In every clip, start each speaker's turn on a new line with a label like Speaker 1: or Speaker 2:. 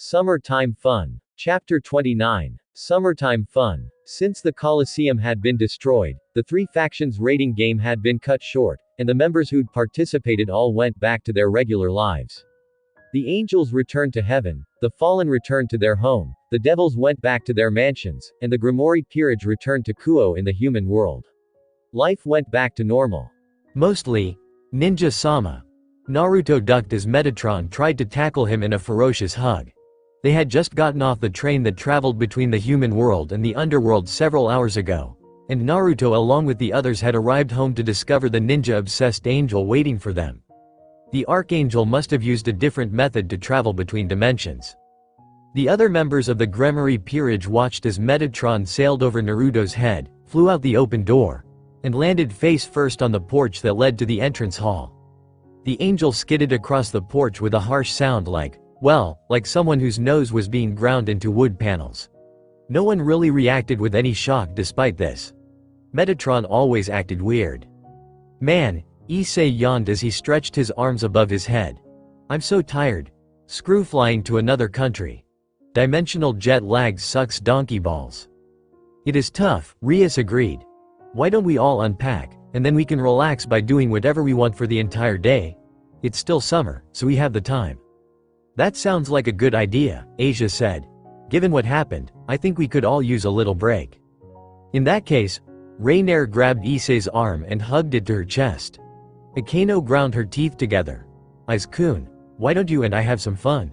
Speaker 1: Summertime Fun. Chapter 29. Summertime Fun. Since the Colosseum had been destroyed, the three factions raiding game had been cut short, and the members who'd participated all went back to their regular lives. The angels returned to heaven, the fallen returned to their home, the devils went back to their mansions, and the Grimoire peerage returned to Kuo in the human world. Life went back to normal.
Speaker 2: Mostly. Ninja-sama. Naruto ducked as Metatron tried to tackle him in a ferocious hug. They had just gotten off the train that traveled between the human world and the underworld several hours ago, and Naruto along with the others had arrived home to discover the ninja-obsessed angel waiting for them. The Archangel must have used a different method to travel between dimensions. The other members of the Grimoire peerage watched as Metatron sailed over Naruto's head, flew out the open door, and landed face first on the porch that led to the entrance hall. The angel skidded across the porch with a harsh sound like someone whose nose was being ground into wood panels. No one really reacted with any shock despite this. Metatron always acted weird. Man, Issei yawned as he stretched his arms above his head. I'm so tired. Screw flying to another country. Dimensional jet lag sucks donkey balls. It is tough, Rias agreed. Why don't we all unpack, and then we can relax by doing whatever we want for the entire day? It's still summer, so we have the time. That sounds like a good idea, Asia said. Given what happened, I think we could all use a little break. In that case, Rainier grabbed Issei's arm and hugged it to her chest. Akeno ground her teeth together. Ice-kun, why don't you and I have some fun?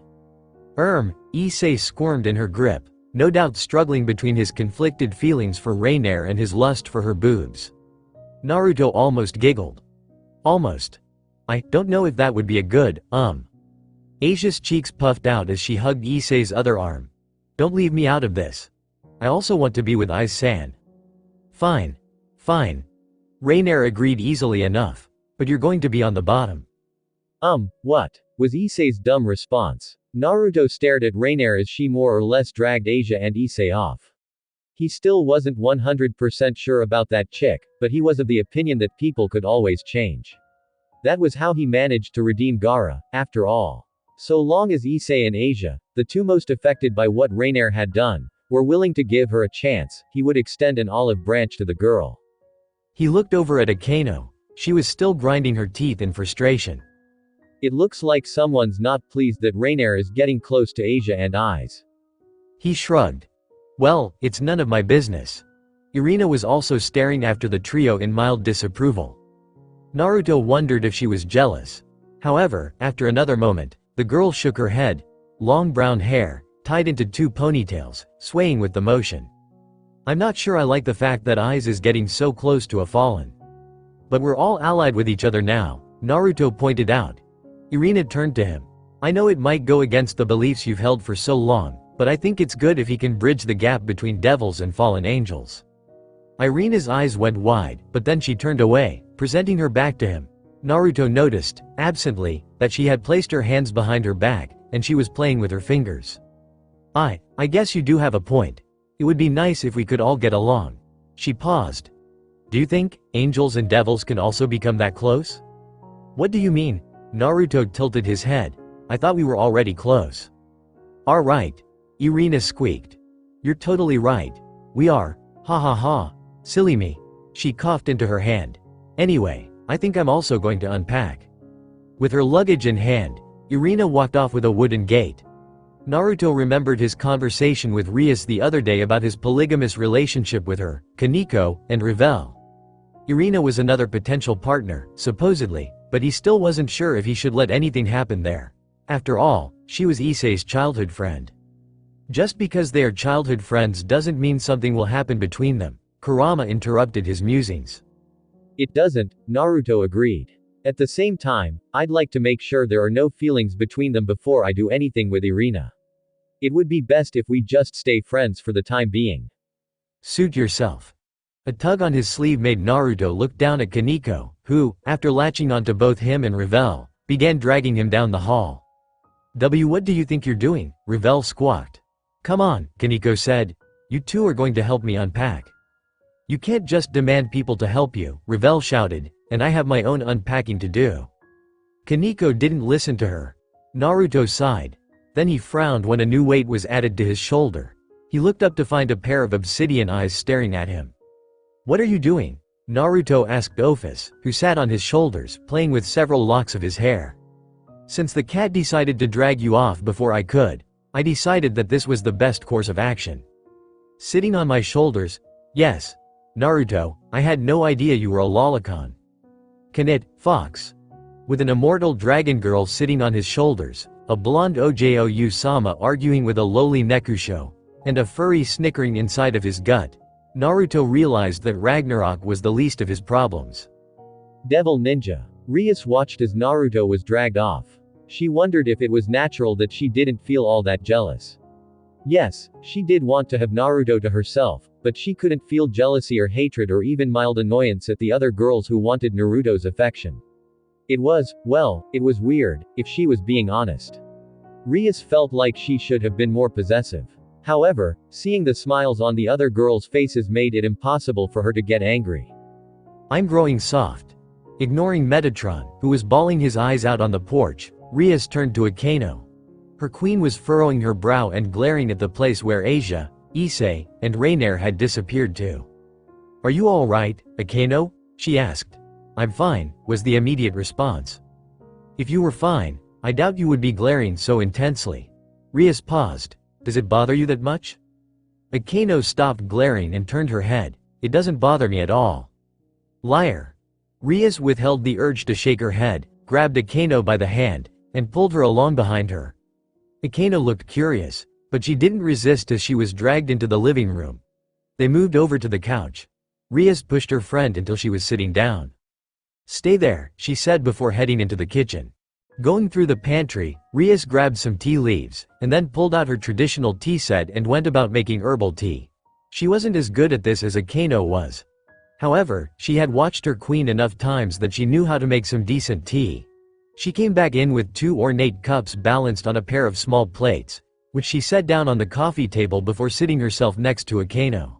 Speaker 2: Issei squirmed in her grip, no doubt struggling between his conflicted feelings for Rainier and his lust for her boobs. Naruto almost giggled. Almost. I don't know if that would be a good, Asia's cheeks puffed out as she hugged Issei's other arm. Don't leave me out of this. I also want to be with Aiz-san. Fine. Fine. Rainier agreed easily enough. But you're going to be on the bottom.
Speaker 1: What? Was Issei's dumb response. Naruto stared at Rainier as she more or less dragged Asia and Issei off. He still wasn't 100% sure about that chick, but he was of the opinion that people could always change. That was how he managed to redeem Gaara, after all. So long as Issei and Asia, the two most affected by what Rainier had done, were willing to give her a chance, he would extend an olive branch to the girl. He looked over at Akeno. She was still grinding her teeth in frustration. It looks like someone's not pleased that Rainier is getting close to Asia and Aiz. He shrugged. Well, it's none of my business. Irina was also staring after the trio in mild disapproval. Naruto wondered if she was jealous. However, after another moment, the girl shook her head, long brown hair, tied into two ponytails, swaying with the motion. I'm not sure I like the fact that Aiz is getting so close to a fallen. But we're all allied with each other now, Naruto pointed out. Irina turned to him. I know it might go against the beliefs you've held for so long, but I think it's good if he can bridge the gap between devils and fallen angels. Irina's eyes went wide, but then she turned away, presenting her back to him. Naruto noticed, absently, that she had placed her hands behind her back, and she was playing with her fingers. I guess you do have a point. It would be nice if we could all get along. She paused. Do you think angels and devils can also become that close? What do you mean? Naruto tilted his head. I thought we were already close. Alright. Irina squeaked. You're totally right. We are. Ha ha ha. Silly me. She coughed into her hand. Anyway, I think I'm also going to unpack. With her luggage in hand, Irina walked off with a wooden gate. Naruto remembered his conversation with Rias the other day about his polygamous relationship with her, Kaneko, and Revel. Irina was another potential partner, supposedly, but he still wasn't sure if he should let anything happen there. After all, she was Issei's childhood friend. Just because they are childhood friends doesn't mean something will happen between them, Kurama interrupted his musings. It doesn't, Naruto agreed. At the same time, I'd like to make sure there are no feelings between them before I do anything with Irina. It would be best if we just stay friends for the time being. Suit yourself. A tug on his sleeve made Naruto look down at Kaneko, who, after latching onto both him and Revel, began dragging him down the hall. What do you think you're doing? Revel squawked. Come on, Kaneko said. You two are going to help me unpack. You can't just demand people to help you, Revel shouted, and I have my own unpacking to do. Kaneko didn't listen to her. Naruto sighed.
Speaker 2: Then he frowned when a new weight was added to his shoulder. He looked up to find a pair of obsidian eyes staring at him. "What are you doing?" Naruto asked Ofus, who sat on his shoulders, playing with several locks of his hair. "Since the cat decided to drag you off before I could, I decided that this was the best course of action." "Sitting on my shoulders?" "Yes. Naruto, I had no idea you were a lolicon." "Can it, Fox?" With an immortal dragon girl sitting on his shoulders, a blonde Ojo-sama arguing with a lowly Nekusho, and a furry snickering inside of his gut, Naruto realized that Ragnarok was the least of his problems.
Speaker 1: Devil Ninja. Rias watched as Naruto was dragged off. She wondered if it was natural that she didn't feel all that jealous. Yes, she did want to have Naruto to herself, but she couldn't feel jealousy or hatred or even mild annoyance at the other girls who wanted Naruto's affection. It was weird, if she was being honest. Rias felt like she should have been more possessive. However, seeing the smiles on the other girls' faces made it impossible for her to get angry.
Speaker 2: "I'm growing soft." Ignoring Metatron, who was bawling his eyes out on the porch, Rias turned to Akano. Her queen was furrowing her brow and glaring at the place where Asia, Issei, and Rainier had disappeared to. "Are you all right, Akano?" she asked. "I'm fine," was the immediate response. "If you were fine, I doubt you would be glaring so intensely." Rias paused. "Does it bother you that much?" Akano stopped glaring and turned her head. "It doesn't bother me at all." "Liar." Rias withheld the urge to shake her head, grabbed Akano by the hand, and pulled her along behind her. Akano looked curious, but she didn't resist as she was dragged into the living room. They moved over to the couch. Rias pushed her friend until she was sitting down. "Stay there," she said before heading into the kitchen. Going through the pantry, Rias grabbed some tea leaves, and then pulled out her traditional tea set and went about making herbal tea. She wasn't as good at this as Akano was. However, she had watched her queen enough times that she knew how to make some decent tea. She came back in with 2 ornate cups balanced on a pair of small plates, which she set down on the coffee table before sitting herself next to Akano.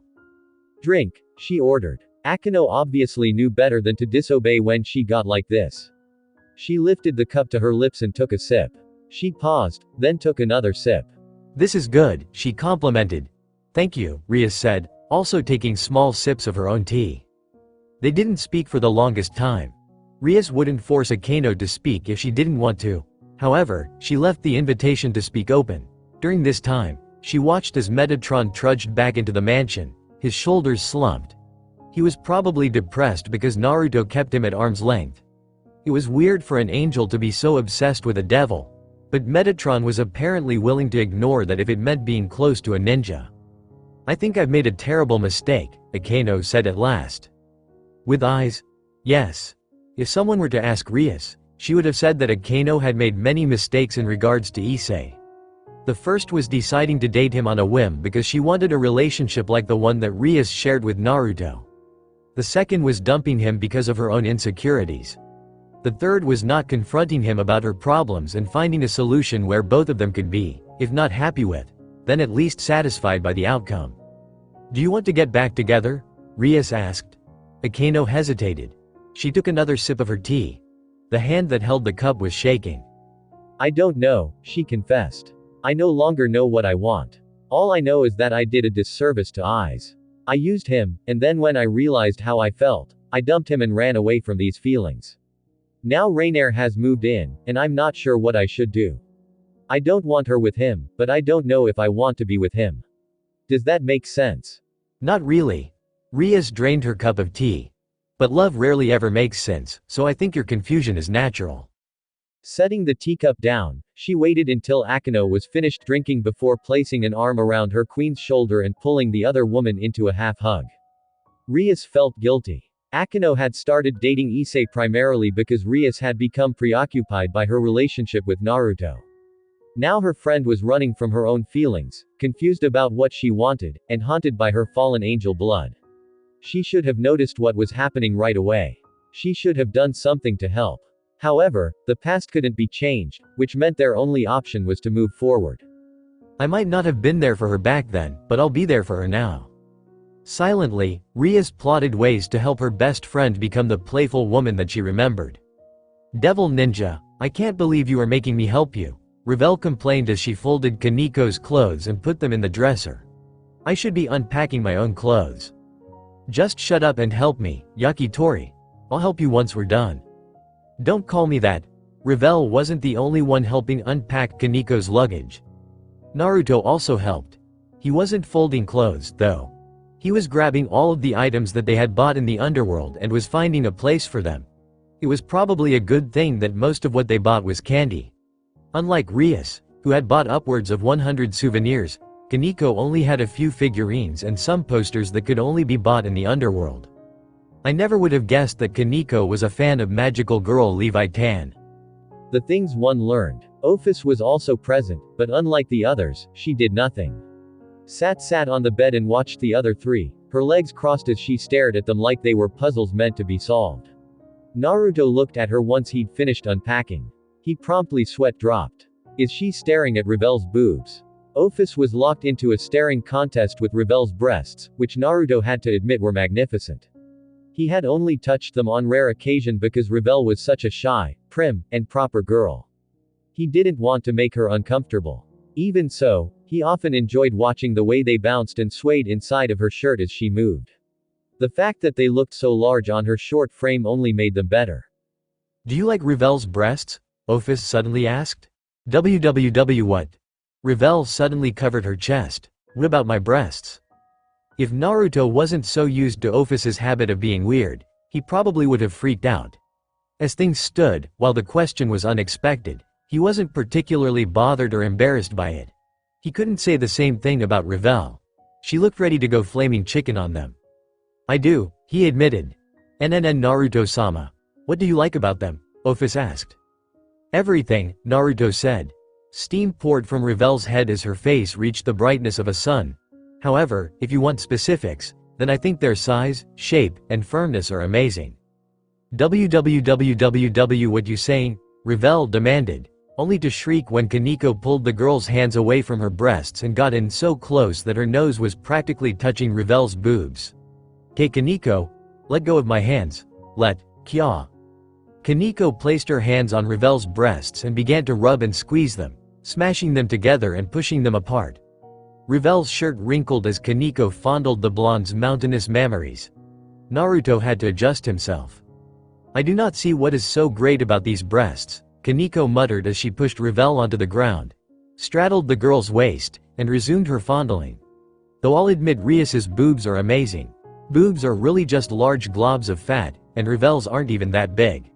Speaker 1: "Drink," she ordered. Akano obviously knew better than to disobey when she got like this. She lifted the cup to her lips and took a sip. She paused, then took another sip.
Speaker 2: "This is good," she complimented. "Thank you," Rias said, also taking small sips of her own tea. They didn't speak for the longest time. Rias wouldn't force Akano to speak if she didn't want to. However, she left the invitation to speak open. During this time, she watched as Metatron trudged back into the mansion, his shoulders slumped. He was probably depressed because Naruto kept him at arm's length. It was weird for an angel to be so obsessed with a devil. But Metatron was apparently willing to ignore that if it meant being close to a ninja. "I think I've made a terrible mistake," Akano said at last. With eyes? Yes. If someone were to ask Rias, she would have said that Akano had made many mistakes in regards to Issei. The first was deciding to date him on a whim because she wanted a relationship like the one that Rias shared with Naruto. The second was dumping him because of her own insecurities. The third was not confronting him about her problems and finding a solution where both of them could be, if not happy with, then at least satisfied by the outcome. "Do you want to get back together?" Rias asked. Akano hesitated. She took another sip of her tea. The hand that held the cup was shaking. "I don't know," she confessed. "I no longer know what I want. All I know is that I did a disservice to Eyes. I used him, and then when I realized how I felt, I dumped him and ran away from these feelings. Now Rainier has moved in, and I'm not sure what I should do. I don't want her with him, but I don't know if I want to be with him. Does that make sense?" "Not really." Rias drained her cup of tea. "But love rarely ever makes sense, so I think your confusion is natural." Setting the teacup down, she waited until Akano was finished drinking before placing an arm around her queen's shoulder and pulling the other woman into a half-hug. Rias felt guilty. Akano had started dating Issei primarily because Rias had become preoccupied by her relationship with Naruto. Now her friend was running from her own feelings, confused about what she wanted, and haunted by her fallen angel blood. She should have noticed what was happening right away. She should have done something to help. However, the past couldn't be changed, which meant their only option was to move forward. "I might not have been there for her back then, but I'll be there for her now." Silently, Rias plotted ways to help her best friend become the playful woman that she remembered. "Devil Ninja, I can't believe you are making me help you. Ravel complained as she folded Kaniko's clothes and put them in the dresser. I should be unpacking my own clothes. Just shut up and help me, Yakitori. I'll help you once we're done. Don't call me that. Ravel wasn't the only one helping unpack Kaniko's luggage. Naruto also helped. He wasn't folding clothes, though. He was grabbing all of the items that they had bought in the underworld and was finding a place for them. It was probably a good thing that most of what they bought was candy. Unlike Rias, who had bought upwards of 100 souvenirs, Kaniko only had a few figurines and some posters that could only be bought in the underworld. I never would have guessed that Kaniko was a fan of magical girl Levi Tan.
Speaker 1: The things one learned. Ophis was also present, but unlike the others, she did nothing. Sat on the bed and watched the other three, her legs crossed as she stared at them like they were puzzles meant to be solved. Naruto looked at her once he'd finished unpacking. He promptly sweat dropped. Is she staring at Ravel's boobs? Ophis was locked into a staring contest with Ravel's breasts, which Naruto had to admit were magnificent. He had only touched them on rare occasion because Ravel was such a shy, prim, and proper girl. He didn't want to make her uncomfortable. Even so, he often enjoyed watching the way they bounced and swayed inside of her shirt as she moved. The fact that they looked so large on her short frame only made them better.
Speaker 2: Do you like Ravel's breasts? Ophis suddenly asked. WWW what? Ravel suddenly covered her chest. What about my breasts? If Naruto wasn't so used to Ophis's habit of being weird, he probably would have freaked out. As things stood, while the question was unexpected, he wasn't particularly bothered or embarrassed by it. He couldn't say the same thing about Ravel. She looked ready to go flaming chicken on them. I do, he admitted. Naruto-sama. What do you like about them? Ophis asked. Everything, Naruto said. Steam poured from Ravel's head as her face reached the brightness of a sun. However, if you want specifics, then I think their size, shape, and firmness are amazing. WWWWW what you saying? Ravel demanded, only to shriek when Kaniko pulled the girl's hands away from her breasts and got in so close that her nose was practically touching Ravel's boobs. Hey Kaniko, let go of my hands. Let, kya. Kaniko placed her hands on Ravel's breasts and began to rub and squeeze them, smashing them together and pushing them apart. Ravel's shirt wrinkled as Kaniko fondled the blonde's mountainous mammaries. Naruto had to adjust himself. I do not see what is so great about these breasts, Kaniko muttered as she pushed Ravel onto the ground, straddled the girl's waist, and resumed her fondling. Though I'll admit Rias's boobs are amazing. Boobs are really just large globs of fat, and Ravel's aren't even that big.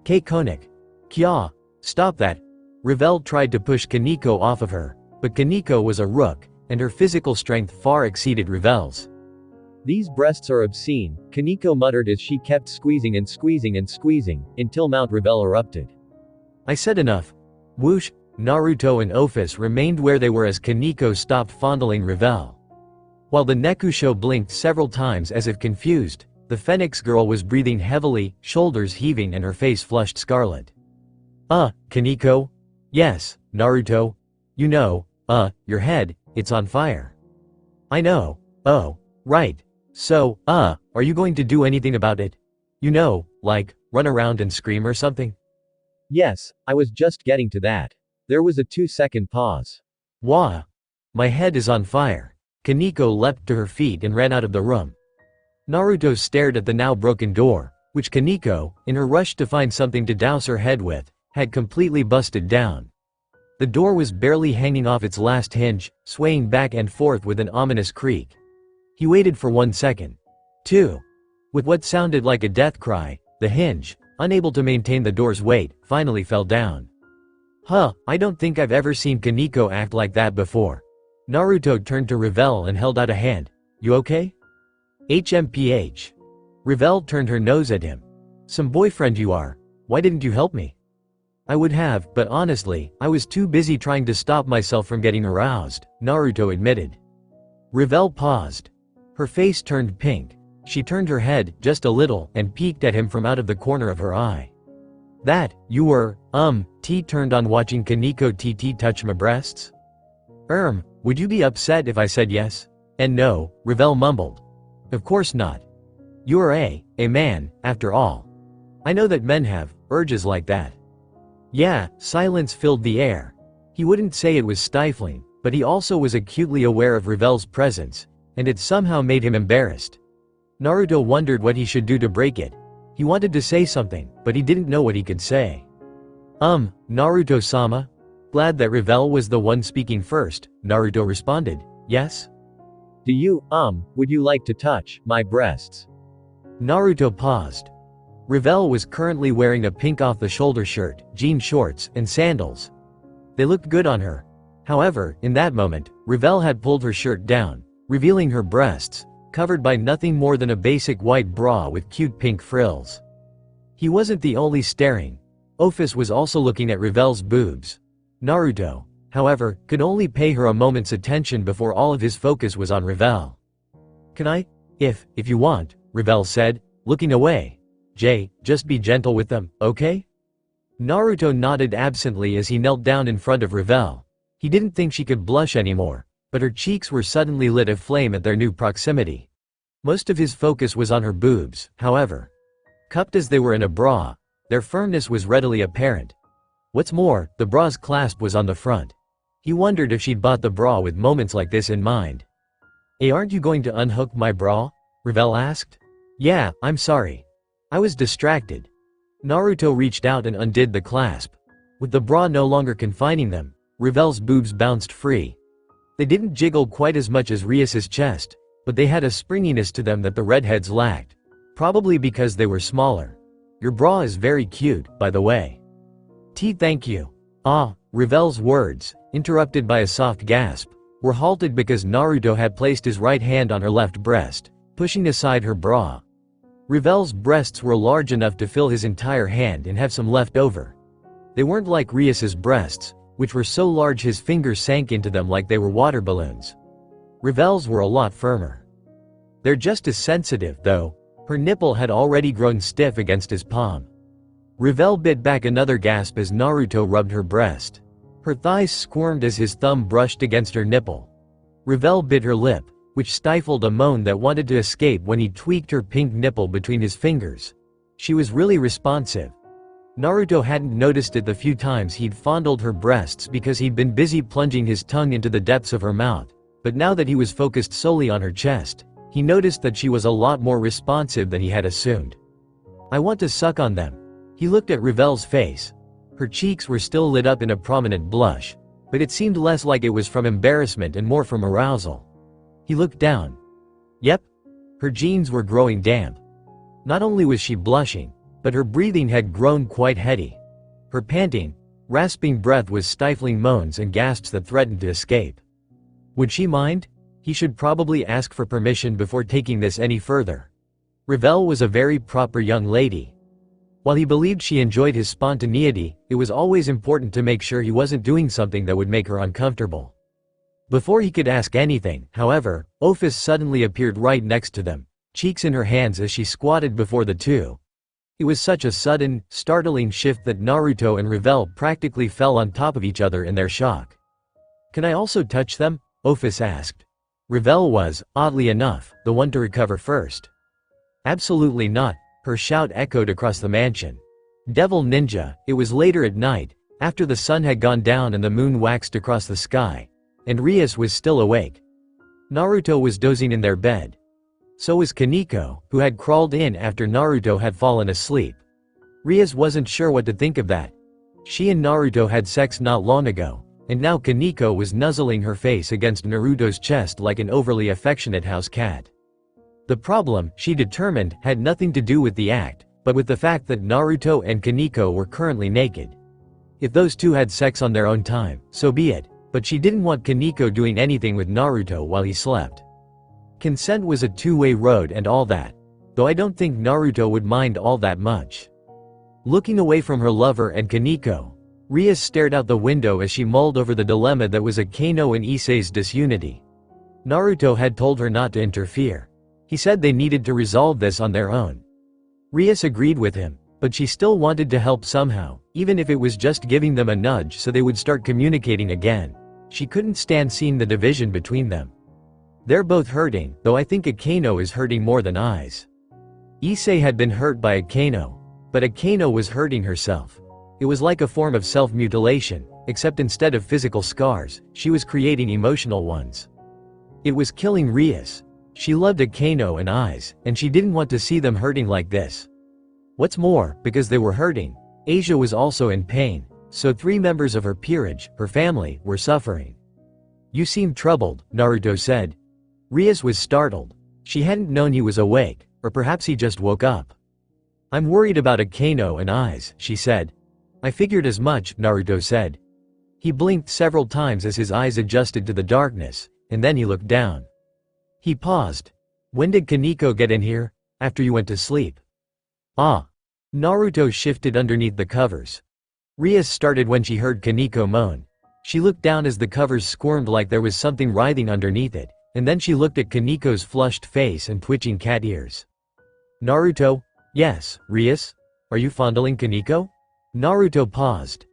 Speaker 2: K. Konik. Kya, stop that. Ravel tried to push Kaniko off of her, but Kaniko was a rook, and her physical strength far exceeded Ravel's.
Speaker 1: These breasts are obscene, Kaniko muttered as she kept squeezing and squeezing and squeezing, until Mount Ravel erupted.
Speaker 2: I said enough. Whoosh, Naruto and Ophis remained where they were as Kaniko stopped fondling Ravel. While the Nekusho blinked several times as if confused, the Phoenix girl was breathing heavily, shoulders heaving and her face flushed scarlet. Kaniko? Yes, Naruto. You know, your head, it's on fire. I know, oh, right. So, are you going to do anything about it? You know, like, run around and scream or something?
Speaker 1: Yes, I was just getting to that. There was a 2-second pause.
Speaker 2: Wah! My head is on fire. Kaniko leapt to her feet and ran out of the room. Naruto stared at the now broken door, which Kaniko, in her rush to find something to douse her head with, had completely busted down. The door was barely hanging off its last hinge, swaying back and forth with an ominous creak. He waited for 1 second. 2. With what sounded like a death cry, the hinge, unable to maintain the door's weight, finally fell down. I don't think I've ever seen Kaniko act like that before. Naruto turned to Ravel and held out a hand. You okay? HMPH. Ravel turned her nose at him. Some boyfriend you are. Why didn't you help me? I would have, but honestly, I was too busy trying to stop myself from getting aroused, Naruto admitted. Ravel paused. Her face turned pink. She turned her head, just a little, and peeked at him from out of the corner of her eye. That, you were, T turned on watching Kaniko TT touch my breasts? Would you be upset if I said yes? And no, Ravel mumbled. Of course not. You're a man, after all. I know that men have urges like that. Yeah, silence filled the air. He wouldn't say it was stifling, but he also was acutely aware of Revel's presence, and it somehow made him embarrassed. Naruto wondered what he should do to break it. He wanted to say something, but he didn't know what he could say. Naruto-sama? Glad that Revel was the one speaking first, Naruto responded. Yes?
Speaker 1: Would you like to touch my breasts?
Speaker 2: Naruto paused. Revel was currently wearing a pink off-the-shoulder shirt, jean shorts, and sandals. They looked good on her. However, in that moment, Revel had pulled her shirt down, revealing her breasts, covered by nothing more than a basic white bra with cute pink frills. He wasn't the only staring. Office was also looking at Revel's boobs. Naruto, however, could only pay her a moment's attention before all of his focus was on Revel. Can I? If you want, Revel said, looking away. Just be gentle with them, okay? Naruto nodded absently as he knelt down in front of Revel. He didn't think she could blush anymore, but her cheeks were suddenly lit aflame at their new proximity. Most of his focus was on her boobs, however. Cupped as they were in a bra, their firmness was readily apparent. What's more, the bra's clasp was on the front. He wondered if she'd bought the bra with moments like this in mind. Hey, aren't you going to unhook my bra? Revel asked. Yeah, I'm sorry. I was distracted. Naruto reached out and undid the clasp. With the bra no longer confining them, Revel's boobs bounced free. They didn't jiggle quite as much as Rias's chest, but they had a springiness to them that the redheads lacked. Probably because they were smaller. Your bra is very cute, by the way. Thank you. Revel's words, interrupted by a soft gasp, were halted because Naruto had placed his right hand on her left breast, pushing aside her bra. Revel's breasts were large enough to fill his entire hand and have some left over. They weren't like Rias's breasts, which were so large his fingers sank into them like they were water balloons. Revel's were a lot firmer. They're just as sensitive, though. Her nipple had already grown stiff against his palm. Revel bit back another gasp as Naruto rubbed her breast. Her thighs squirmed as his thumb brushed against her nipple. Revel bit her lip, which stifled a moan that wanted to escape when he tweaked her pink nipple between his fingers. She was really responsive. Naruto hadn't noticed it the few times he'd fondled her breasts because he'd been busy plunging his tongue into the depths of her mouth, but now that he was focused solely on her chest, he noticed that she was a lot more responsive than he had assumed. I want to suck on them. He looked at Revel's face. Her cheeks were still lit up in a prominent blush, but it seemed less like it was from embarrassment and more from arousal. He looked down. Yep. Her jeans were growing damp. Not only was she blushing, but her breathing had grown quite heady. Her panting, rasping breath was stifling moans and gasps that threatened to escape. Would she mind? He should probably ask for permission before taking this any further. Revel was a very proper young lady. While he believed she enjoyed his spontaneity, it was always important to make sure he wasn't doing something that would make her uncomfortable. Before he could ask anything, however, Office suddenly appeared right next to them, cheeks in her hands as she squatted before the two. It was such a sudden, startling shift that Naruto and Revel practically fell on top of each other in their shock. Can I also touch them? Office asked. Revel was, oddly enough, the one to recover first. Absolutely not, her shout echoed across the mansion. Devil Ninja, it was later at night, after the sun had gone down and the moon waxed across the sky, and Rias was still awake. Naruto was dozing in their bed. So was Kaneko, who had crawled in after Naruto had fallen asleep. Rias wasn't sure what to think of that. She and Naruto had sex not long ago, and now Kaneko was nuzzling her face against Naruto's chest like an overly affectionate house cat. The problem, she determined, had nothing to do with the act, but with the fact that Naruto and Kaneko were currently naked. If those two had sex on their own time, so be it, but she didn't want Kaneko doing anything with Naruto while he slept. Consent was a two-way road and all that, though I don't think Naruto would mind all that much. Looking away from her lover and Kaneko, Rias stared out the window as she mulled over the dilemma that was Akaino and Issei's disunity. Naruto had told her not to interfere. He said they needed to resolve this on their own. Rias agreed with him, but she still wanted to help somehow, even if it was just giving them a nudge so they would start communicating again. She couldn't stand seeing the division between them. They're both hurting, though I think Akaino is hurting more than Ise. Issei had been hurt by Akaino, but Akaino was hurting herself. It was like a form of self-mutilation, except instead of physical scars, she was creating emotional ones. It was killing Rias. She loved Akeno and Eyes, and she didn't want to see them hurting like this. What's more, because they were hurting, Asia was also in pain, so 3 members of her peerage, her family, were suffering. You seem troubled, Naruto said. Rias was startled. She hadn't known he was awake, or perhaps he just woke up. I'm worried about Akeno and Eyes, she said. I figured as much, Naruto said. He blinked several times as his eyes adjusted to the darkness, and then he looked down. He paused. When did Kaneko get in here? After you went to sleep. Ah. Naruto shifted underneath the covers. Rias started when she heard Kaneko moan. She looked down as the covers squirmed like there was something writhing underneath it, and then she looked at Kaneko's flushed face and twitching cat ears. Naruto? Yes, Rias? Are you fondling Kaneko? Naruto paused.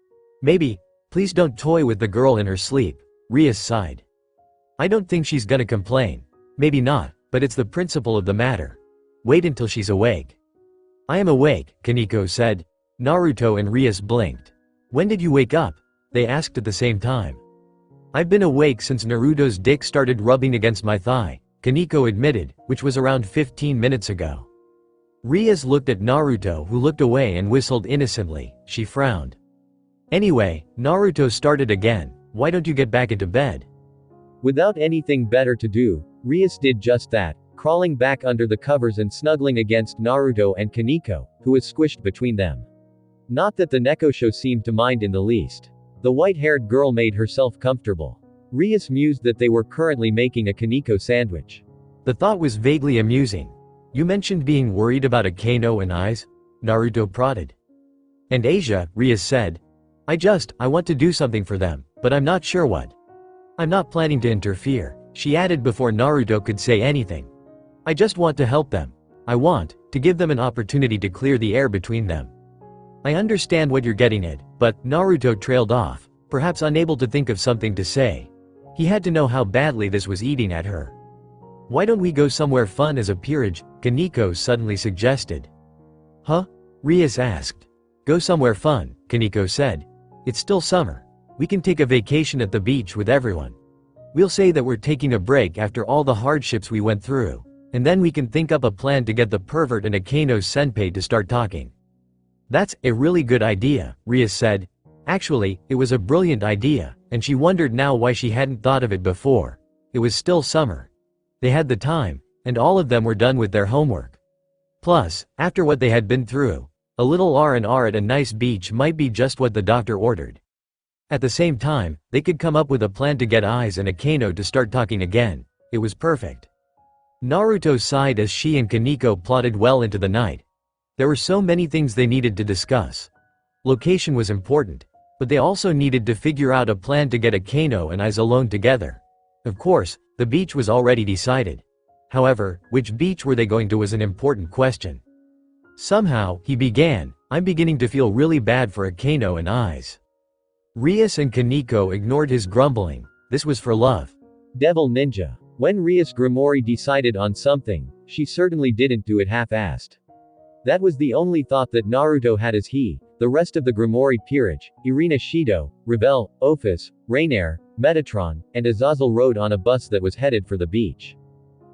Speaker 2: Maybe. Please don't toy with the girl in her sleep, Rias sighed. I don't think she's gonna complain. Maybe not, but it's the principle of the matter. Wait until she's awake. I am awake, Kaneko said. Naruto and Rias blinked. When did you wake up? They asked at the same time. I've been awake since Naruto's dick started rubbing against my thigh, Kaneko admitted, which was around 15 minutes ago. Rias looked at Naruto, who looked away and whistled innocently. She frowned. Anyway, Naruto started again. Why don't you get back into bed?
Speaker 1: Without anything better to do, Rias did just that, crawling back under the covers and snuggling against Naruto and Kaneko, who was squished between them. Not that the Nekosho seemed to mind in the least. The white-haired girl made herself comfortable. Rias mused that they were currently making a Kaneko sandwich. The thought was vaguely amusing. You mentioned being worried about Akeno and Eyes? Naruto prodded. And Asia, Rias said. I want to do something for them, but I'm not sure what. I'm not planning to interfere, she added before Naruto could say anything. I just want to help them. I want to give them an opportunity to clear the air between them. I understand what you're getting at, but Naruto trailed off, perhaps unable to think of something to say. He had to know how badly this was eating at her. Why don't we go somewhere fun as a peerage? Kaneko suddenly suggested. Huh? Rias asked. Go somewhere fun, Kaneko said. It's still summer. We can take a vacation at the beach with everyone. We'll say that we're taking a break after all the hardships we went through, and then we can think up a plan to get the pervert and Akeno's senpai to start talking. That's a really good idea, Rias said. Actually, it was a brilliant idea, and she wondered now why she hadn't thought of it before. It was still summer. They had the time, and all of them were done with their homework. Plus, after what they had been through, a little R&R at a nice beach might be just what the doctor ordered. At the same time, they could come up with a plan to get Eyes and Akeno to start talking again. It was perfect. Naruto sighed as she and Kaneko plodded well into the night. There were so many things they needed to discuss. Location was important, but they also needed to figure out a plan to get Akeno and Eyes alone together. Of course, the beach was already decided. However, which beach were they going to was an important question. Somehow, he began, I'm beginning to feel really bad for Akeno and Eyes. Rias and Kaneko ignored his grumbling. This was for love.
Speaker 3: Devil Ninja. When Rias Grimoire decided on something, she certainly didn't do it half-assed. That was the only thought that Naruto had as he, the rest of the Grimoire peerage, Irina Shido, Rebel, Ophis, Rainier, Metatron, and Azazel rode on a bus that was headed for the beach.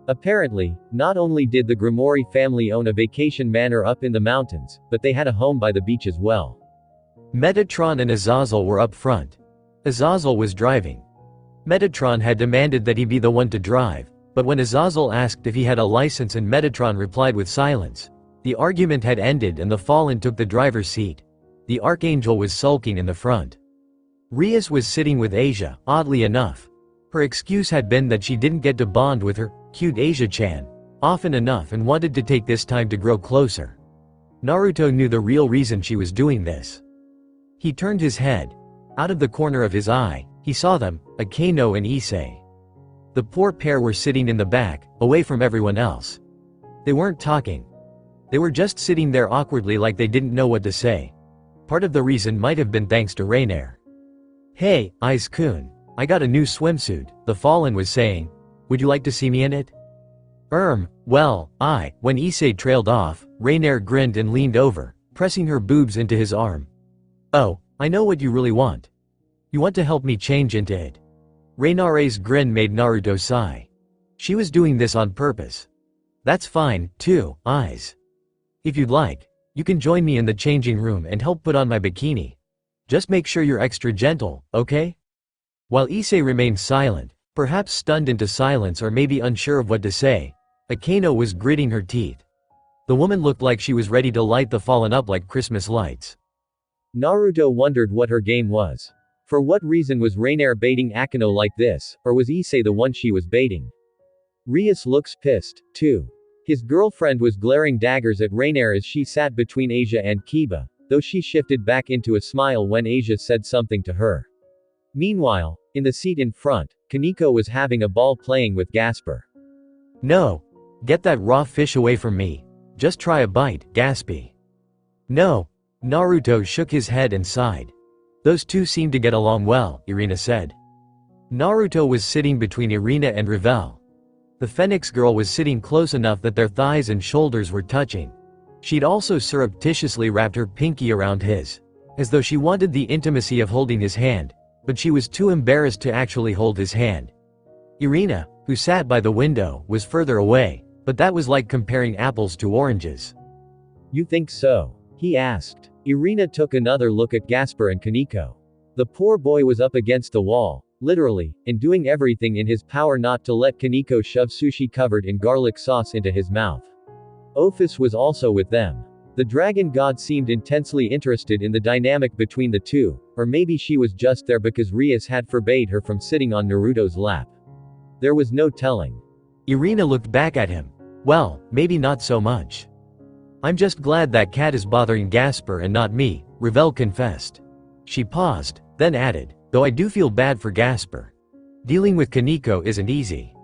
Speaker 3: Apparently, not only did the Grimoire family own a vacation manor up in the mountains, but they had a home by the beach as well.
Speaker 2: Metatron and Azazel were up front. Azazel was driving. Metatron had demanded that he be the one to drive, but when Azazel asked if he had a license and Metatron replied with silence, the argument had ended and the Fallen took the driver's seat. The Archangel was sulking in the front. Rias was sitting with Asia, oddly enough. Her excuse had been that she didn't get to bond with her cute Asia-chan often enough and wanted to take this time to grow closer. Naruto knew the real reason she was doing this. He turned his head. Out of the corner of his eye, he saw them, Akeno and Issei. The poor pair were sitting in the back, away from everyone else. They weren't talking. They were just sitting there awkwardly like they didn't know what to say. Part of the reason might have been thanks to Rainier. Hey, Aiz-kun, I got a new swimsuit, the Fallen was saying. Would you like to see me in it? Well, when Issei trailed off, Rainier grinned and leaned over, pressing her boobs into his arm. Oh, I know what you really want. You want to help me change into it? Reinare's grin made Naruto sigh. She was doing this on purpose. That's fine, too, Eyes. If you'd like, you can join me in the changing room and help put on my bikini. Just make sure you're extra gentle, okay? While Issei remained silent, perhaps stunned into silence or maybe unsure of what to say, Akeno was gritting her teeth. The woman looked like she was ready to light the fallen up like Christmas lights.
Speaker 3: Naruto wondered what her game was. For what reason was Reinair baiting Akeno like this, or was Issei the one she was baiting? Rias looks pissed, too. His girlfriend was glaring daggers at Reinair as she sat between Asia and Kiba, though she shifted back into a smile when Asia said something to her. Meanwhile, in the seat in front, Kaneko was having a ball playing with Gasper.
Speaker 2: No. Get that raw fish away from me. Just try a bite, Gaspy. No. Naruto shook his head and sighed. Those two seem to get along well, Irina said. Naruto was sitting between Irina and Revel. The Phoenix girl was sitting close enough that their thighs and shoulders were touching. She'd also surreptitiously wrapped her pinky around his, as though she wanted the intimacy of holding his hand, but she was too embarrassed to actually hold his hand. Irina, who sat by the window, was further away, but that was like comparing apples to oranges.
Speaker 3: You think so? He asked. Irina took another look at Gasper and Kaneko. The poor boy was up against the wall, literally, and doing everything in his power not to let Kaneko shove sushi covered in garlic sauce into his mouth. Ophis was also with them. The dragon god seemed intensely interested in the dynamic between the two, or maybe she was just there because Rias had forbade her from sitting on Naruto's lap. There was no telling.
Speaker 2: Irina looked back at him. Well, maybe not so much. I'm just glad that cat is bothering Gasper and not me, Revel confessed. She paused, then added, though I do feel bad for Gasper. Dealing with Kaneko isn't easy.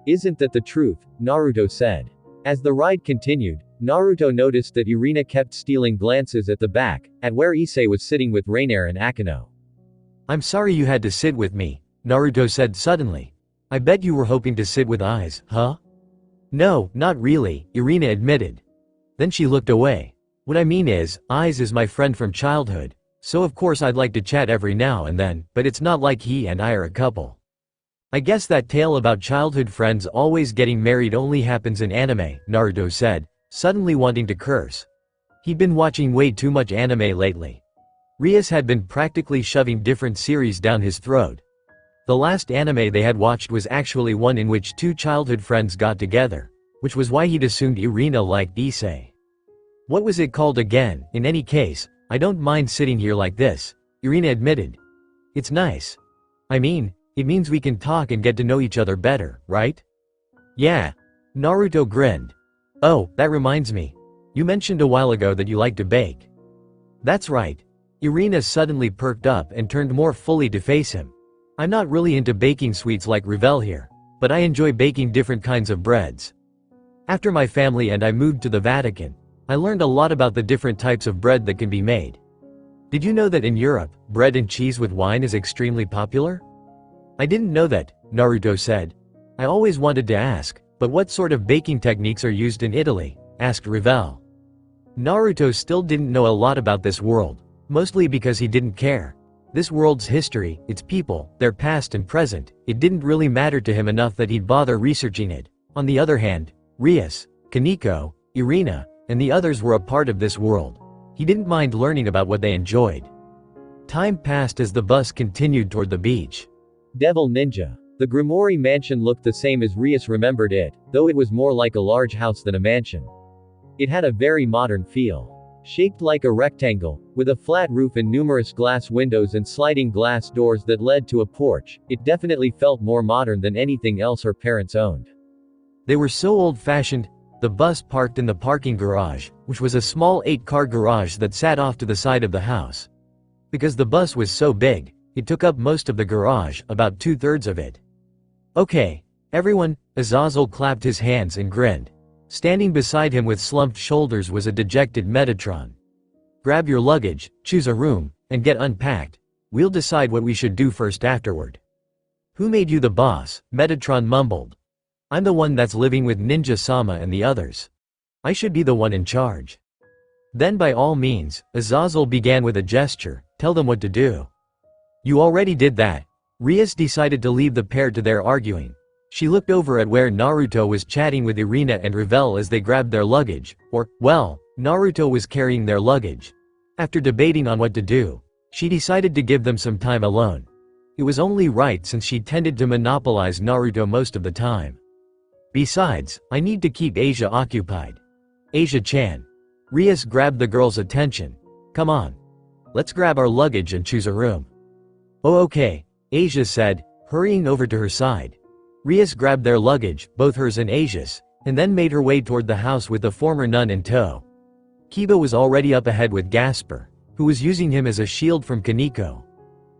Speaker 3: Isn't that the truth? Naruto said. As the ride continued, Naruto noticed that Irina kept stealing glances at the back, at where Issei was sitting with Reinair and Akeno.
Speaker 2: I'm sorry you had to sit with me, Naruto said suddenly. I bet you were hoping to sit with Eyes, huh? No, not really, Irina admitted. Then she looked away. What I mean is, Eyes is my friend from childhood, so of course I'd like to chat every now and then, but it's not like he and I are a couple. I guess that tale about childhood friends always getting married only happens in anime, Naruto said, suddenly wanting to curse. He'd been watching way too much anime lately. Rias had been practically shoving different series down his throat. The last anime they had watched was actually one in which two childhood friends got together, which was why he'd assumed Irina liked Issei. What was it called again? In any case, I don't mind sitting here like this, Irina admitted. It's nice. I mean, it means we can talk and get to know each other better, right? Yeah. Naruto grinned. Oh, that reminds me. You mentioned a while ago that you like to bake. That's right. Irina suddenly perked up and turned more fully to face him. I'm not really into baking sweets like Revel here, but I enjoy baking different kinds of breads. After my family and I moved to the Vatican, I learned a lot about the different types of bread that can be made. Did you know that in Europe, bread and cheese with wine is extremely popular? I didn't know that, Naruto said. I always wanted to ask, but what sort of baking techniques are used in Italy? Asked Revel. Naruto still didn't know a lot about this world, mostly because he didn't care. This world's history, its people, their past and present, it didn't really matter to him enough that he'd bother researching it. On the other hand, Rias, Kaneko, Irina, and the others were a part of this world. He didn't mind learning about what they enjoyed. Time passed as the bus continued toward the beach.
Speaker 3: Devil Ninja. The Grimoire mansion looked the same as Rias remembered it, though it was more like a large house than a mansion. It had a very modern feel. Shaped like a rectangle, with a flat roof and numerous glass windows and sliding glass doors that led to a porch, it definitely felt more modern than anything else her parents owned.
Speaker 2: They were so old-fashioned. The bus parked in the parking garage, which was a small 8-car garage that sat off to the side of the house. Because the bus was so big, it took up most of the garage, about 2/3 of it. Okay, everyone, Azazel clapped his hands and grinned. Standing beside him with slumped shoulders was a dejected Metatron. Grab your luggage, choose a room, and get unpacked. We'll decide what we should do first afterward. Who made you the boss? Metatron mumbled. I'm the one that's living with Ninja-sama and the others. I should be the one in charge. Then by all means, Azazel began with a gesture, tell them what to do. You already did that. Rias decided to leave the pair to their arguing. She looked over at where Naruto was chatting with Irina and Revel as they grabbed their luggage, or, well, Naruto was carrying their luggage. After debating on what to do, she decided to give them some time alone. It was only right since she tended to monopolize Naruto most of the time. Besides, I need to keep Asia occupied. Asia-chan. Rias grabbed the girl's attention. Come on. Let's grab our luggage and choose a room. Oh okay, Asia said, hurrying over to her side. Rias grabbed their luggage, both hers and Asia's, and then made her way toward the house with the former nun in tow. Kiba was already up ahead with Gasper, who was using him as a shield from Kaneko.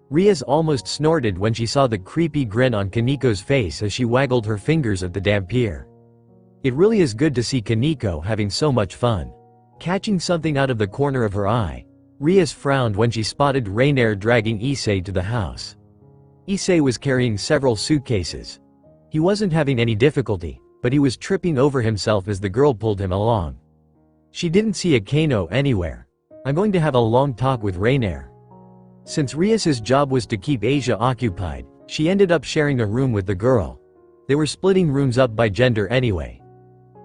Speaker 2: Rias almost snorted when she saw the creepy grin on Kaneko's face as she waggled her fingers at the dampier. It really is good to see Kaneko having so much fun. Catching something out of the corner of her eye, Rias frowned when she spotted Rainier dragging Issei to the house. Issei was carrying several suitcases. He wasn't having any difficulty, but he was tripping over himself as the girl pulled him along. She didn't see Akeno anywhere. I'm going to have a long talk with Rainier. Since Rias's job was to keep Asia occupied, she ended up sharing a room with the girl. They were splitting rooms up by gender anyway.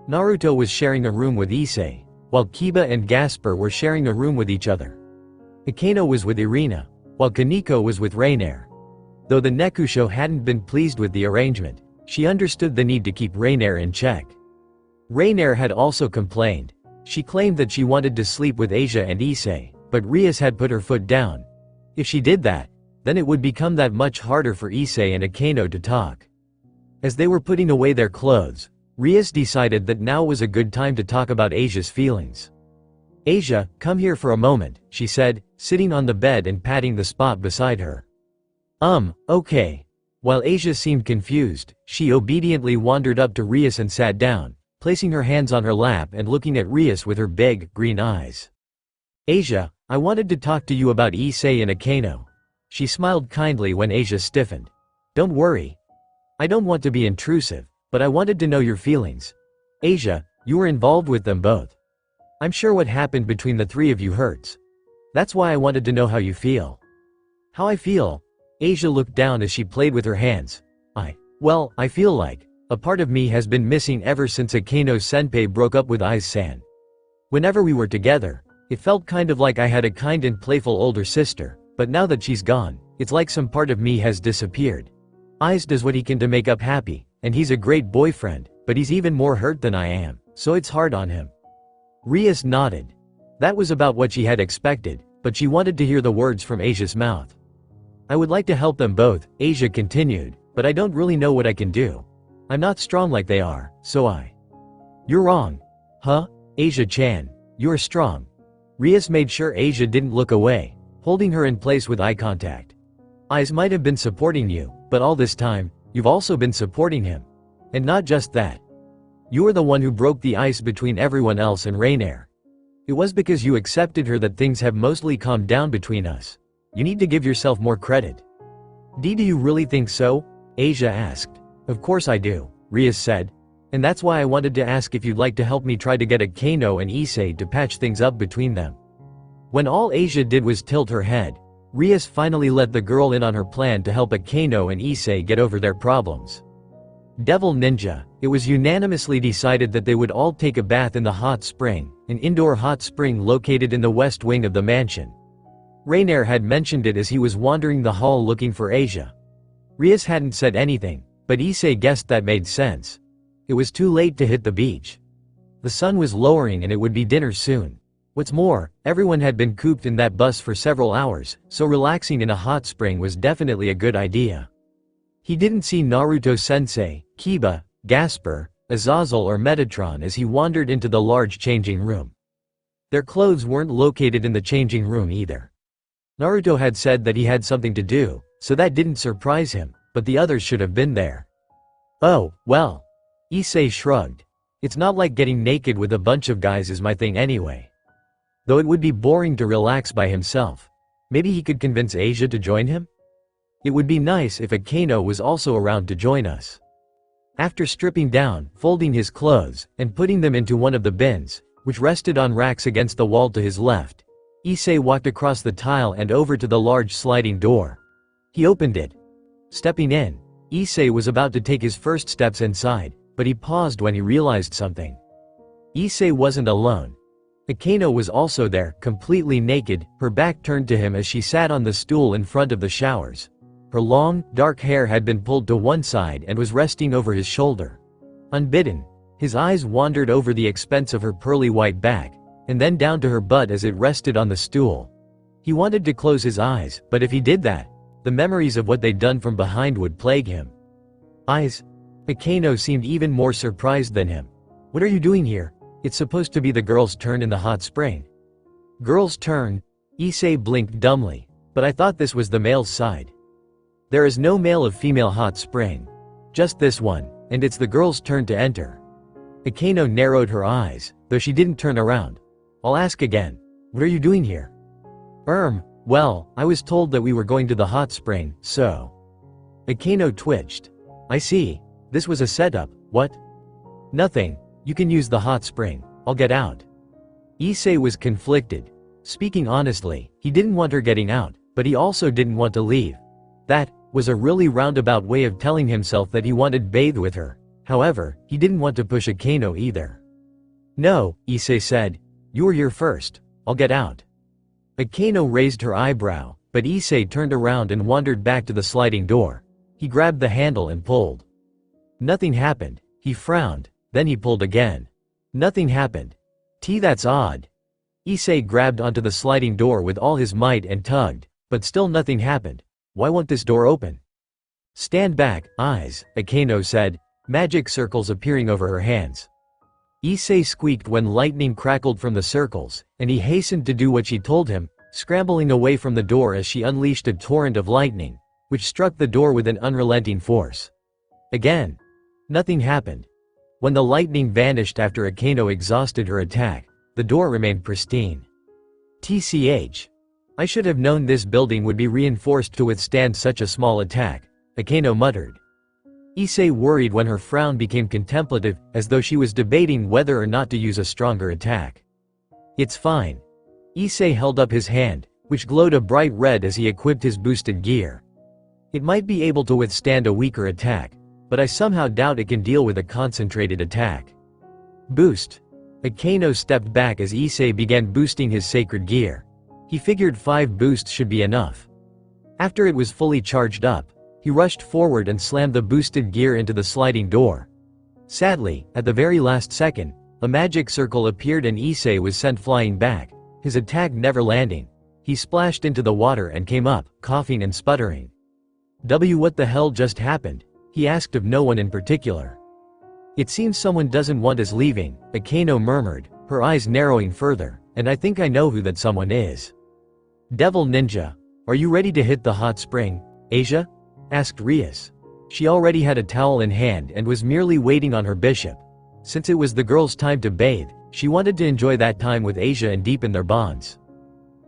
Speaker 2: Naruto was sharing a room with Issei, while Kiba and Gasper were sharing a room with each other. Akeno was with Irina, while Kaneko was with Rainier. Though the Nekusho hadn't been pleased with the arrangement, she understood the need to keep Rainier in check. Rainier had also complained. She claimed that she wanted to sleep with Asia and Issei, but Rias had put her foot down. If she did that, then it would become that much harder for Issei and Akeno to talk. As they were putting away their clothes, Rias decided that now was a good time to talk about Asia's feelings. Asia, come here for a moment, she said, sitting on the bed and patting the spot beside her. Okay. While Asia seemed confused, she obediently wandered up to Rias and sat down, placing her hands on her lap and looking at Rias with her big, green eyes. Asia, I wanted to talk to you about Issei and Akeno. She smiled kindly when Asia stiffened. Don't worry. I don't want to be intrusive, but I wanted to know your feelings. Asia, you were involved with them both. I'm sure what happened between the three of you hurts. That's why I wanted to know how you feel. How I feel? Asia looked down as she played with her hands. I feel like a part of me has been missing ever since Akeno-senpai broke up with Aiz-san. Whenever we were together, it felt kind of like I had a kind and playful older sister, but now that she's gone, it's like some part of me has disappeared. Aiz does what he can to make up happy, and he's a great boyfriend, but he's even more hurt than I am, so it's hard on him. Rias nodded. That was about what she had expected, but she wanted to hear the words from Asia's mouth. I would like to help them both, Asia continued, but I don't really know what I can do. I'm not strong like they are, so You're wrong. Huh? Asia-chan, you're strong. Rias made sure Asia didn't look away, holding her in place with eye contact. Aiz might have been supporting you, but all this time, you've also been supporting him. And not just that. You were the one who broke the ice between everyone else and Rainier. It was because you accepted her that things have mostly calmed down between us. You need to give yourself more credit. Do you really think so? Asia asked. Of course I do, Rias said. And that's why I wanted to ask if you'd like to help me try to get Akeno and Issei to patch things up between them. When all Asia did was tilt her head, Rias finally let the girl in on her plan to help Akeno and Issei get over their problems. Devil Ninja, it was unanimously decided that they would all take a bath in the hot spring, an indoor hot spring located in the west wing of the mansion. Rainier had mentioned it as he was wandering the hall looking for Asia. Rias hadn't said anything, but Issei guessed that made sense. It was too late to hit the beach. The sun was lowering and it would be dinner soon. What's more, everyone had been cooped in that bus for several hours, so relaxing in a hot spring was definitely a good idea. He didn't see Naruto-sensei, Kiba, Gasper, Azazel or Metatron as he wandered into the large changing room. Their clothes weren't located in the changing room either. Naruto had said that he had something to do, so that didn't surprise him, but the others should have been there. Oh, well. Issei shrugged. It's not like getting naked with a bunch of guys is my thing anyway. Though it would be boring to relax by himself. Maybe he could convince Asia to join him? It would be nice if Akeno was also around to join us. After stripping down, folding his clothes, and putting them into one of the bins, which rested on racks against the wall to his left, Issei walked across the tile and over to the large sliding door. He opened it. Stepping in, Issei was about to take his first steps inside, but he paused when he realized something. Issei wasn't alone. Akeno was also there, completely naked, her back turned to him as she sat on the stool in front of the showers. Her long, dark hair had been pulled to one side and was resting over his shoulder. Unbidden, his eyes wandered over the expanse of her pearly white back, and then down to her butt as it rested on the stool. He wanted to close his eyes, but if he did that, the memories of what they'd done from behind would plague him. Eyes? Akeno seemed even more surprised than him. What are you doing here? It's supposed to be the girl's turn in the hot spring. Girl's turn? Issei blinked dumbly. But I thought this was the male's side. There is no male of female hot spring. Just this one, and it's the girl's turn to enter. Akeno narrowed her eyes, though she didn't turn around. I'll ask again. What are you doing here? Well, I was told that we were going to the hot spring, so. Akeno twitched. I see. This was a setup, what? Nothing. You can use the hot spring, I'll get out. Issei was conflicted. Speaking honestly, he didn't want her getting out, but he also didn't want to leave. That was a really roundabout way of telling himself that he wanted bathe with her. However, he didn't want to push Akeno either. No, Issei said. You were here first, I'll get out. Akeno raised her eyebrow, but Issei turned around and wandered back to the sliding door. He grabbed the handle and pulled. Nothing happened. He frowned. Then he pulled again. Nothing happened. That's odd. Issei grabbed onto the sliding door with all his might and tugged, but still nothing happened. Why won't this door open? Stand back, eyes, Akeno said, magic circles appearing over her hands. Issei squeaked when lightning crackled from the circles, and he hastened to do what she told him, scrambling away from the door as she unleashed a torrent of lightning, which struck the door with an unrelenting force. Again. Nothing happened. When the lightning vanished after Akeno exhausted her attack, the door remained pristine. TCH. I should have known this building would be reinforced to withstand such a small attack, Akeno muttered. Issei worried when her frown became contemplative, as though she was debating whether or not to use a stronger attack. It's fine. Issei held up his hand, which glowed a bright red as he equipped his boosted gear. It might be able to withstand a weaker attack, but I somehow doubt it can deal with a concentrated attack. Boost. Akeno stepped back as Issei began boosting his sacred gear. He figured 5 boosts should be enough. After it was fully charged up, he rushed forward and slammed the boosted gear into the sliding door. Sadly, at the very last second, a magic circle appeared and Issei was sent flying back, his attack never landing. He splashed into the water and came up, coughing and sputtering. What the hell just happened? He asked of no one in particular. It seems someone doesn't want us leaving, Akeno murmured, her eyes narrowing further, and I think I know who that someone is. Devil Ninja, are you ready to hit the hot spring, Asia? Asked Rias. She already had a towel in hand and was merely waiting on her bishop. Since it was the girl's time to bathe, she wanted to enjoy that time with Asia and deepen their bonds.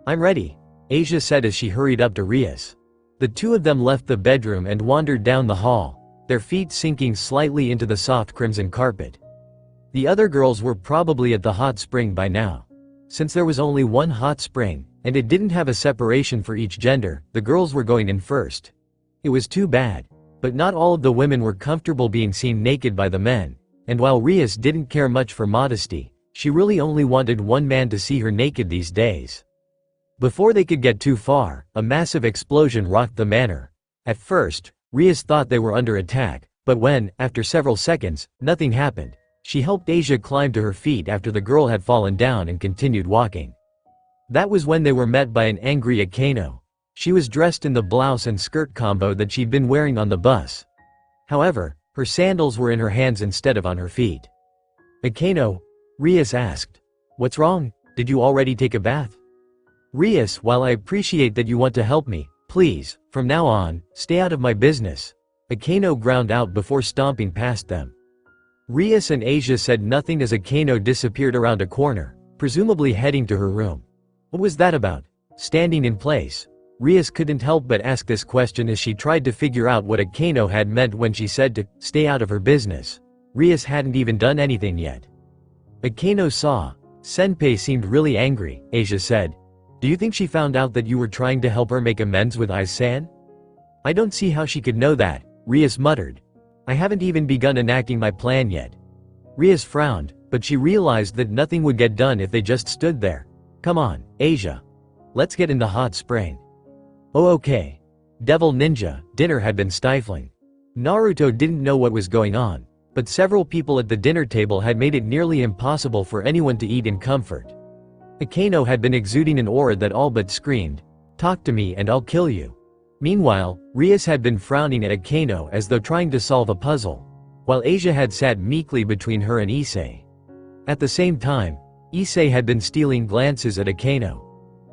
Speaker 2: I'm ready, Asia said as she hurried up to Rias. The two of them left the bedroom and wandered down the hall, their feet sinking slightly into the soft crimson carpet. The other girls were probably at the hot spring by now. Since there was only one hot spring, and it didn't have a separation for each gender, the girls were going in first. It was too bad. But not all of the women were comfortable being seen naked by the men, and while Rias didn't care much for modesty, she really only wanted one man to see her naked these days. Before they could get too far, a massive explosion rocked the manor. At first, Rias thought they were under attack, but when, after several seconds, nothing happened, she helped Asia climb to her feet after the girl had fallen down and continued walking. That was when they were met by an angry Akeno. She was dressed in the blouse and skirt combo that she'd been wearing on the bus. However, her sandals were in her hands instead of on her feet. Akeno? Rias asked. What's wrong? Did you already take a bath? Rias, while I appreciate that you want to help me, please, from now on, stay out of my business. Akeno ground out before stomping past them. Rias and Asia said nothing as Akeno disappeared around a corner, presumably heading to her room. What was that about? Standing in place. Rias couldn't help but ask this question as she tried to figure out what Akeno had meant when she said to stay out of her business. Rias hadn't even done anything yet. Akeno saw. Senpei seemed really angry, Asia said. Do you think she found out that you were trying to help her make amends with Aisan? I don't see how she could know that, Rias muttered. I haven't even begun enacting my plan yet. Rias frowned, but she realized that nothing would get done if they just stood there. Come on, Asia. Let's get in the hot spring. Oh okay. Devil Ninja, dinner had been stifling. Naruto didn't know what was going on, but several people at the dinner table had made it nearly impossible for anyone to eat in comfort. Akeno had been exuding an aura that all but screamed, "Talk to me and I'll kill you." Meanwhile, Rias had been frowning at Akeno as though trying to solve a puzzle, while Asia had sat meekly between her and Issei. At the same time, Issei had been stealing glances at Akeno.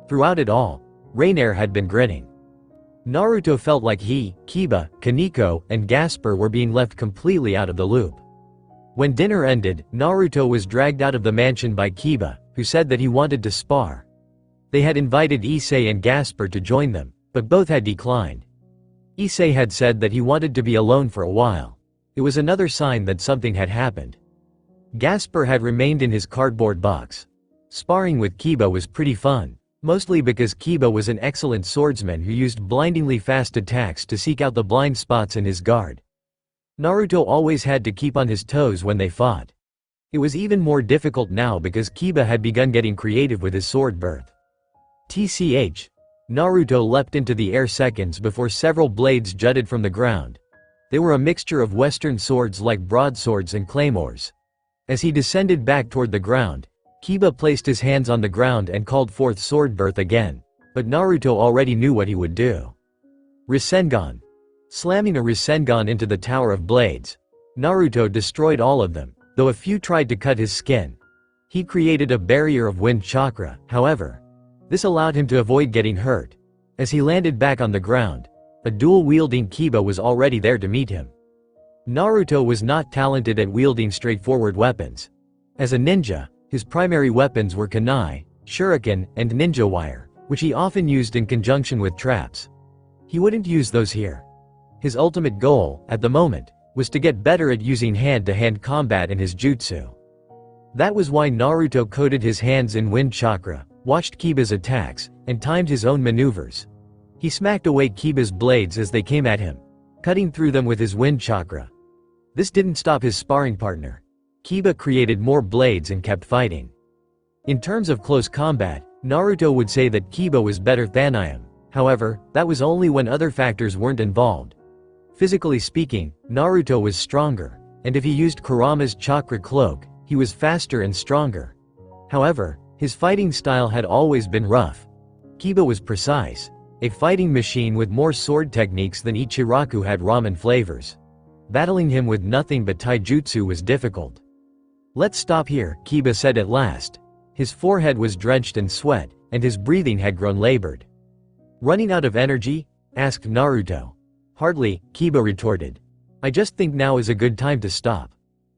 Speaker 2: Throughout it all, Rainier had been grinning. Naruto felt like he, Kiba, Kaneko, and Gasper were being left completely out of the loop. When dinner ended, Naruto was dragged out of the mansion by Kiba, who said that he wanted to spar. They had invited Issei and Gasper to join them, but both had declined. Issei had said that he wanted to be alone for a while. It was another sign that something had happened. Gasper had remained in his cardboard box. Sparring with Kiba was pretty fun, mostly because Kiba was an excellent swordsman who used blindingly fast attacks to seek out the blind spots in his guard. Naruto always had to keep on his toes when they fought. It was even more difficult now because Kiba had begun getting creative with his sword birth. TCH. Naruto leapt into the air seconds before several blades jutted from the ground. They were a mixture of western swords like broadswords and claymores. As he descended back toward the ground, Kiba placed his hands on the ground and called forth sword birth again, but Naruto already knew what he would do. Rasengan. Slamming a Rasengan into the Tower of Blades, Naruto destroyed all of them, though a few tried to cut his skin. He created a barrier of wind chakra, however. This allowed him to avoid getting hurt. As he landed back on the ground, a dual-wielding Kiba was already there to meet him. Naruto was not talented at wielding straightforward weapons. As a ninja, his primary weapons were kunai, shuriken, and ninja wire, which he often used in conjunction with traps. He wouldn't use those here. His ultimate goal, at the moment, was to get better at using hand-to-hand combat in his jutsu. That was why Naruto coated his hands in wind chakra, watched Kiba's attacks, and timed his own maneuvers. He smacked away Kiba's blades as they came at him, cutting through them with his wind chakra. This didn't stop his sparring partner. Kiba created more blades and kept fighting. In terms of close combat, Naruto would say that Kiba was better than him. However, that was only when other factors weren't involved. Physically speaking, Naruto was stronger, and if he used Kurama's chakra cloak, he was faster and stronger. However, his fighting style had always been rough. Kiba was precise, a fighting machine with more sword techniques than Ichiraku had ramen flavors. Battling him with nothing but taijutsu was difficult. Let's stop here, Kiba said at last. His forehead was drenched in sweat, and his breathing had grown labored. Running out of energy? Asked Naruto. Hardly, Kiba retorted. I just think now is a good time to stop.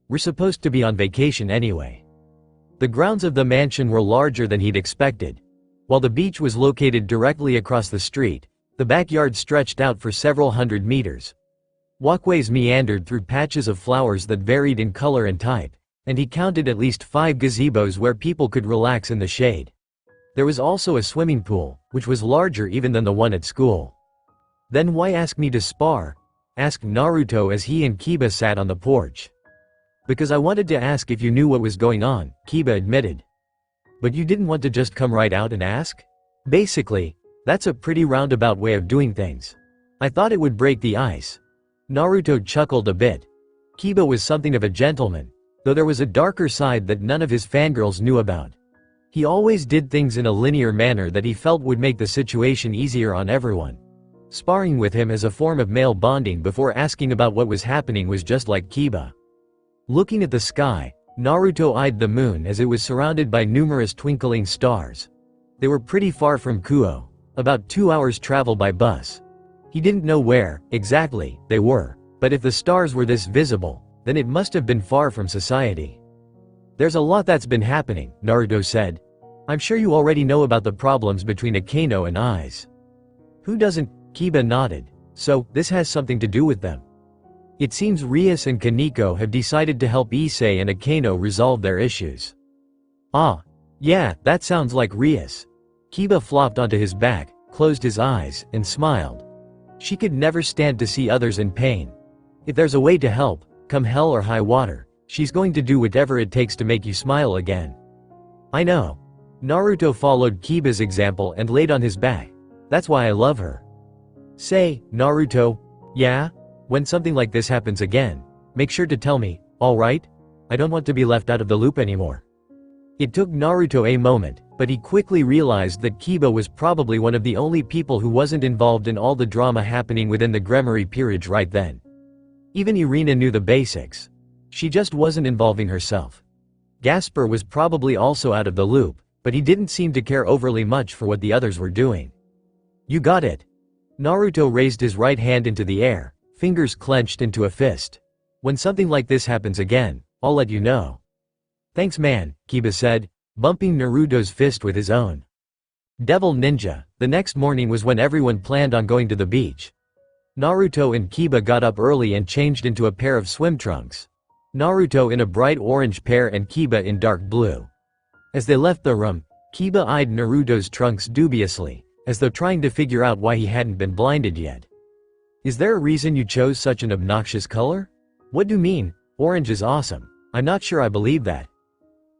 Speaker 2: We're supposed to be on vacation anyway. The grounds of the mansion were larger than he'd expected. While the beach was located directly across the street, the backyard stretched out for several hundred meters. Walkways meandered through patches of flowers that varied in color and type, and he counted at least 5 gazebos where people could relax in the shade. There was also a swimming pool, which was larger even than the one at school. Then why ask me to spar? Asked Naruto as he and Kiba sat on the porch. Because I wanted to ask if you knew what was going on, Kiba admitted. But you didn't want to just come right out and ask? Basically, that's a pretty roundabout way of doing things. I thought it would break the ice. Naruto chuckled a bit. Kiba was something of a gentleman, though there was a darker side that none of his fangirls knew about. He always did things in a linear manner that he felt would make the situation easier on everyone. Sparring with him as a form of male bonding before asking about what was happening was just like Kiba. Looking at the sky, Naruto eyed the moon as it was surrounded by numerous twinkling stars. They were pretty far from Kuo, about 2 hours travel by bus. He didn't know where, exactly, they were, but if the stars were this visible, then it must have been far from society. There's a lot that's been happening, Naruto said. I'm sure you already know about the problems between Akeno and Aiz. Who doesn't? Kiba nodded. So, this has something to do with them. It seems Rias and Kaneko have decided to help Issei and Akeno resolve their issues. Ah. Yeah, that sounds like Rias. Kiba flopped onto his back, closed his eyes, and smiled. She could never stand to see others in pain. If there's a way to help, come hell or high water, she's going to do whatever it takes to make you smile again. I know. Naruto followed Kiba's example and laid on his back. That's why I love her. Say, Naruto, yeah? When something like this happens again, make sure to tell me, alright? I don't want to be left out of the loop anymore. It took Naruto a moment, but he quickly realized that Kiba was probably one of the only people who wasn't involved in all the drama happening within the Gremory peerage right then. Even Irina knew the basics. She just wasn't involving herself. Gasper was probably also out of the loop, but he didn't seem to care overly much for what the others were doing. You got it. Naruto raised his right hand into the air, fingers clenched into a fist. When something like this happens again, I'll let you know. Thanks man, Kiba said, bumping Naruto's fist with his own. Devil Ninja, the next morning was when everyone planned on going to the beach. Naruto and Kiba got up early and changed into a pair of swim trunks. Naruto in a bright orange pair and Kiba in dark blue. As they left the room, Kiba eyed Naruto's trunks dubiously, as though trying to figure out why he hadn't been blinded yet. Is there a reason you chose such an obnoxious color? What do you mean? Orange is awesome. I'm not sure I believe that.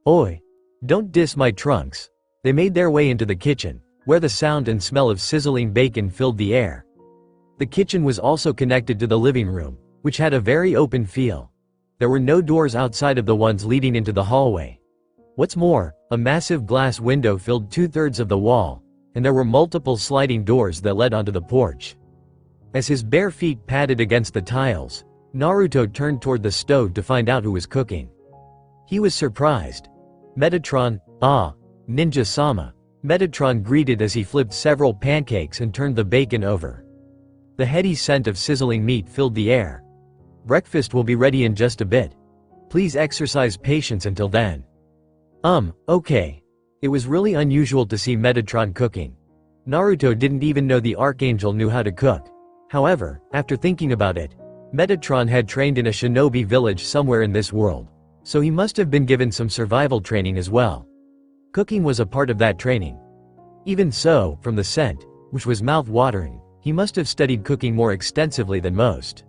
Speaker 2: Oi. Don't diss my trunks. They made their way into the kitchen, where the sound and smell of sizzling bacon filled the air. The kitchen was also connected to the living room, which had a very open feel. There were no doors outside of the ones leading into the hallway. What's more, a massive glass window filled 2/3 of the wall, and there were multiple sliding doors that led onto the porch. As his bare feet padded against the tiles, Naruto turned toward the stove to find out who was cooking. He was surprised. Metatron, ah, Ninja-sama, Metatron greeted as he flipped several pancakes and turned the bacon over. The heady scent of sizzling meat filled the air. Breakfast will be ready in just a bit. Please exercise patience until then. Okay. It was really unusual to see Metatron cooking. Naruto didn't even know the Archangel knew how to cook. However, after thinking about it, Metatron had trained in a shinobi village somewhere in this world, so he must have been given some survival training as well. Cooking was a part of that training. Even so, from the scent, which was mouth-watering, he must have studied cooking more extensively than most.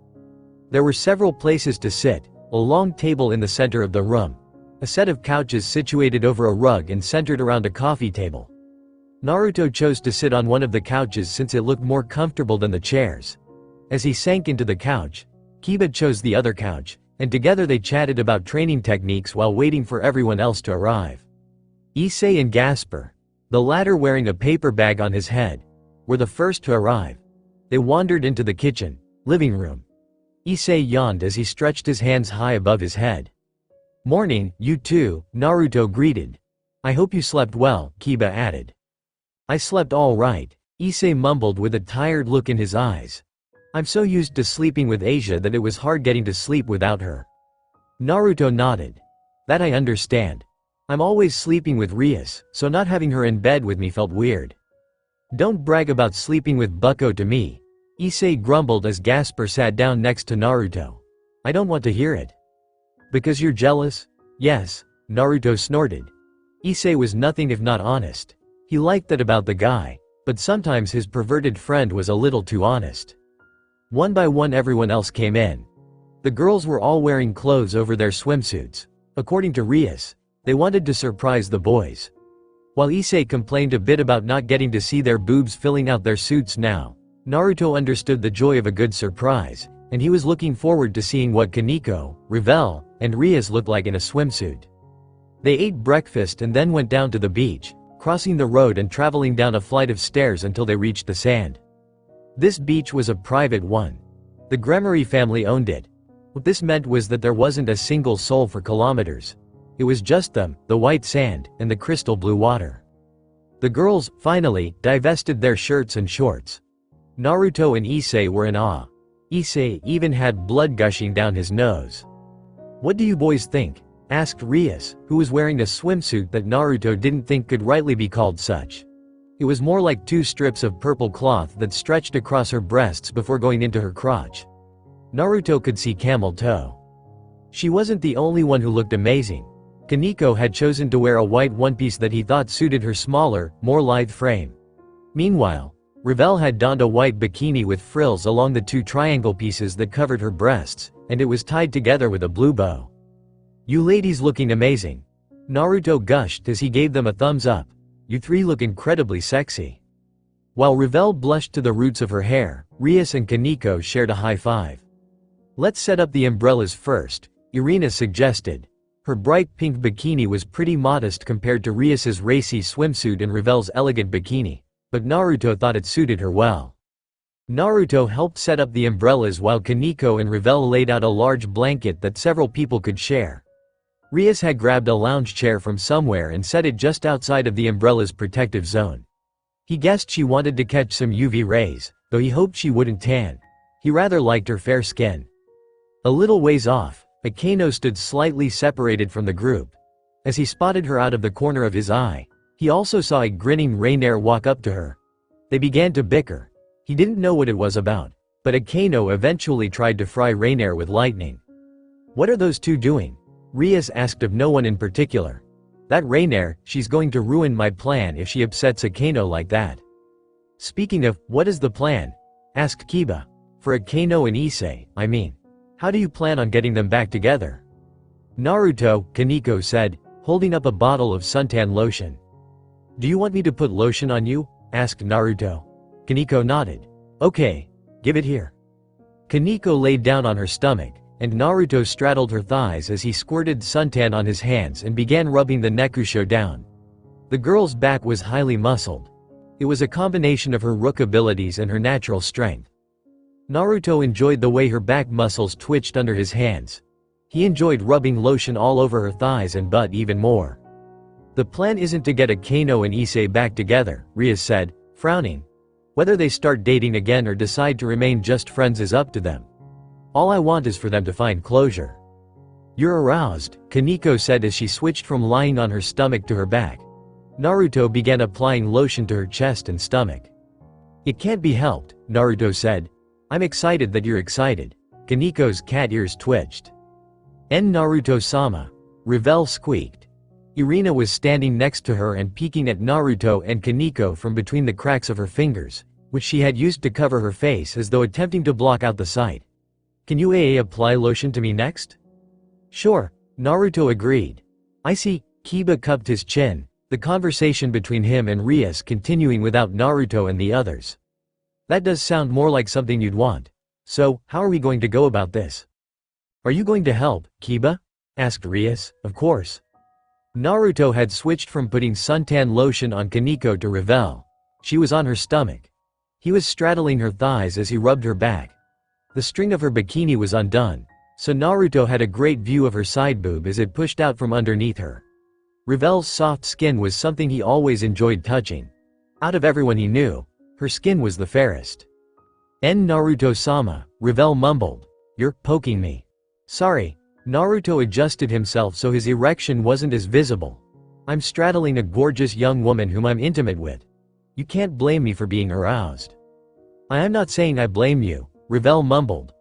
Speaker 2: There were several places to sit, a long table in the center of the room, a set of couches situated over a rug and centered around a coffee table. Naruto chose to sit on one of the couches since it looked more comfortable than the chairs. As he sank into the couch, Kiba chose the other couch, and together they chatted about training techniques while waiting for everyone else to arrive. Issei and Gasper, the latter wearing a paper bag on his head, were the first to arrive. They wandered into the kitchen, living room. Issei yawned as he stretched his hands high above his head. Morning, you too, Naruto greeted. I hope you slept well, Kiba added. I slept all right, Issei mumbled with a tired look in his eyes. I'm so used to sleeping with Asia that it was hard getting to sleep without her. Naruto nodded. That I understand. I'm always sleeping with Rias, so not having her in bed with me felt weird. Don't brag about sleeping with Bucko to me, Issei grumbled as Gasper sat down next to Naruto. I don't want to hear it. Because you're jealous? Yes, Naruto snorted. Issei was nothing if not honest. He liked that about the guy, but sometimes his perverted friend was a little too honest. One by one everyone else came in. The girls were all wearing clothes over their swimsuits. According to Rias, they wanted to surprise the boys. While Issei complained a bit about not getting to see their boobs filling out their suits now, Naruto understood the joy of a good surprise, and he was looking forward to seeing what Kaneko, Revel, and Rias looked like in a swimsuit. They ate breakfast and then went down to the beach, crossing the road and traveling down a flight of stairs until they reached the sand. This beach was a private one. The Gremory family owned it. What this meant was that there wasn't a single soul for kilometers. It was just them, the white sand, and the crystal blue water. The girls, finally, divested their shirts and shorts. Naruto and Issei were in awe. Issei even had blood gushing down his nose. What do you boys think? Asked Rias, who was wearing a swimsuit that Naruto didn't think could rightly be called such. It was more like 2 strips of purple cloth that stretched across her breasts before going into her crotch. Naruto could see camel toe. She wasn't the only one who looked amazing. Kaneko had chosen to wear a white one-piece that he thought suited her smaller, more lithe frame. Meanwhile, Ravel had donned a white bikini with frills along the two triangle pieces that covered her breasts, and it was tied together with a blue bow. "You ladies looking amazing," Naruto gushed as he gave them a thumbs up. "You three look incredibly sexy." While Ravel blushed to the roots of her hair, Rias and Kaneko shared a high five. "Let's set up the umbrellas first," Irina suggested. Her bright pink bikini was pretty modest compared to Rias's racy swimsuit and Ravel's elegant bikini, but Naruto thought it suited her well. Naruto helped set up the umbrellas while Kaneko and Ravel laid out a large blanket that several people could share. Rias had grabbed a lounge chair from somewhere and set it just outside of the umbrella's protective zone. He guessed she wanted to catch some UV rays, though he hoped she wouldn't tan. He rather liked her fair skin. A little ways off, Akeno stood slightly separated from the group. As he spotted her out of the corner of his eye, he also saw a grinning Rainier walk up to her. They began to bicker. He didn't know what it was about, but Akeno eventually tried to fry Rainier with lightning. "What are those two doing?" Rias asked of no one in particular. "That Rainier, she's going to ruin my plan if she upsets Akeno like that." "Speaking of, what is the plan?" asked Kiba. "For Akeno and Issei, I mean. How do you plan on getting them back together?" "Naruto," Kaneko said, holding up a bottle of suntan lotion. "Do you want me to put lotion on you?" asked Naruto. Kaneko nodded. "Okay. Give it here." Kaneko laid down on her stomach, and Naruto straddled her thighs as he squirted suntan on his hands and began rubbing the nekusho down. The girl's back was highly muscled. It was a combination of her rook abilities and her natural strength. Naruto enjoyed the way her back muscles twitched under his hands. He enjoyed rubbing lotion all over her thighs and butt even more. "The plan isn't to get Akeno and Issei back together," Rias said, frowning. "Whether they start dating again or decide to remain just friends is up to them. All I want is for them to find closure." "You're aroused," Kaneko said as she switched from lying on her stomach to her back. Naruto began applying lotion to her chest and stomach. "It can't be helped," Naruto said. "I'm excited that you're excited." Kaneko's cat ears twitched. "En Naruto-sama," Ravel squeaked. Irina was standing next to her and peeking at Naruto and Kaneko from between the cracks of her fingers, which she had used to cover her face as though attempting to block out the sight. "Can you apply lotion to me next?" "Sure," Naruto agreed. "I see." Kiba cupped his chin, the conversation between him and Rias continuing without Naruto and the others. "That does sound more like something you'd want. So, how are we going to go about this?" "Are you going to help, Kiba?" asked Rias. "Of course." Naruto had switched from putting suntan lotion on Kaneko to Ravel. She was on her stomach. He was straddling her thighs as he rubbed her back. The string of her bikini was undone, so Naruto had a great view of her side boob as it pushed out from underneath her. Ravel's soft skin was something he always enjoyed touching. Out of everyone he knew, her skin was the fairest. "En Naruto-sama," Ravel mumbled. "You're poking me." "Sorry." Naruto adjusted himself so his erection wasn't as visible. "I'm straddling a gorgeous young woman whom I'm intimate with. You can't blame me for being aroused." "I am not saying I blame you," Ravel mumbled.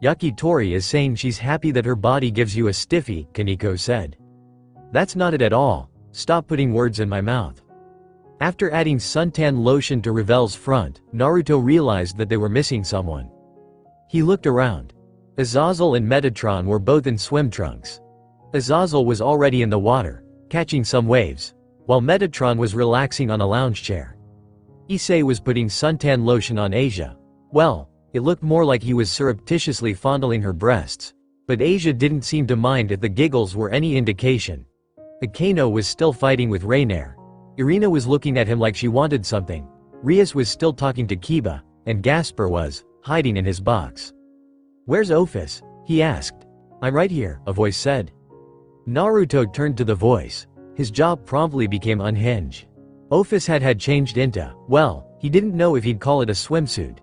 Speaker 2: "Yakitori is saying she's happy that her body gives you a stiffy," Kaneko said. "That's not it at all. Stop putting words in my mouth." After adding suntan lotion to Ravel's front, Naruto realized that they were missing someone. He looked around. Azazel and Metatron were both in swim trunks. Azazel was already in the water, catching some waves, while Metatron was relaxing on a lounge chair. Issei was putting suntan lotion on Asia. Well, it looked more like he was surreptitiously fondling her breasts, but Asia didn't seem to mind if the giggles were any indication. Akeno was still fighting with Rainier. Irina was looking at him like she wanted something. Rias was still talking to Kiba, and Gasper was hiding in his box. "Where's Ophis?" he asked. "I'm right here," a voice said. Naruto turned to the voice. His jaw promptly became unhinged. Ophis had changed into, well, he didn't know if he'd call it a swimsuit.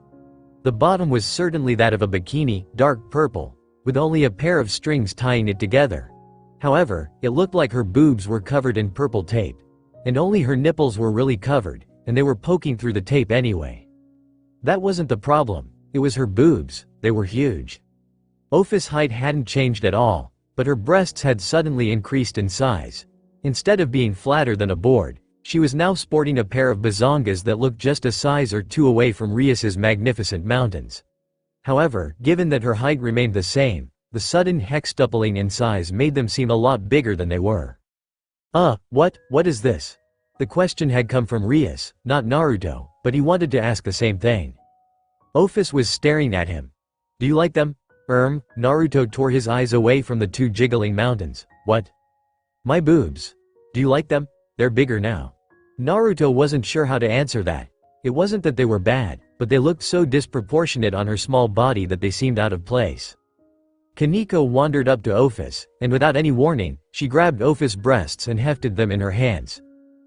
Speaker 2: The bottom was certainly that of a bikini, dark purple, with only a pair of strings tying it together. However, it looked like her boobs were covered in purple tape. And only her nipples were really covered, and they were poking through the tape anyway. That wasn't the problem, it was her boobs, they were huge. Ophis' height hadn't changed at all, but her breasts had suddenly increased in size. Instead of being flatter than a board, She was now sporting a pair of bazongas that looked just a size or two away from Rias's magnificent mountains. However, given that her height remained the same, the sudden hextupling in size made them seem a lot bigger than they were. What is this? The question had come from Rias, not Naruto, but he wanted to ask the same thing. Ophis was staring at him. Do you like them? Naruto tore his eyes away from the two jiggling mountains. What? My boobs. Do you like them? They're bigger now. Naruto wasn't sure how to answer that. It wasn't that they were bad, but they looked so disproportionate on her small body that they seemed out of place. Kaneko wandered up to Ophis, and without any warning, she grabbed Ophis' breasts and hefted them in her hands.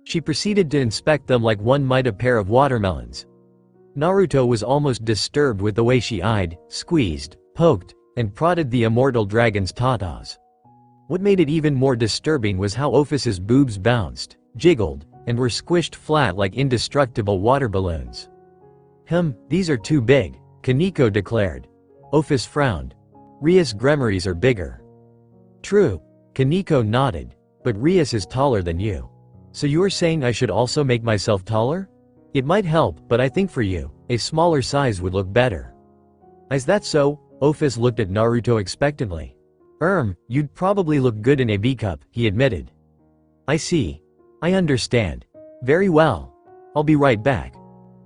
Speaker 2: She proceeded to inspect them like one might a pair of watermelons. Naruto was almost disturbed with the way she eyed, squeezed, poked, and prodded the immortal dragon's tatas. What made it even more disturbing was how Ophis's boobs bounced, jiggled, and were squished flat like indestructible water balloons. These are too big, Kaneko declared. Ophis frowned. Rias' gremories are bigger. True, Kaneko nodded, but Rias is taller than you. So you're saying I should also make myself taller? It might help, but I think for you, a smaller size would look better. Is that so? Ophis looked at Naruto expectantly. You'd probably look good in a B-cup, he admitted. I see. I understand. Very well. I'll be right back.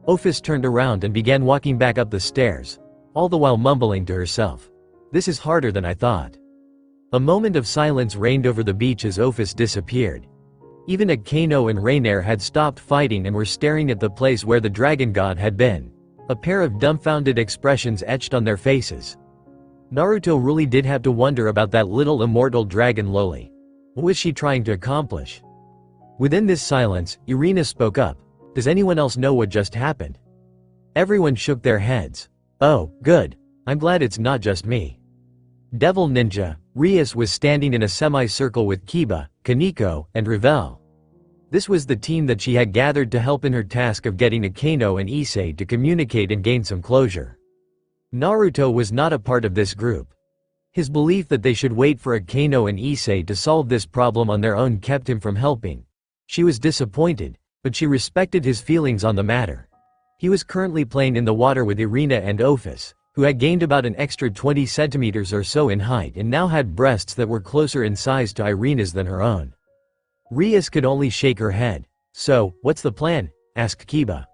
Speaker 2: Ophis turned around and began walking back up the stairs, all the while mumbling to herself. This is harder than I thought. A moment of silence reigned over the beach as Ophis disappeared. Even Akaino and Rainier had stopped fighting and were staring at the place where the dragon god had been. A pair of dumbfounded expressions etched on their faces. Naruto really did have to wonder about that little immortal dragon loli. What was she trying to accomplish? Within this silence, Irina spoke up. Does anyone else know what just happened? Everyone shook their heads. Oh, good. I'm glad it's not just me. Devil Ninja, Rias was standing in a semicircle with Kiba, Kaneko, and Revel. This was the team that she had gathered to help in her task of getting Akaino and Issei to communicate and gain some closure. Naruto was not a part of this group. His belief that they should wait for Akaino and Issei to solve this problem on their own kept him from helping. She was disappointed, but she respected his feelings on the matter. He was currently playing in the water with Irina and Ophis, who had gained about an extra 20 centimeters or so in height and now had breasts that were closer in size to Irina's than her own. Rias could only shake her head. So, what's the plan? Asked Kiba.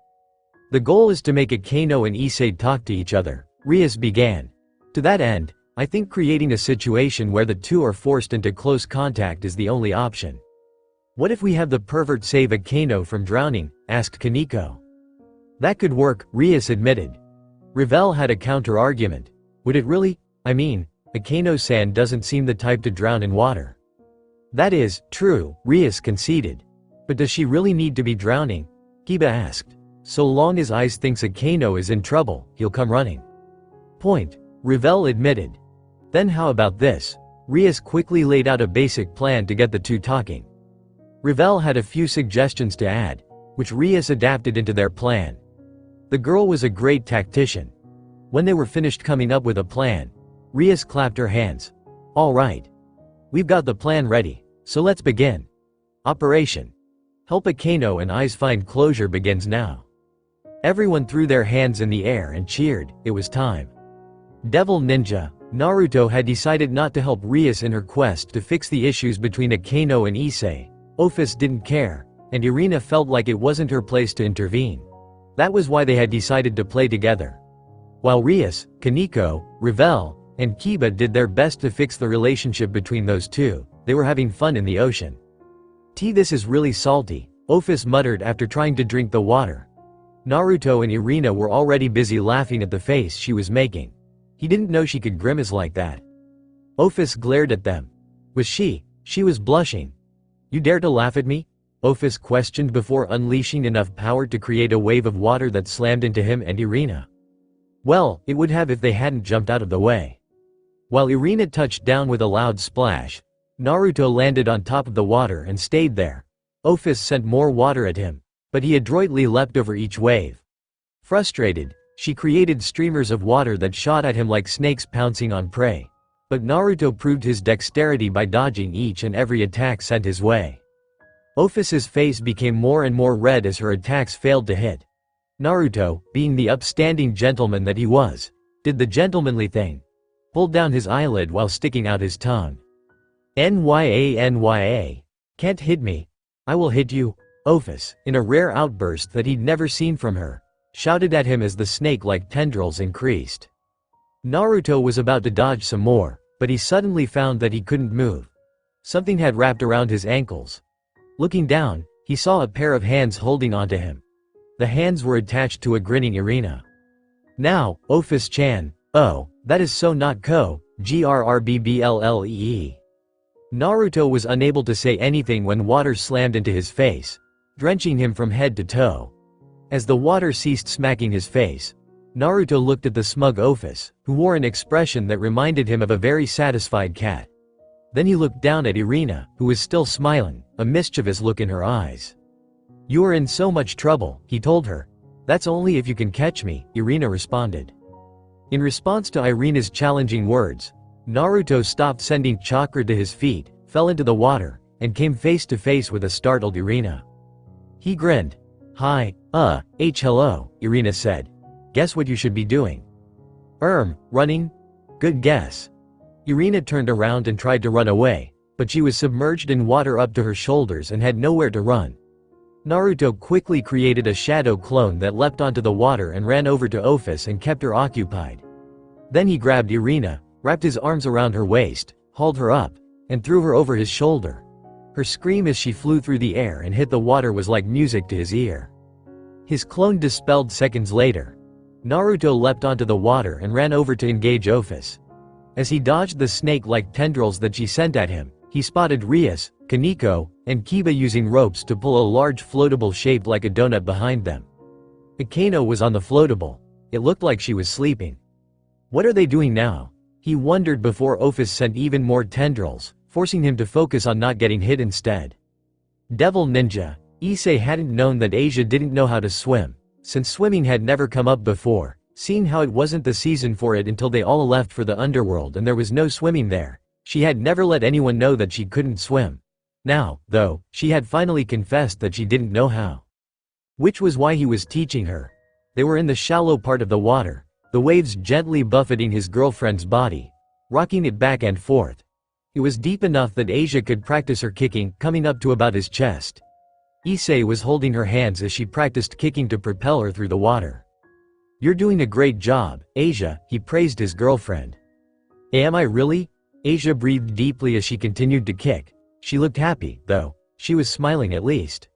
Speaker 2: The goal is to make Akaino and Issei talk to each other, Rias began. To that end, I think creating a situation where the two are forced into close contact is the only option. What if we have the pervert save Akaino from drowning? Asked Kaneko. That could work, Rias admitted. Revel had a counter-argument. Would it really? I mean, Akaino-san doesn't seem the type to drown in water. That is, true, Rias conceded. But does she really need to be drowning? Kiba asked. So long as Ice thinks Akaino is in trouble, he'll come running. Point, Revel admitted. Then how about this? Rias quickly laid out a basic plan to get the two talking. Revel had a few suggestions to add, which Rias adapted into their plan. The girl was a great tactician. When they were finished coming up with a plan, Rias clapped her hands. All right. We've got the plan ready, so let's begin. Operation Help Akaino and Ice find closure begins now. Everyone threw their hands in the air and cheered. It was time. Devil Ninja, Naruto had decided not to help Rias in her quest to fix the issues between Akaino and Issei. Ophis didn't care, and Irina felt like it wasn't her place to intervene. That was why they had decided to play together. While Rias, Kaneko, Revel, and Kiba did their best to fix the relationship between those two, they were having fun in the ocean. This is really salty, Ophis muttered after trying to drink the water. Naruto and Irina were already busy laughing at the face she was making. He didn't know she could grimace like that. Ophis glared at them. Was she was blushing. You dare to laugh at me? Ophis questioned before unleashing enough power to create a wave of water that slammed into him and Irina. Well, it would have if they hadn't jumped out of the way. While Irina touched down with a loud splash, Naruto landed on top of the water and stayed there. Ophis sent more water at him, but he adroitly leapt over each wave. Frustrated, she created streamers of water that shot at him like snakes pouncing on prey. But Naruto proved his dexterity by dodging each and every attack sent his way. Ophus's face became more and more red as her attacks failed to hit. Naruto, being the upstanding gentleman that he was, did the gentlemanly thing. Pulled down his eyelid while sticking out his tongue. Nya. Can't hit me. I will hit you. Ophus, in a rare outburst that he'd never seen from her, shouted at him as the snake-like tendrils increased. Naruto was about to dodge some more, but he suddenly found that he couldn't move. Something had wrapped around his ankles. Looking down, he saw a pair of hands holding onto him. The hands were attached to a grinning Irina. Now, Ophus-chan, oh, that is so not ko, grrbble. Naruto was unable to say anything when water slammed into his face, drenching him from head to toe. As the water ceased smacking his face, Naruto looked at the smug Ophus, who wore an expression that reminded him of a very satisfied cat. Then he looked down at Irina, who was still smiling, a mischievous look in her eyes. You are in so much trouble, he told her. That's only if you can catch me, Irina responded. In response to Irina's challenging words, Naruto stopped sending chakra to his feet, fell into the water, and came face to face with a startled Irina. He grinned. Hi, hello, Irina said. Guess what you should be doing? Running? Good guess. Irina turned around and tried to run away, but she was submerged in water up to her shoulders and had nowhere to run. Naruto quickly created a shadow clone that leapt onto the water and ran over to Ophus and kept her occupied. Then he grabbed Irina, wrapped his arms around her waist, hauled her up, and threw her over his shoulder. Her scream as she flew through the air and hit the water was like music to his ear. His clone dispelled seconds later. Naruto leapt onto the water and ran over to engage Ophus. As he dodged the snake-like tendrils that she sent at him, he spotted Rias, Kaneko, and Kiba using ropes to pull a large floatable shaped like a donut behind them. Akano was on the floatable. It looked like she was sleeping. What are they doing now? He wondered before Ophus sent even more tendrils, forcing him to focus on not getting hit instead. Devil Ninja, Issei hadn't known that Asia didn't know how to swim, since swimming had never come up before, seeing how it wasn't the season for it until they all left for the underworld and there was no swimming there. She had never let anyone know that she couldn't swim. Now, though, she had finally confessed that she didn't know how. Which was why he was teaching her. They were in the shallow part of the water, the waves gently buffeting his girlfriend's body, rocking it back and forth. It was deep enough that Asia could practice her kicking, coming up to about his chest. Issei was holding her hands as she practiced kicking to propel her through the water. You're doing a great job, Asia, he praised his girlfriend. Am I really? Asia breathed deeply as she continued to kick. She looked happy, though. She was smiling at least.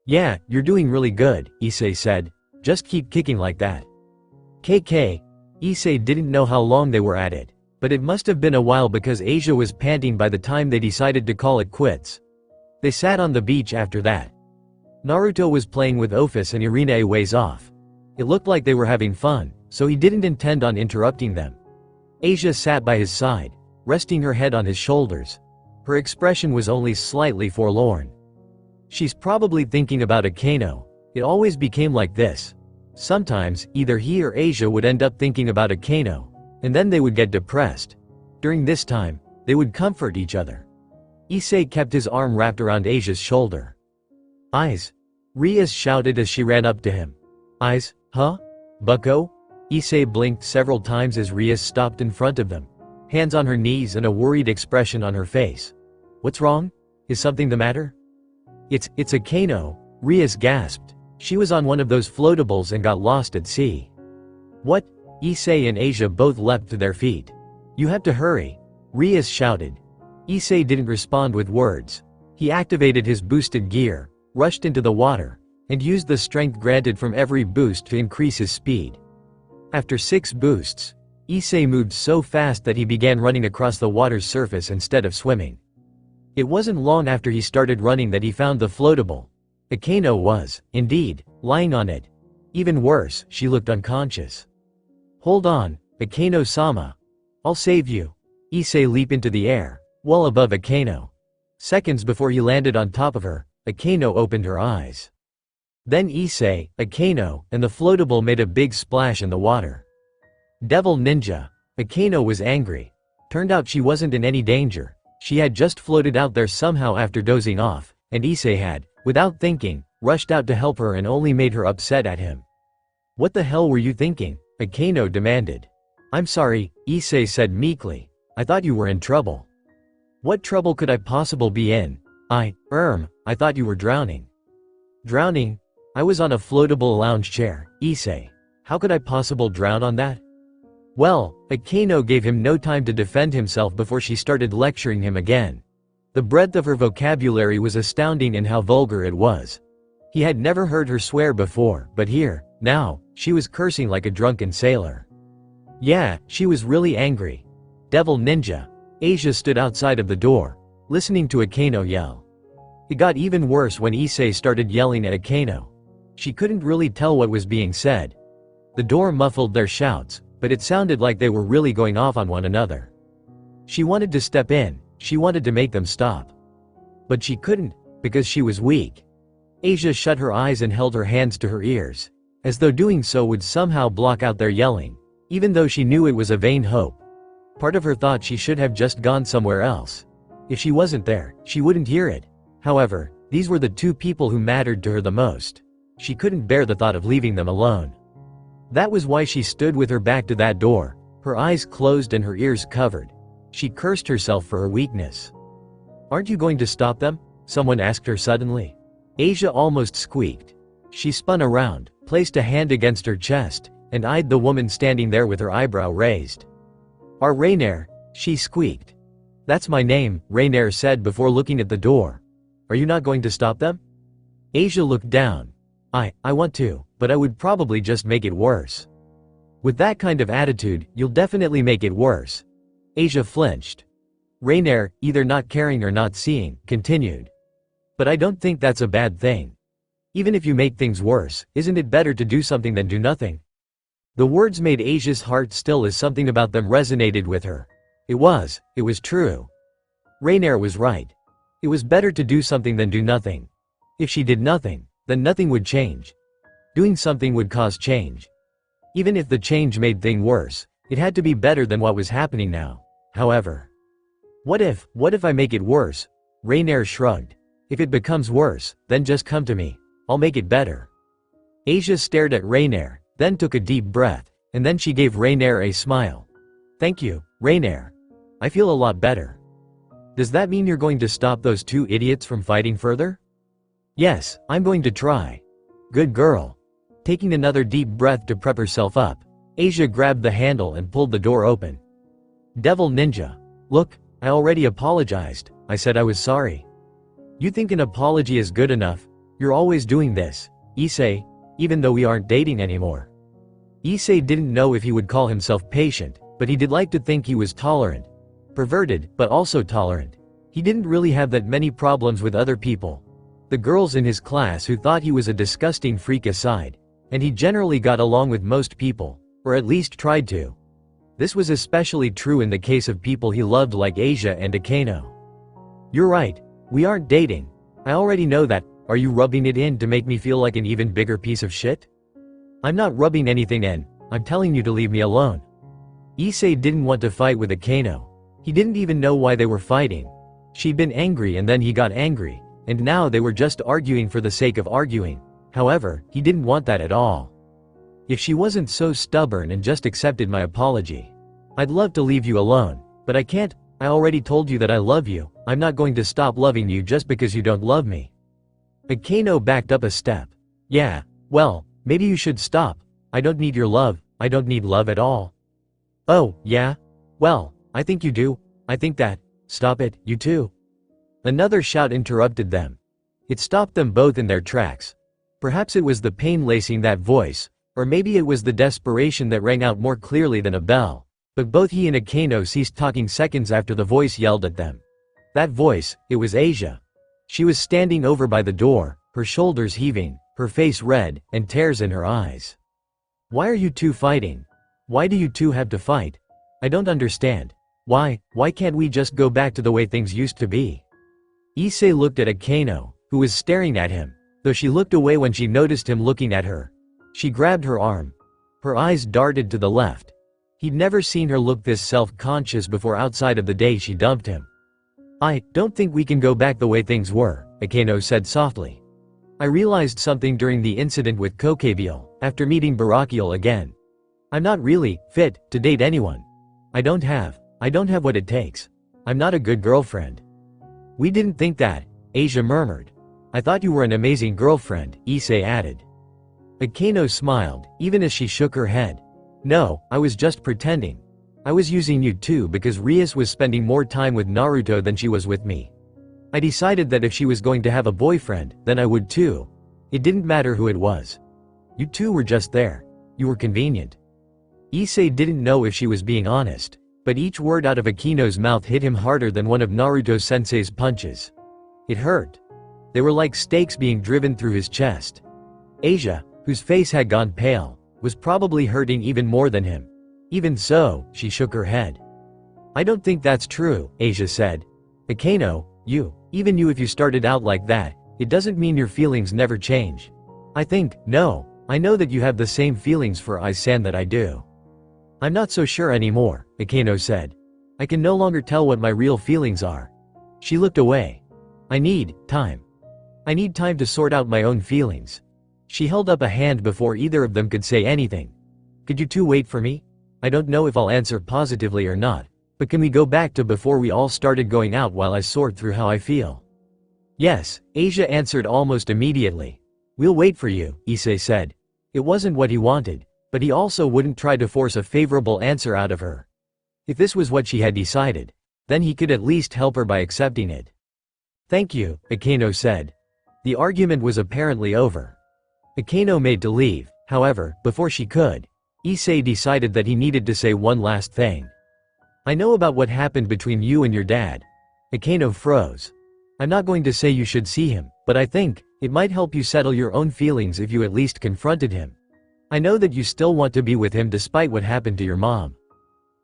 Speaker 2: Yeah, you're doing really good, Issei said. Just keep kicking like that. KK. Issei didn't know how long they were at it, but it must have been a while because Asia was panting by the time they decided to call it quits. They sat on the beach after that. Naruto was playing with Ophus and Irina a ways off. It looked like they were having fun, so he didn't intend on interrupting them. Asia sat by his side, resting her head on his shoulders. Her expression was only slightly forlorn. She's probably thinking about Akano. It always became like this. Sometimes, either he or Asia would end up thinking about Akano, and then they would get depressed. During this time, they would comfort each other. Issei kept his arm wrapped around Asia's shoulder. Eyes? Rias shouted as she ran up to him. Eyes, huh? Bucko? Issei blinked several times as Rias stopped in front of them, hands on her knees and a worried expression on her face. What's wrong? Is something the matter? It's Akano, Rias gasped. She was on one of those floatables and got lost at sea. What? Issei and Asia both leapt to their feet. You have to hurry, Rias shouted. Issei didn't respond with words. He activated his boosted gear, rushed into the water, and used the strength granted from every boost to increase his speed. After 6 boosts, Issei moved so fast that he began running across the water's surface instead of swimming. It wasn't long after he started running that he found the floatable. Akano was, indeed, lying on it. Even worse, she looked unconscious. Hold on, Akano-sama. I'll save you. Issei leaped into the air, well above Akano. Seconds before he landed on top of her, Akano opened her eyes. Then Issei, Akano, and the floatable made a big splash in the water. Devil Ninja. Akano was angry. Turned out she wasn't in any danger. She had just floated out there somehow after dozing off, and Issei had, without thinking, rushed out to help her and only made her upset at him. "What the hell were you thinking?" Akeno demanded. "I'm sorry," Issei said meekly. "I thought you were in trouble." "What trouble could I possibly be in? I thought you were drowning." "Drowning? I was on a floatable lounge chair, Issei. How could I possibly drown on that?" Well, Akeno gave him no time to defend himself before she started lecturing him again. The breadth of her vocabulary was astounding in how vulgar it was. He had never heard her swear before, but here, now, she was cursing like a drunken sailor. Yeah, she was really angry. Devil Ninja. Asia stood outside of the door, listening to Akeno yell. It got even worse when Issei started yelling at Akeno. She couldn't really tell what was being said. The door muffled their shouts, but it sounded like they were really going off on one another. She wanted to step in, she wanted to make them stop. But she couldn't, because she was weak. Asia shut her eyes and held her hands to her ears, as though doing so would somehow block out their yelling, even though she knew it was a vain hope. Part of her thought she should have just gone somewhere else. If she wasn't there, she wouldn't hear it. However, these were the two people who mattered to her the most. She couldn't bear the thought of leaving them alone. That was why she stood with her back to that door, her eyes closed and her ears covered. She cursed herself for her weakness. "Aren't you going to stop them?" someone asked her suddenly. Asia almost squeaked. She spun around, placed a hand against her chest, and eyed the woman standing there with her eyebrow raised. "Are Rainier," she squeaked. "That's my name," Rainier said before looking at the door. "Are you not going to stop them?" Asia looked down. I want to, but I would probably just make it worse." "With that kind of attitude, you'll definitely make it worse." Asia flinched. Rainier, either not caring or not seeing, continued. "But I don't think that's a bad thing. Even if you make things worse, isn't it better to do something than do nothing?" The words made Asia's heart still as something about them resonated with her. It was true. Rainier was right. It was better to do something than do nothing. If she did nothing, then nothing would change. Doing something would cause change. Even if the change made things worse, it had to be better than what was happening now. However, what if I make it worse? Rainier shrugged. "If it becomes worse, then just come to me. I'll make it better." Asia stared at Rainier, then took a deep breath, and then she gave Rainier a smile. "Thank you, Rainier. I feel a lot better." "Does that mean you're going to stop those two idiots from fighting further?" "Yes, I'm going to try." "Good girl." Taking another deep breath to prep herself up, Asia grabbed the handle and pulled the door open. "Devil Ninja. Look, I already apologized. I said I was sorry." "You think an apology is good enough? You're always doing this, Issei, even though we aren't dating anymore." Issei didn't know if he would call himself patient, but he did like to think he was tolerant. Perverted, but also tolerant. He didn't really have that many problems with other people. The girls in his class who thought he was a disgusting freak aside, and he generally got along with most people, or at least tried to. This was especially true in the case of people he loved like Asia and Akeno. "You're right, we aren't dating. I already know that. Are you rubbing it in to make me feel like an even bigger piece of shit?" "I'm not rubbing anything in, I'm telling you to leave me alone." Issei didn't want to fight with Akeno. He didn't even know why they were fighting. She'd been angry and then he got angry, and now they were just arguing for the sake of arguing. However, he didn't want that at all. "If she wasn't so stubborn and just accepted my apology. I'd love to leave you alone, but I can't. I already told you that I love you. I'm not going to stop loving you just because you don't love me." Akeno backed up a step. "Yeah, well, maybe you should stop. I don't need your love, I don't need love at all." "Oh, yeah? Well, I think you do. I think that. Stop it, you too." Another shout interrupted them. It stopped them both in their tracks. Perhaps it was the pain lacing that voice, or maybe it was the desperation that rang out more clearly than a bell. But both he and Akeno ceased talking seconds after the voice yelled at them. That voice, it was Asia. She was standing over by the door, her shoulders heaving, her face red, and tears in her eyes. "Why are you two fighting? Why do you two have to fight? I don't understand. Why can't we just go back to the way things used to be?" Issei looked at Akeno, who was staring at him, though she looked away when she noticed him looking at her. She grabbed her arm. Her eyes darted to the left. He'd never seen her look this self-conscious before outside of the day she dumped him. I don't think we can go back the way things were, Akeno said softly. I realized something during the incident with Kokabiel, after meeting Barakiel again. I'm not really fit to date anyone. I don't have what it takes. I'm not a good girlfriend. We didn't think that, Asia murmured. I thought you were an amazing girlfriend, Issei added. Akeno smiled, even as she shook her head. No, I was just pretending. I was using you too because Rias was spending more time with Naruto than she was with me. I decided that if she was going to have a boyfriend, then I would too. It didn't matter who it was. You two were just there. You were convenient. Issei didn't know if she was being honest, but each word out of Akeno's mouth hit him harder than one of Naruto-sensei's punches. It hurt. They were like stakes being driven through his chest. Asia, whose face had gone pale, was probably hurting even more than him. Even so, she shook her head. I don't think that's true, Asia said. Akeno, even you if you started out like that, it doesn't mean your feelings never change. I know that you have the same feelings for Ai-san that I do. I'm not so sure anymore, Akeno said. I can no longer tell what my real feelings are. She looked away. I need time. I need time to sort out my own feelings. She held up a hand before either of them could say anything. Could you two wait for me? I don't know if I'll answer positively or not, but can we go back to before we all started going out while I sort through how I feel? Yes, Asia answered almost immediately. We'll wait for you, Issei said. It wasn't what he wanted, but he also wouldn't try to force a favorable answer out of her. If this was what she had decided, then he could at least help her by accepting it. Thank you, Akeno said. The argument was apparently over. Akeno made to leave, however, before she could, Issei decided that he needed to say one last thing. I know about what happened between you and your dad. Akeno froze. I'm not going to say you should see him, but I think it might help you settle your own feelings if you at least confronted him. I know that you still want to be with him despite what happened to your mom.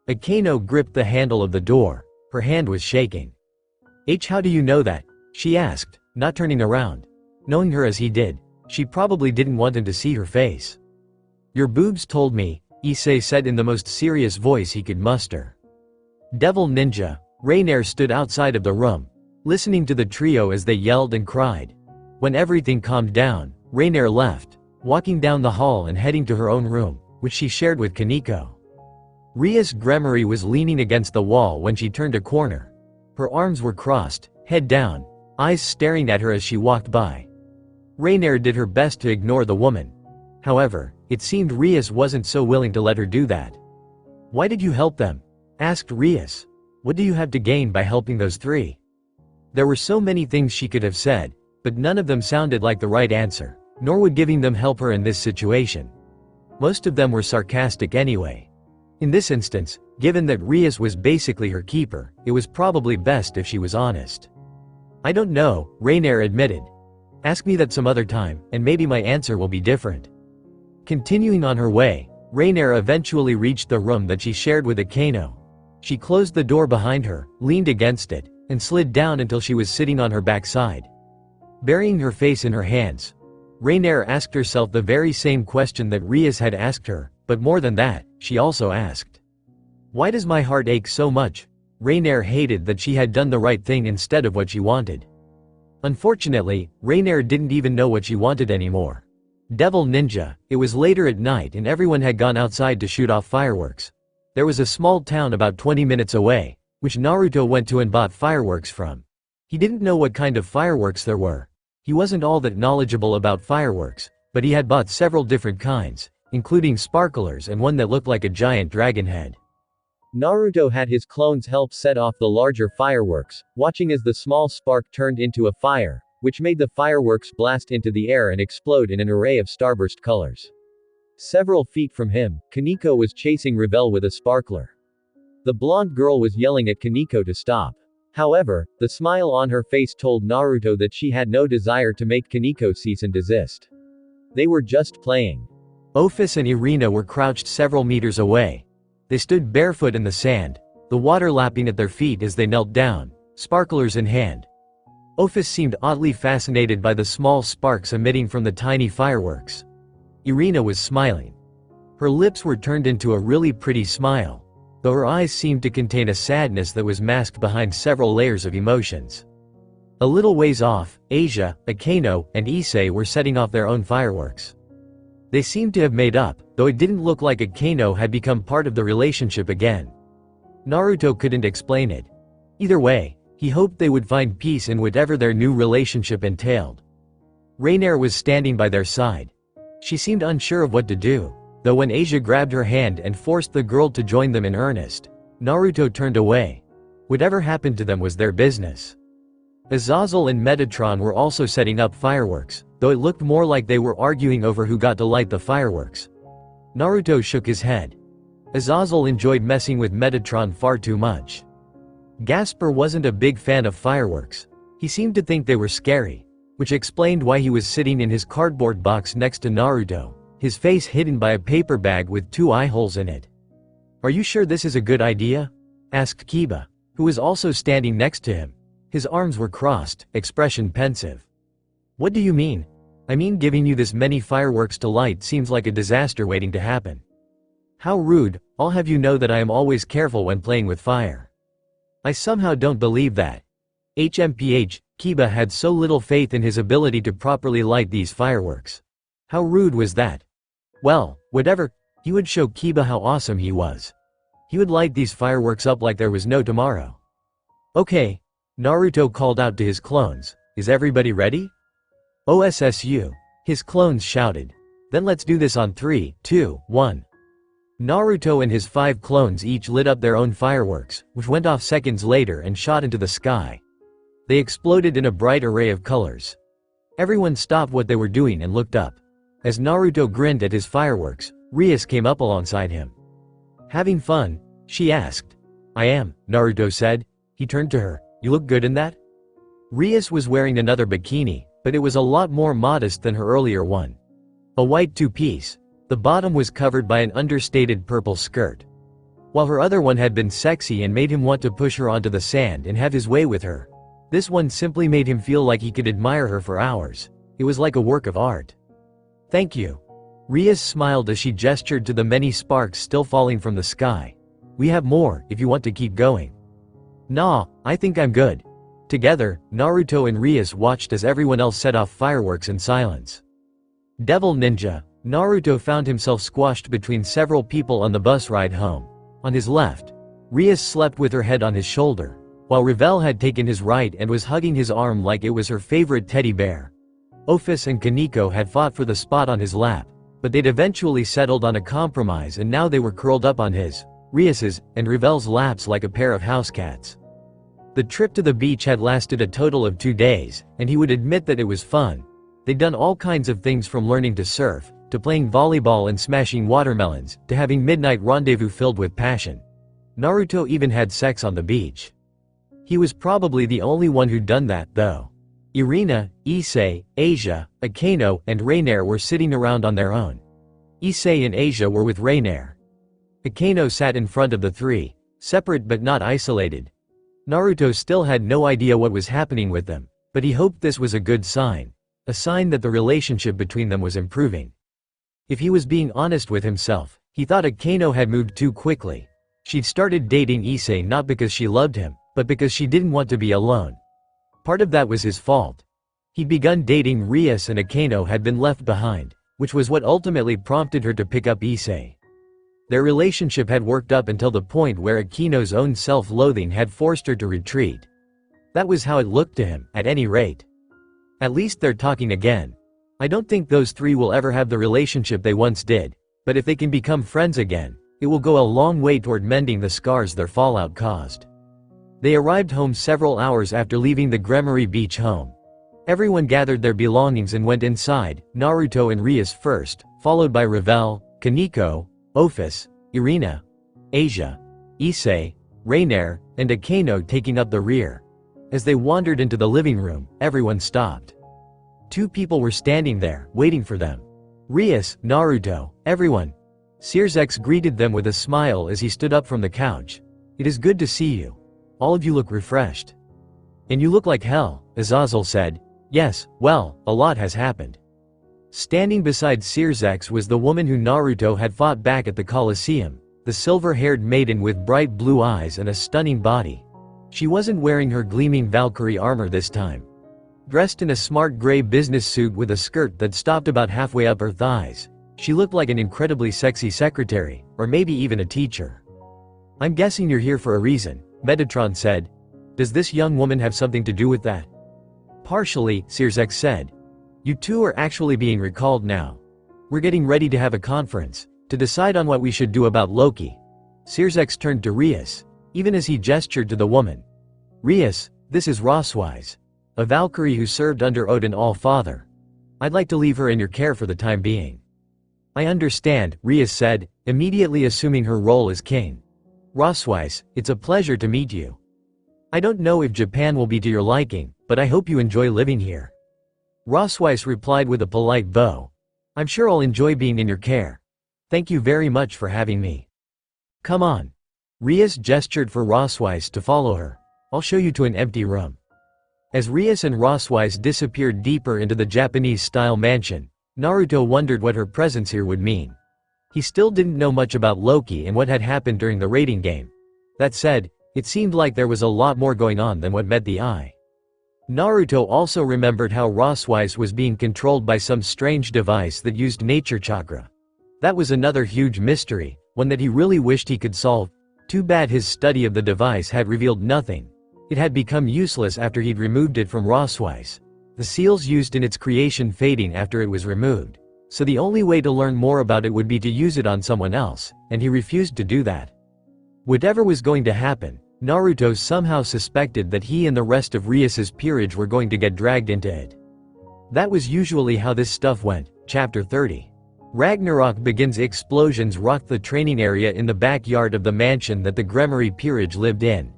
Speaker 2: Akeno gripped the handle of the door. Her hand was shaking. How do you know that? She asked, not turning around. Knowing her as he did, she probably didn't want him to see her face. Your boobs told me, Issei said in the most serious voice he could muster. Devil Ninja, Rainier stood outside of the room, listening to the trio as they yelled and cried. When everything calmed down, Rainier left, walking down the hall and heading to her own room, which she shared with Kaneko. Rias Gremory was leaning against the wall when she turned a corner. Her arms were crossed, head down, eyes staring at her as she walked by. Rainier did her best to ignore the woman. However, it seemed Rias wasn't so willing to let her do that. Why did you help them? Asked Rias. What do you have to gain by helping those three? There were so many things she could have said, but none of them sounded like the right answer, nor would giving them help her in this situation. Most of them were sarcastic anyway. In this instance, given that Rias was basically her keeper, it was probably best if she was honest. I don't know, Rainier admitted. Ask me that some other time, and maybe my answer will be different. Continuing on her way, Rainier eventually reached the room that she shared with Akeno. She closed the door behind her, leaned against it, and slid down until she was sitting on her backside. Burying her face in her hands, Rainier asked herself the very same question that Rias had asked her, but more than that, she also asked. Why does my heart ache so much? Rainier hated that she had done the right thing instead of what she wanted. Unfortunately, Rainier didn't even know what she wanted anymore. Devil Ninja, it was later at night and everyone had gone outside to shoot off fireworks. There was a small town about 20 minutes away, which Naruto went to and bought fireworks from. He didn't know what kind of fireworks there were. He wasn't all that knowledgeable about fireworks, but he had bought several different kinds, including sparklers and one that looked like a giant dragon head.
Speaker 1: Naruto had his clones help set off the larger fireworks, watching as the small spark turned into a fire, which made the fireworks blast into the air and explode in an array of starburst colors. Several feet from him, Kaneko was chasing Revel with a sparkler. The blonde girl was yelling at Kaneko to stop. However, the smile on her face told Naruto that she had no desire to make Kaneko cease and desist. They were just playing.
Speaker 2: Ophis and Irina were crouched several meters away. They stood barefoot in the sand, the water lapping at their feet as they knelt down, sparklers in hand. Ophis seemed oddly fascinated by the small sparks emitting from the tiny fireworks. Irina was smiling. Her lips were turned into a really pretty smile. though her eyes seemed to contain a sadness that was masked behind several layers of emotions. A little ways off, Asia, Akano, and Issei were setting off their own fireworks. They seemed to have made up, though it didn't look like Akano had become part of the relationship again. Naruto couldn't explain it. Either way, he hoped they would find peace in whatever their new relationship entailed. Rainier was standing by their side. She seemed unsure of what to do, though when Asia grabbed her hand and forced the girl to join them in earnest, Naruto turned away. Whatever happened to them was their business. Azazel and Metatron were also setting up fireworks, though it looked more like they were arguing over who got to light the fireworks. Naruto shook his head. Azazel enjoyed messing with Metatron far too much. Gasper wasn't a big fan of fireworks. He seemed to think they were scary, which explained why he was sitting in his cardboard box next to Naruto, his face hidden by a paper bag with 2 eye holes in it. "Are you sure this is a good idea?" asked Kiba, who was also standing next to him. His arms were crossed, expression pensive. "What do you mean?" "I mean, giving you this many fireworks to light seems like a disaster waiting to happen." "How rude, I'll have you know that I am always careful when playing with fire." "I somehow don't believe that." HMPH, Kiba had so little faith in his ability to properly light these fireworks. How rude was that? Well, whatever, he would show Kiba how awesome he was. He would light these fireworks up like there was no tomorrow. "Okay." Naruto called out to his clones, "Is everybody ready?" "OSSU," his clones shouted. "Then let's do this on 3, 2, 1. Naruto and his 5 clones each lit up their own fireworks, which went off seconds later and shot into the sky. They exploded in a bright array of colors. Everyone stopped what they were doing and looked up. As Naruto grinned at his fireworks, Rias came up alongside him. "Having fun?" she asked. "I am," Naruto said. He turned to her. "You look good in that?" Rias was wearing another bikini, but it was a lot more modest than her earlier one. A white 2-piece. The bottom was covered by an understated purple skirt. While her other one had been sexy and made him want to push her onto the sand and have his way with her, this one simply made him feel like he could admire her for hours. It was like a work of art. "Thank you." Rias smiled as she gestured to the many sparks still falling from the sky. "We have more, if you want to keep going." "Nah, I think I'm good." Together, Naruto and Rias watched as everyone else set off fireworks in silence. Devil Ninja, Naruto found himself squashed between several people on the bus ride home. On his left, Rias slept with her head on his shoulder, while Revel had taken his right and was hugging his arm like it was her favorite teddy bear. Ophis and Kaneko had fought for the spot on his lap, but they'd eventually settled on a compromise and now they were curled up on his, Rias's, and Revel's laps like a pair of house cats. The trip to the beach had lasted a total of 2 days, and he would admit that it was fun. They'd done all kinds of things from learning to surf, to playing volleyball and smashing watermelons, to having midnight rendezvous filled with passion. Naruto even had sex on the beach. He was probably the only one who'd done that, though. Irina, Issei, Asia, Akano, and Rainier were sitting around on their own. Issei and Asia were with Rainier. Akano sat in front of the 3, separate but not isolated. Naruto still had no idea what was happening with them, but he hoped this was a good sign, a sign that the relationship between them was improving. If he was being honest with himself, he thought Akano had moved too quickly. She'd started dating Issei not because she loved him, but because she didn't want to be alone. Part of that was his fault. He'd begun dating Rias and Akano had been left behind, which was what ultimately prompted her to pick up Issei. Their relationship had worked up until the point where Akino's own self-loathing had forced her to retreat. That was how it looked to him, at any rate. At least they're talking again. I don't think those 3 will ever have the relationship they once did, but if they can become friends again, it will go a long way toward mending the scars their fallout caused. They arrived home several hours after leaving the Gremory Beach home. Everyone gathered their belongings and went inside, Naruto and Rias first, followed by Revel, Kaneko, Ophis, Irina, Asia, Issei, Rainier, and Akano taking up the rear. As they wandered into the living room, everyone stopped. 2 people were standing there, waiting for them. Rias, Naruto, everyone. Searsex greeted them with a smile as he stood up from the couch. "It is good to see you. All of you look refreshed." "And you look like hell," Azazel said. "Yes, well, a lot has happened." Standing beside Searsex was the woman who Naruto had fought back at the Colosseum, the silver-haired maiden with bright blue eyes and a stunning body. She wasn't wearing her gleaming Valkyrie armor this time. Dressed in a smart gray business suit with a skirt that stopped about halfway up her thighs, she looked like an incredibly sexy secretary, or maybe even a teacher. "I'm guessing you're here for a reason," Metatron said. "Does this young woman have something to do with that?" "Partially," Searsex said. "You two are actually being recalled now. We're getting ready to have a conference, to decide on what we should do about Loki." Searsex turned to Rias, even as he gestured to the woman. "Rias, this is Roswise, a Valkyrie who served under Odin All-Father. I'd like to leave her in your care for the time being." "I understand," Rias said, immediately assuming her role as king. "Roswise, it's a pleasure to meet you. I don't know if Japan will be to your liking, but I hope you enjoy living here." Roswise replied with a polite bow. "I'm sure I'll enjoy being in your care. Thank you very much for having me. Come on." Rias gestured for Roswise to follow her. "I'll show you to an empty room." As Rias and Roswise disappeared deeper into the Japanese-style mansion, Naruto wondered what her presence here would mean. He still didn't know much about Loki and what had happened during the raiding game. That said, it seemed like there was a lot more going on than what met the eye. Naruto also remembered how Roswise was being controlled by some strange device that used nature chakra. That was another huge mystery, one that he really wished he could solve. Too bad his study of the device had revealed nothing. It had become useless after he'd removed it from Roswise, the seals used in its creation fading after it was removed. So the only way to learn more about it would be to use it on someone else, and he refused to do that. Whatever was going to happen, Naruto somehow suspected that he and the rest of Rias's peerage were going to get dragged into it. That was usually how this stuff went. Chapter 30. Ragnarok begins. Explosions rocked the training area in the backyard of the mansion that the Gremory peerage lived in.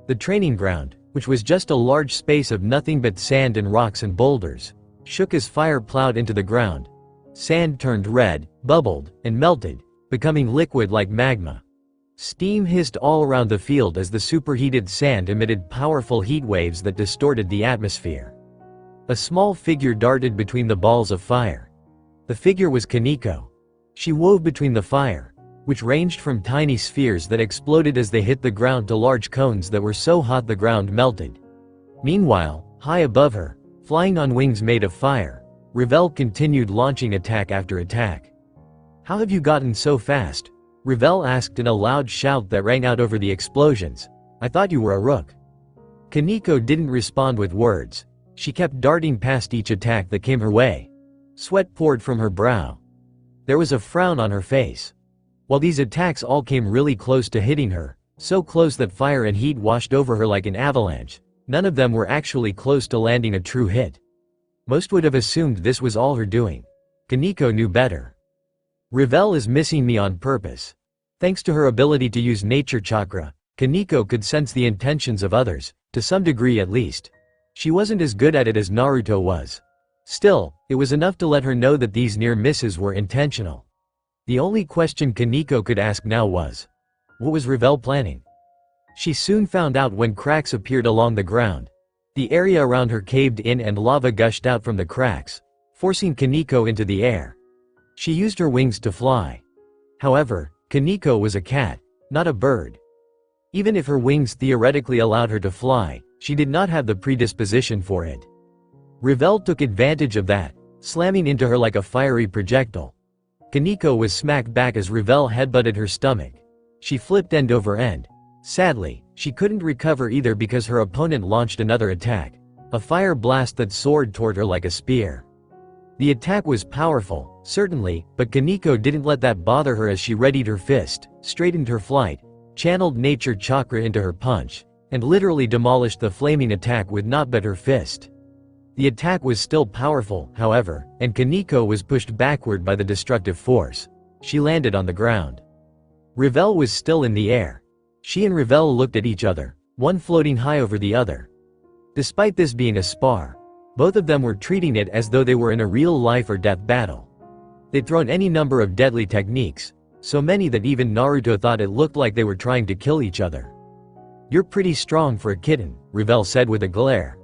Speaker 2: The training ground, which was just a large space of nothing but sand and rocks and boulders, shook as fire plowed into the ground. Sand turned red, bubbled, and melted, becoming liquid like magma. Steam hissed all around the field as the superheated sand emitted powerful heat waves that distorted the atmosphere. A small figure darted between the balls of fire. The figure was Kaneko. She wove between the fire, which ranged from tiny spheres that exploded as they hit the ground to large cones that were so hot the ground melted. Meanwhile, high above her, flying on wings made of fire, Ravel continued launching attack after attack. "How have you gotten so fast?" Ravel asked in a loud shout that rang out over the explosions. "I thought you were a rook." Kaneko didn't respond with words. She kept darting past each attack that came her way. Sweat poured from her brow. There was a frown on her face. While these attacks all came really close to hitting her, so close that fire and heat washed over her like an avalanche, none of them were actually close to landing a true hit. Most would have assumed this was all her doing. Kaneko knew better. "Ravel is missing me on purpose." Thanks to her ability to use nature chakra, Kaneko could sense the intentions of others, to some degree at least. She wasn't as good at it as Naruto was. Still, it was enough to let her know that these near misses were intentional. The only question Kaneko could ask now was, what was Ravel planning? She soon found out when cracks appeared along the ground. The area around her caved in and lava gushed out from the cracks, forcing Kaneko into the air. She used her wings to fly. However, Kaneko was a cat, not a bird. Even if her wings theoretically allowed her to fly, she did not have the predisposition for it. Ravel took advantage of that, slamming into her like a fiery projectile. Kaneko was smacked back as Ravel headbutted her stomach. She flipped end over end. Sadly, she couldn't recover either because her opponent launched another attack, a fire blast that soared toward her like a spear. The attack was powerful, certainly, but Kaneko didn't let that bother her as she readied her fist, straightened her flight, channeled nature chakra into her punch, and literally demolished the flaming attack with not but her fist. The attack was still powerful, however, and Kaneko was pushed backward by the destructive force. She landed on the ground. Ravel was still in the air. She and Ravel looked at each other, one floating high over the other. Despite this being a spar, both of them were treating it as though they were in a real life or death battle. They'd thrown any number of deadly techniques, so many that even Naruto thought it looked like they were trying to kill each other. "You're pretty strong for a kitten," Ravel said with a glare.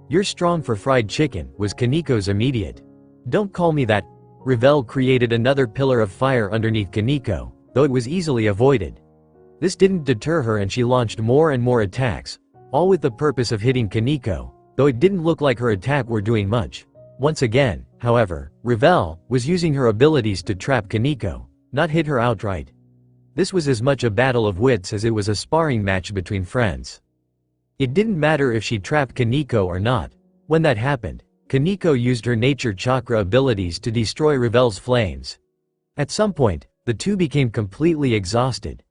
Speaker 2: "You're strong for fried chicken," was Kaneko's immediate. "Don't call me that." Ravel created another pillar of fire underneath Kaneko, though it was easily avoided. This didn't deter her and she launched more and more attacks, all with the purpose of hitting Kaneko, though it didn't look like her attack were doing much. Once again, however, Revel was using her abilities to trap Kaneko, not hit her outright. This was as much a battle of wits as it was a sparring match between friends. It didn't matter if she trapped Kaneko or not. When that happened, Kaneko used her nature chakra abilities to destroy Revel's flames. At some point, the two became completely exhausted.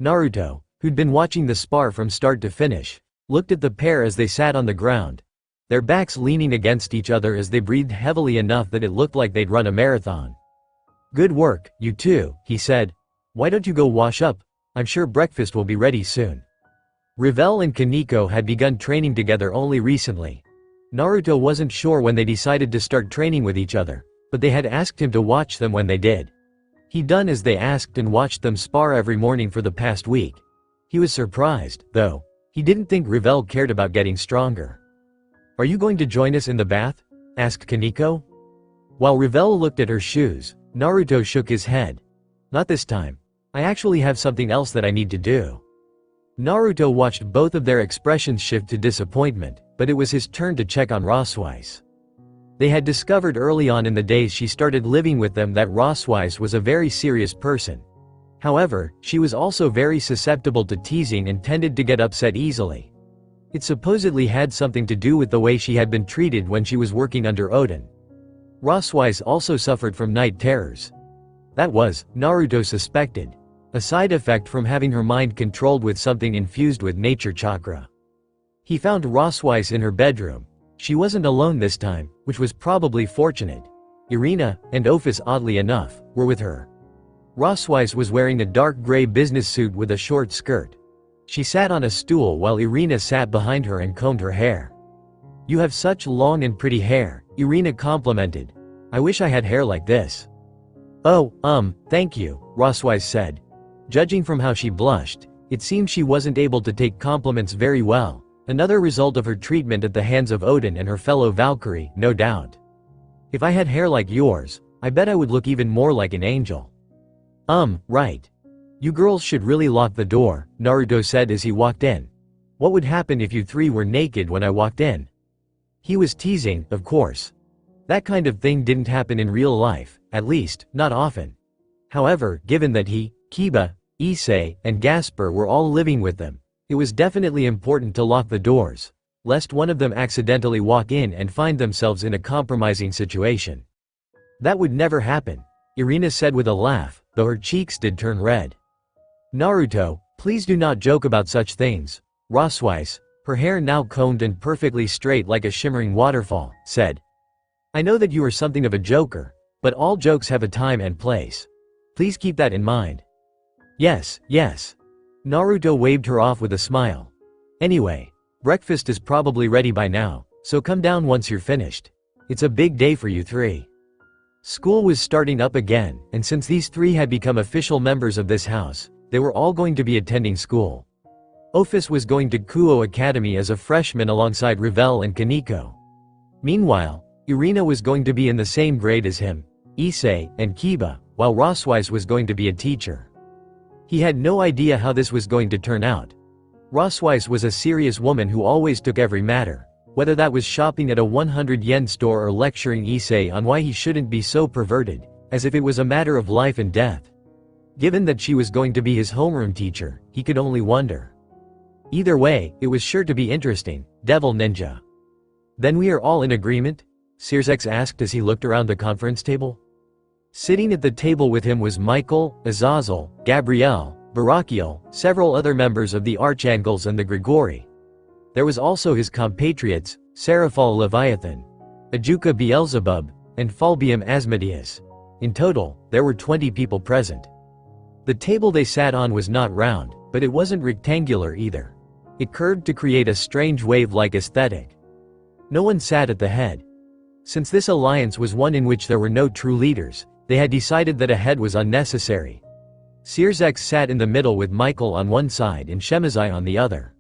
Speaker 2: Naruto, who'd been watching the spar from start to finish, looked at the pair as they sat on the ground, their backs leaning against each other as they breathed heavily enough that it looked like they'd run a marathon. "Good work, you two," he said. "Why don't you go wash up? I'm sure breakfast will be ready soon." Revel and Kaneko had begun training together only recently. Naruto wasn't sure when they decided to start training with each other, but they had asked him to watch them when they did. He'd done as they asked and watched them spar every morning for the past week. He was surprised, though. He didn't think Revel cared about getting stronger. "Are you going to join us in the bath?" asked Kaneko. While Revel looked at her shoes, Naruto shook his head. "Not this time. I actually have something else that I need to do." Naruto watched both of their expressions shift to disappointment, but it was his turn to check on Roswise. They had discovered early on in the days she started living with them that Roswise was a very serious person. However, she was also very susceptible to teasing and tended to get upset easily. It supposedly had something to do with the way she had been treated when she was working under Odin. Roswise also suffered from night terrors. That was, Naruto suspected, a side effect from having her mind controlled with something infused with nature chakra. He found Roswise in her bedroom. She wasn't alone this time, which was probably fortunate. Irina, and Ophis oddly enough, were with her. Roswise was wearing a dark gray business suit with a short skirt. She sat on a stool while Irina sat behind her and combed her hair. "You have such long and pretty hair," Irina complimented. "I wish I had hair like this." "Oh, thank you," Roswise said. Judging from how she blushed, it seemed she wasn't able to take compliments very well. Another result of her treatment at the hands of Odin and her fellow Valkyrie, no doubt. "If I had hair like yours, I bet I would look even more like an angel." Right. "You girls should really lock the door," Naruto said as he walked in. "What would happen if you three were naked when I walked in?" He was teasing, of course. That kind of thing didn't happen in real life, at least, not often. However, given that he, Kiba, Issei, and Gasper were all living with them, it was definitely important to lock the doors, lest one of them accidentally walk in and find themselves in a compromising situation. "That would never happen," Irina said with a laugh, though her cheeks did turn red. "Naruto, please do not joke about such things," Roswise, her hair now combed and perfectly straight like a shimmering waterfall, said. "I know that you are something of a joker, but all jokes have a time and place. Please keep that in mind." Yes. Naruto waved her off with a smile. "Anyway, breakfast is probably ready by now, so come down once you're finished. It's a big day for you three." School was starting up again, and since these three had become official members of this house, they were all going to be attending school. Ophis was going to Kuo Academy as a freshman alongside Revel and Kaneko. Meanwhile, Irina was going to be in the same grade as him, Issei, and Kiba, while Roswise was going to be a teacher. He had no idea how this was going to turn out. Roswise was a serious woman who always took every matter, whether that was shopping at a 100-yen store or lecturing Issei on why he shouldn't be so perverted, as if it was a matter of life and death. Given that she was going to be his homeroom teacher, he could only wonder. Either way, it was sure to be interesting, Devil Ninja. "Then we are all in agreement?" Sirzex asked as he looked around the conference table. Sitting at the table with him was Michael, Azazel, Gabrielle, Barakiel, several other members of the Archangels and the Grigori. There was also his compatriots, Seraphal Leviathan, Ajuka Beelzebub, and Falbium Asmodeus. In total, there were 20 people present. The table they sat on was not round, but it wasn't rectangular either. It curved to create a strange wave-like aesthetic. No one sat at the head. Since this alliance was one in which there were no true leaders, they had decided that a head was unnecessary. Sirzex sat in the middle with Michael on one side and Shemazai on the other.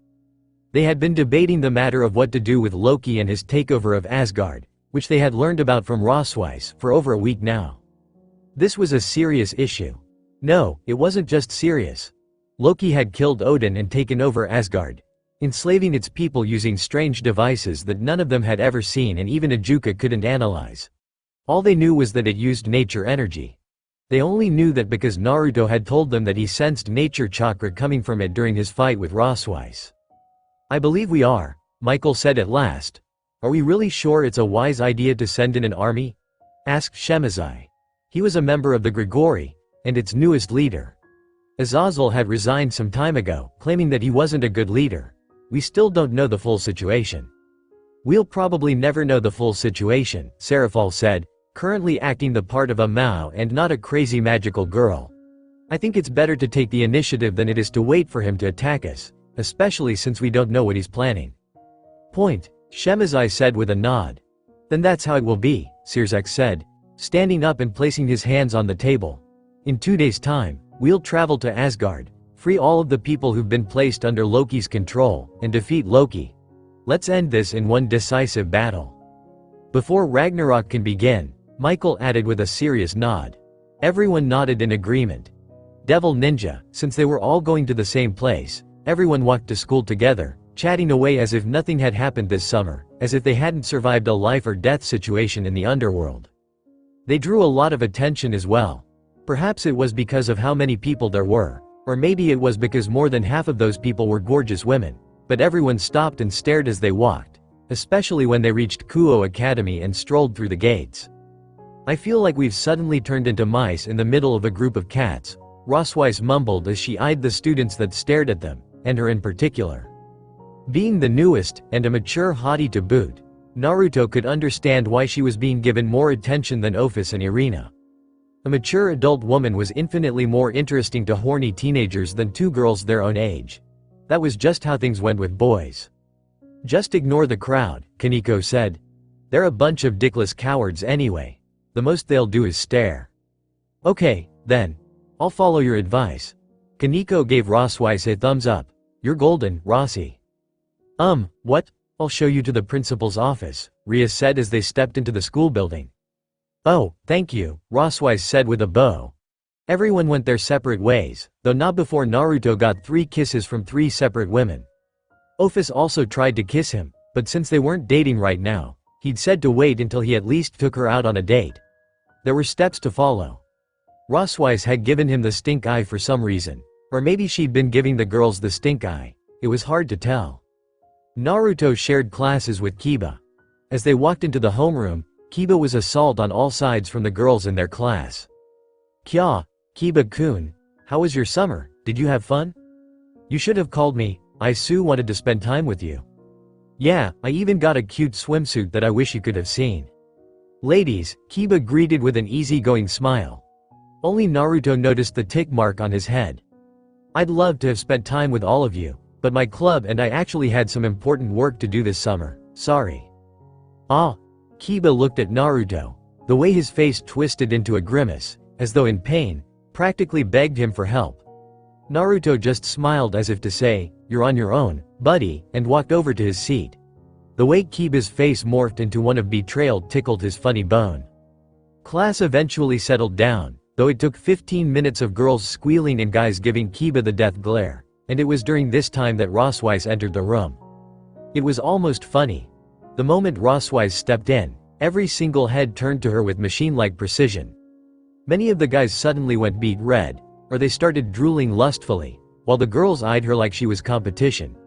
Speaker 2: They had been debating the matter of what to do with Loki and his takeover of Asgard, which they had learned about from Roswise, for over a week now. This was a serious issue. No, it wasn't just serious. Loki had killed Odin and taken over Asgard, enslaving its people using strange devices that none of them had ever seen and even Ajuka couldn't analyze. All they knew was that it used nature energy. They only knew that because Naruto had told them that he sensed nature chakra coming from it during his fight with Roswise. I believe we are, Michael said at last. Are we really sure it's a wise idea to send in an army? Asked Shemazai. He was a member of the Grigori, and its newest leader. Azazel had resigned some time ago, claiming that he wasn't a good leader. We still don't know the full situation. We'll probably never know the full situation, Serafal said, currently acting the part of a Mao and not a crazy magical girl. I think it's better to take the initiative than it is to wait for him to attack us, especially since we don't know what he's planning. Point, Shemazai said with a nod. Then that's how it will be, Sirzek said, standing up and placing his hands on the table. In 2 days' time, we'll travel to Asgard, free all of the people who've been placed under Loki's control, and defeat Loki. Let's end this in one decisive battle. Before Ragnarok can begin, Michael added with a serious nod. Everyone nodded in agreement. Devil Ninja, since they were all going to the same place, everyone walked to school together, chatting away as if nothing had happened this summer, as if they hadn't survived a life or death situation in the underworld. They drew a lot of attention as well. Perhaps it was because of how many people there were, or maybe it was because more than half of those people were gorgeous women, but everyone stopped and stared as they walked, especially when they reached Kuo Academy and strolled through the gates. I feel like we've suddenly turned into mice in the middle of a group of cats, Roswise mumbled as she eyed the students that stared at them, and her in particular. Being the newest, and a mature hottie to boot, Naruto could understand why she was being given more attention than Ophis and Irina. A mature adult woman was infinitely more interesting to horny teenagers than two girls their own age. That was just how things went with boys. Just ignore the crowd, Kaneko said. They're a bunch of dickless cowards anyway. The most they'll do is stare. Okay, then. I'll follow your advice. Kaneko gave Roswise a thumbs up. You're golden, Rossi. What? I'll show you to the principal's office, Ria said as they stepped into the school building. Oh, thank you, Roswise said with a bow. Everyone went their separate ways, though not before Naruto got 3 kisses from 3 separate women. Ophis also tried to kiss him, but since they weren't dating right now, he'd said to wait until he at least took her out on a date. There were steps to follow. Roswise had given him the stink eye for some reason, or maybe she'd been giving the girls the stink eye. It was hard to tell. Naruto shared classes with Kiba. As they walked into the homeroom, Kiba was assaulted on all sides from the girls in their class. Kya, Kiba-kun, how was your summer? Did you have fun? You should have called me. Isu wanted to spend time with you. Yeah, I even got a cute swimsuit that I wish you could have seen. Ladies, Kiba greeted with an easygoing smile. Only Naruto noticed the tick mark on his head. I'd love to have spent time with all of you, but my club and I actually had some important work to do this summer, sorry. Ah. Kiba looked at Naruto. The way his face twisted into a grimace, as though in pain, practically begged him for help. Naruto just smiled as if to say, you're on your own, buddy, and walked over to his seat. The way Kiba's face morphed into one of betrayal tickled his funny bone. Class eventually settled down, though it took 15 minutes of girls squealing and guys giving Kiba the death glare, and it was during this time that Roswise entered the room. It was almost funny. The moment Roswise stepped in, every single head turned to her with machine-like precision. Many of the guys suddenly went beet red, or they started drooling lustfully, while the girls eyed her like she was competition.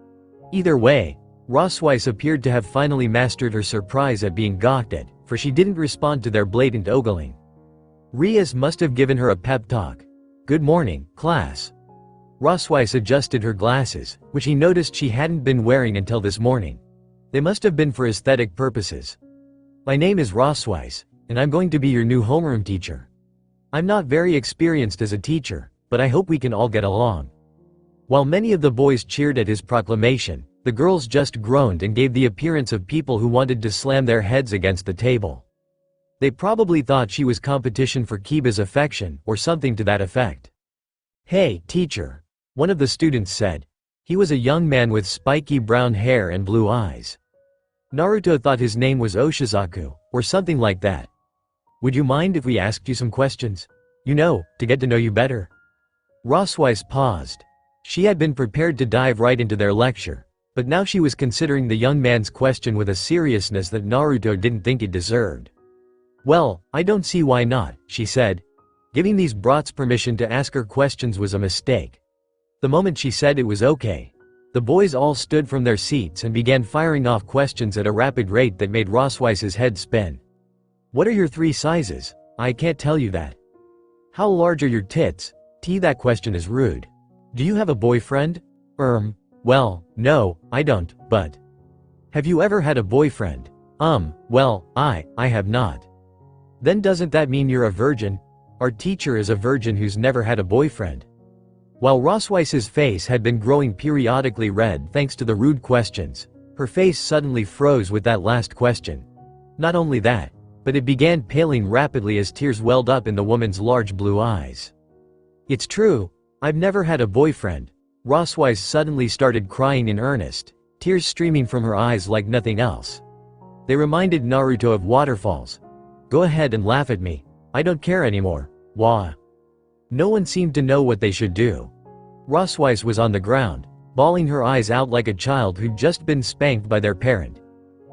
Speaker 2: Either way, Roswise appeared to have finally mastered her surprise at being gawked at, for she didn't respond to their blatant ogling. Rias must have given her a pep talk. Good morning, class. Roswise adjusted her glasses, which he noticed she hadn't been wearing until this morning. They must have been for aesthetic purposes. My name is Roswise, and I'm going to be your new homeroom teacher. I'm not very experienced as a teacher, but I hope we can all get along. While many of the boys cheered at his proclamation, the girls just groaned and gave the appearance of people who wanted to slam their heads against the table. They probably thought she was competition for Kiba's affection, or something to that effect. Hey, teacher. One of the students said. He was a young man with spiky brown hair and blue eyes. Naruto thought his name was Oshizaku, or something like that. Would you mind if we asked you some questions? You know, to get to know you better. Rossweiss paused. She had been prepared to dive right into their lecture, but now she was considering the young man's question with a seriousness that Naruto didn't think it deserved. "Well, I don't see why not," she said. Giving these brats permission to ask her questions was a mistake. The moment she said it was okay, the boys all stood from their seats and began firing off questions at a rapid rate that made Rossweiss's head spin. "What are your 3 sizes? I can't tell you that." "How large are your tits? That question is rude." "Do you have a boyfriend?" Well, no, I don't, but." "Have you ever had a boyfriend?" Well, I have not." "Then doesn't that mean you're a virgin? Our teacher is a virgin who's never had a boyfriend." While Rossweiss's face had been growing periodically red thanks to the rude questions, her face suddenly froze with that last question. Not only that, but it began paling rapidly as tears welled up in the woman's large blue eyes. "It's true, I've never had a boyfriend." Rossweiss suddenly started crying in earnest, tears streaming from her eyes like nothing else. They reminded Naruto of waterfalls. "Go ahead and laugh at me. I don't care anymore. Wah." No one seemed to know what they should do. Rossweiss was on the ground, bawling her eyes out like a child who'd just been spanked by their parent.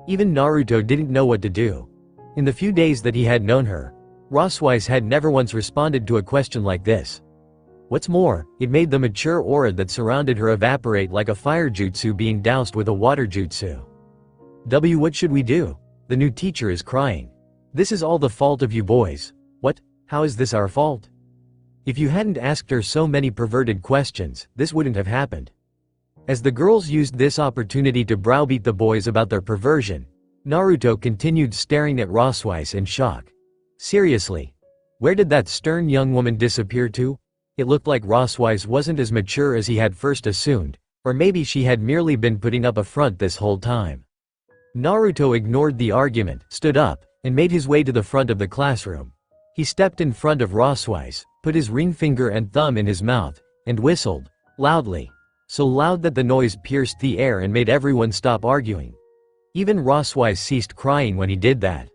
Speaker 2: Even Naruto didn't know what to do. In the few days that he had known her, Rossweiss had never once responded to a question like this. What's more, it made the mature aura that surrounded her evaporate like a fire jutsu being doused with a water jutsu. What should we do? The new teacher is crying. This is all the fault of you boys. What? How is this our fault? If you hadn't asked her so many perverted questions, this wouldn't have happened. As the girls used this opportunity to browbeat the boys about their perversion, Naruto continued staring at Rossweiss in shock. Seriously? Where did that stern young woman disappear to? It looked like Rossweiss wasn't as mature as he had first assumed, or maybe she had merely been putting up a front this whole time. Naruto ignored the argument, stood up, and made his way to the front of the classroom. He stepped in front of Rossweiss, put his ring finger and thumb in his mouth, and whistled, loudly. So loud that the noise pierced the air and made everyone stop arguing. Even Rossweiss ceased crying when he did that.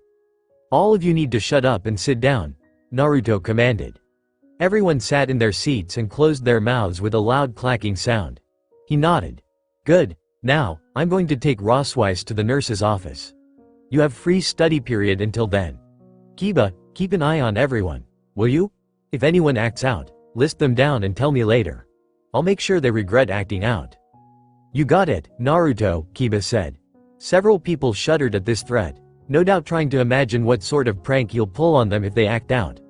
Speaker 2: "All of you need to shut up and sit down," Naruto commanded. Everyone sat in their seats and closed their mouths with a loud clacking sound. He nodded. "Good, now, I'm going to take Rossweiss to the nurse's office. You have free study period until then. Kiba, keep an eye on everyone, will you? If anyone acts out, list them down and tell me later. I'll make sure they regret acting out." "You got it, Naruto," Kiba said. Several people shuddered at this threat, no doubt trying to imagine what sort of prank he'll pull on them if they act out.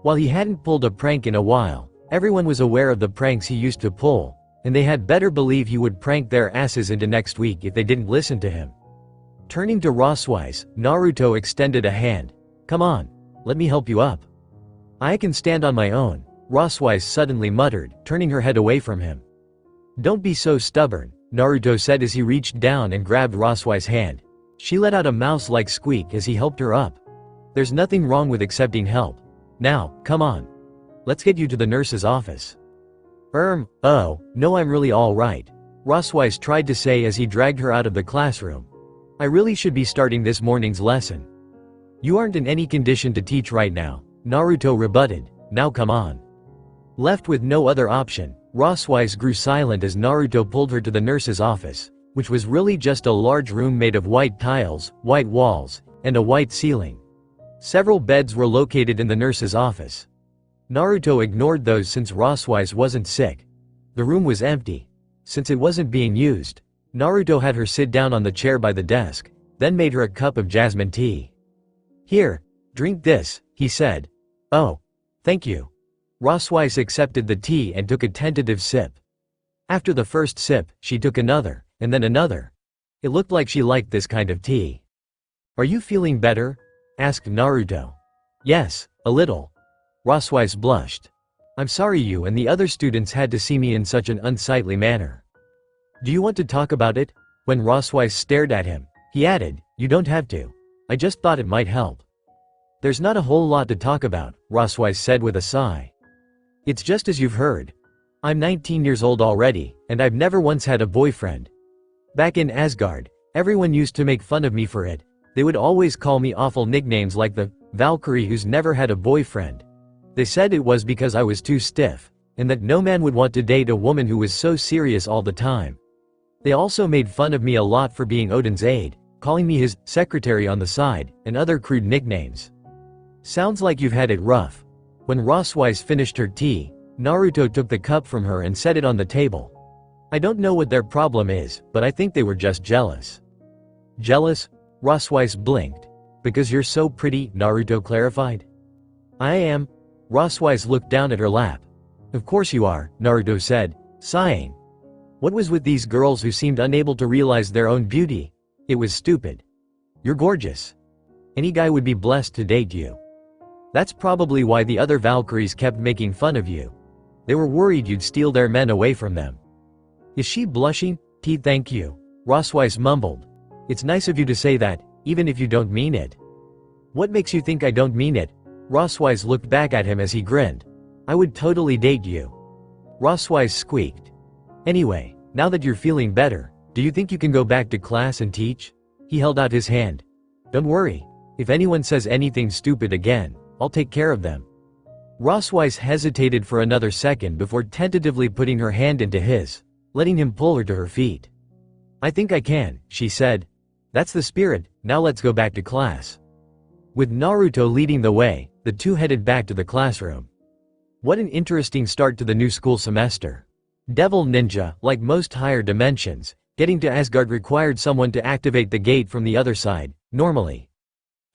Speaker 2: While he hadn't pulled a prank in a while, everyone was aware of the pranks he used to pull, and they had better believe he would prank their asses into next week if they didn't listen to him. Turning to Rossweiss, Naruto extended a hand. "Come on, let me help you up." "I can stand on my own," Rossweiss suddenly muttered, turning her head away from him. "Don't be so stubborn," Naruto said as he reached down and grabbed Rossweiss' hand. She let out a mouse-like squeak as he helped her up. "There's nothing wrong with accepting help. Now, come on. Let's get you to the nurse's office." Oh, no, I'm really all right," Rossweiss tried to say as he dragged her out of the classroom. "I really should be starting this morning's lesson." "You aren't in any condition to teach right now," Naruto rebutted. "Now come on." Left with no other option, Rossweiss grew silent as Naruto pulled her to the nurse's office, which was really just a large room made of white tiles, white walls, and a white ceiling. Several beds were located in the nurse's office. Naruto ignored those since Rossweiss wasn't sick. The room was empty. Since it wasn't being used, Naruto had her sit down on the chair by the desk, then made her a cup of jasmine tea. "Here, drink this," he said. "Oh, thank you." Rossweiss accepted the tea and took a tentative sip. After the first sip, she took another, and then another. It looked like she liked this kind of tea. "Are you feeling better?" asked Naruto. "Yes, a little." Rossweiss blushed. "I'm sorry you and the other students had to see me in such an unsightly manner." "Do you want to talk about it?" When Rossweiss stared at him, he added, "You don't have to. I just thought it might help." "There's not a whole lot to talk about," Rossweiss said with a sigh. "It's just as you've heard. I'm 19 years old already, and I've never once had a boyfriend. Back in Asgard, everyone used to make fun of me for it. They would always call me awful nicknames like the Valkyrie who's never had a boyfriend. They said it was because I was too stiff, and that no man would want to date a woman who was so serious all the time. They also made fun of me a lot for being Odin's aide, calling me his secretary on the side, and other crude nicknames. Sounds like you've had it rough. When Roswise finished her tea, Naruto took the cup from her and set it on the table. I don't know what their problem is, but I think they were just jealous. Jealous? Roswise blinked. Because you're so pretty, Naruto clarified. I am. Roswise looked down at her lap. Of course you are, Naruto said, sighing. What was with these girls who seemed unable to realize their own beauty? It was stupid. You're gorgeous. Any guy would be blessed to date you. That's probably why the other Valkyries kept making fun of you. They were worried you'd steal their men away from them. Is she blushing? Thank you. Roswise mumbled. It's nice of you to say that, even if you don't mean it. What makes you think I don't mean it? Roswise looked back at him as he grinned. I would totally date you. Roswise squeaked. Anyway, now that you're feeling better, do you think you can go back to class and teach? He held out his hand. Don't worry. If anyone says anything stupid again, I'll take care of them. Roswise hesitated for another second before tentatively putting her hand into his, letting him pull her to her feet. I think I can, she said. That's the spirit, now let's go back to class. With Naruto leading the way, the two headed back to the classroom. What an interesting start to the new school semester. Devil Ninja, like most higher dimensions, getting to Asgard required someone to activate the gate from the other side, normally.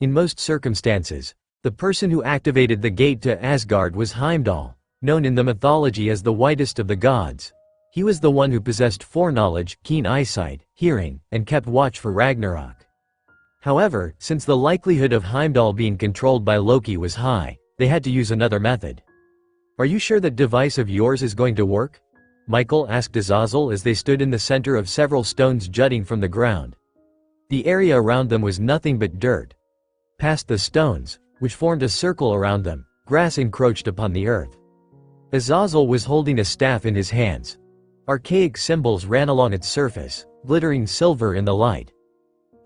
Speaker 2: In most circumstances, the person who activated the gate to Asgard was Heimdall, known in the mythology as the whitest of the gods. He was the one who possessed foreknowledge, keen eyesight, hearing, and kept watch for Ragnarok. However, since the likelihood of Heimdall being controlled by Loki was high, they had to use another method. Are you sure that device of yours is going to work? Michael asked Azazel as they stood in the center of several stones jutting from the ground. The area around them was nothing but dirt. Past the stones, which formed a circle around them, grass encroached upon the earth. Azazel was holding a staff in his hands. Archaic symbols ran along its surface, glittering silver in the light.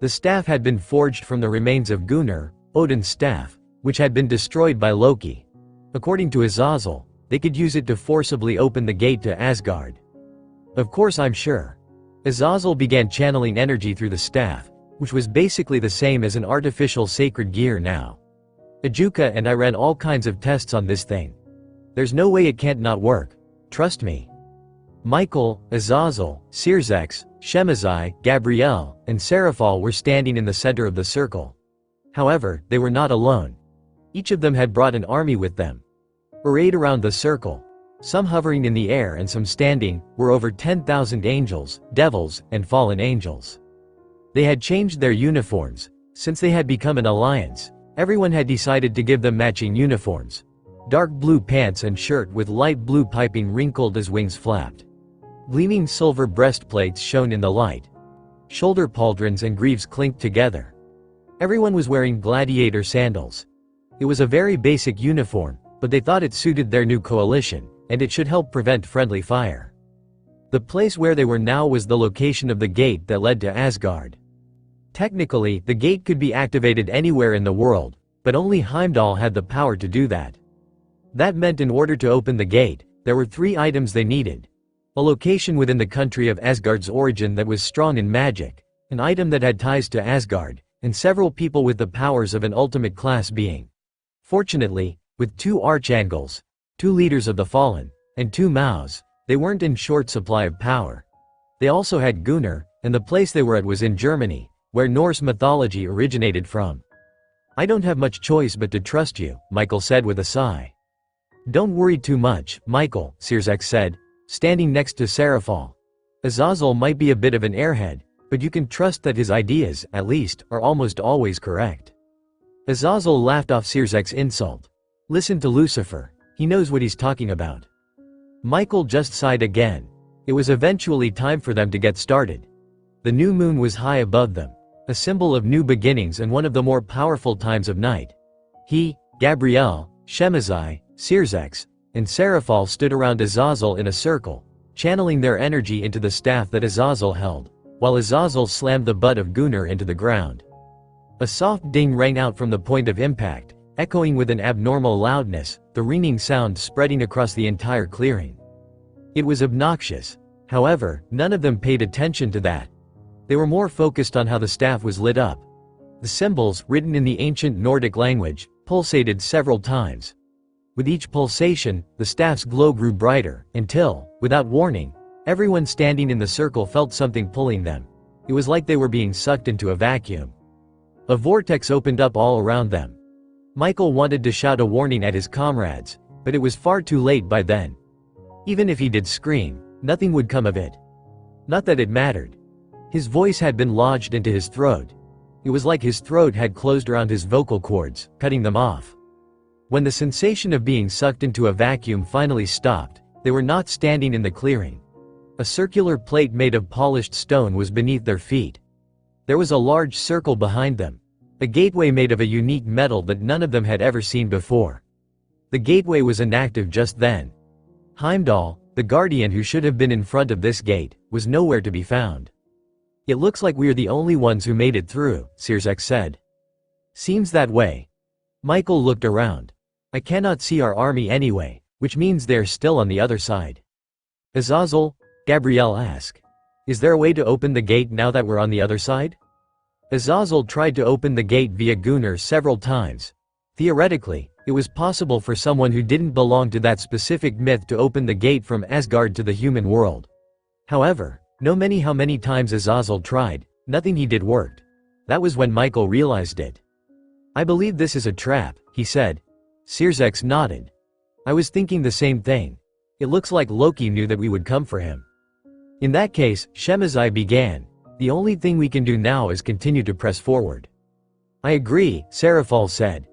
Speaker 2: The staff had been forged from the remains of Gunnar, Odin's staff, which had been destroyed by Loki. According to Azazel, they could use it to forcibly open the gate to Asgard. Of course I'm sure. Azazel began channeling energy through the staff, which was basically the same as an artificial sacred gear now. Ajuka and I ran all kinds of tests on this thing. There's no way it can't not work. Trust me. Michael, Azazel, Sirzex, Shemazai, Gabrielle, and Seraphal were standing in the center of the circle. However, they were not alone. Each of them had brought an army with them. Arrayed around the circle, some hovering in the air and some standing, were over 10,000 angels, devils, and fallen angels. They had changed their uniforms. Since they had become an alliance, everyone had decided to give them matching uniforms. Dark blue pants and shirt with light blue piping wrinkled as wings flapped. Gleaming silver breastplates shone in the light. Shoulder pauldrons and greaves clinked together. Everyone was wearing gladiator sandals. It was a very basic uniform, but they thought it suited their new coalition, and it should help prevent friendly fire. The place where they were now was the location of the gate that led to Asgard. Technically, the gate could be activated anywhere in the world, but only Heimdall had the power to do that. That meant in order to open the gate, there were 3 items they needed. A location within the country of Asgard's origin that was strong in magic, an item that had ties to Asgard, and several people with the powers of an ultimate class being. Fortunately, with 2 archangels, 2 leaders of the fallen, and 2 Maus, they weren't in short supply of power. They also had Gunnar, and the place they were at was in Germany, where Norse mythology originated from. I don't have much choice but to trust you, Michael said with a sigh. Don't worry too much, Michael, Sirzex said, standing next to Seraphal. Azazel might be a bit of an airhead, but you can trust that his ideas, at least, are almost always correct. Azazel laughed off Sirzek's insult. Listen to Lucifer, he knows what he's talking about. Michael just sighed again. It was eventually time for them to get started. The new moon was high above them, a symbol of new beginnings and one of the more powerful times of night. He, Gabrielle, Shemazai, Sirzex, and Seraphal stood around Azazel in a circle, channeling their energy into the staff that Azazel held, while Azazel slammed the butt of Gunnar into the ground. A soft ding rang out from the point of impact, echoing with an abnormal loudness, the ringing sound spreading across the entire clearing. It was obnoxious. However, none of them paid attention to that. They were more focused on how the staff was lit up. The symbols, written in the ancient Nordic language, pulsated several times. With each pulsation, the staff's glow grew brighter, until, without warning, everyone standing in the circle felt something pulling them. It was like they were being sucked into a vacuum. A vortex opened up all around them. Michael wanted to shout a warning at his comrades, but it was far too late by then. Even if he did scream, nothing would come of it. Not that it mattered. His voice had been lodged into his throat. It was like his throat had closed around his vocal cords, cutting them off. When the sensation of being sucked into a vacuum finally stopped, they were not standing in the clearing. A circular plate made of polished stone was beneath their feet. There was a large circle behind them. A gateway made of a unique metal that none of them had ever seen before. The gateway was inactive just then. Heimdall, the guardian who should have been in front of this gate, was nowhere to be found. "It looks like we're the only ones who made it through," Sirzek said. "Seems that way." Michael looked around. "I cannot see our army anyway, which means they're still on the other side." "Azazel?" Gabrielle asked. "Is there a way to open the gate now that we're on the other side?" Azazel tried to open the gate via Gunnar several times. Theoretically, it was possible for someone who didn't belong to that specific myth to open the gate from Asgard to the human world. However, no matter how many times Azazel tried, nothing he did worked. That was when Michael realized it. "I believe this is a trap," he said. Sirzek nodded. "I was thinking the same thing. It looks like Loki knew that we would come for him." "In that case," Shemazai began, "the only thing we can do now is continue to press forward." "I agree," Serafal said.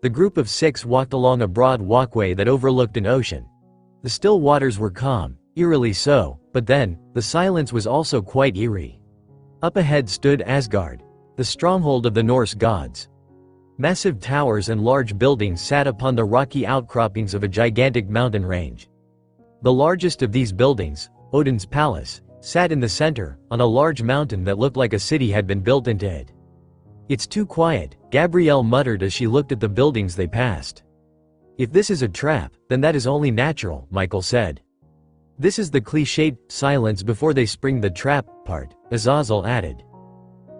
Speaker 2: The group of 6 walked along a broad walkway that overlooked an ocean. The still waters were calm, eerily so, but then, the silence was also quite eerie. Up ahead stood Asgard, the stronghold of the Norse gods. Massive towers and large buildings sat upon the rocky outcroppings of a gigantic mountain range. The largest of these buildings, Odin's palace, sat in the center, on a large mountain that looked like a city had been built into it. "It's too quiet," Gabrielle muttered as she looked at the buildings they passed. "If this is a trap, then that is only natural," Michael said. "This is the cliched silence before they spring the trap part," Azazel added.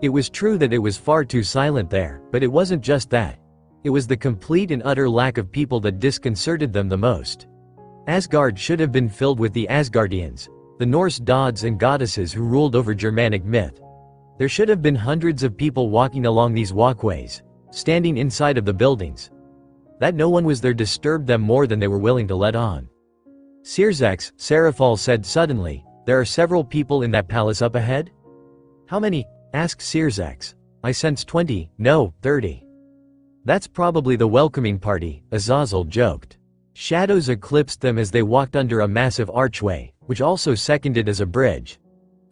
Speaker 2: It was true that it was far too silent there, but it wasn't just that. It was the complete and utter lack of people that disconcerted them the most. Asgard should have been filled with the Asgardians, the Norse gods and goddesses who ruled over Germanic myth. There should have been hundreds of people walking along these walkways, standing inside of the buildings. That no one was there disturbed them more than they were willing to let on. "Sirzek," Serafal said suddenly, "there are several people in that palace up ahead?" "How many?" asked Sirzek. "I sense 20, no, 30. "That's probably the welcoming party," Azazel joked. Shadows eclipsed them as they walked under a massive archway, which also seconded as a bridge.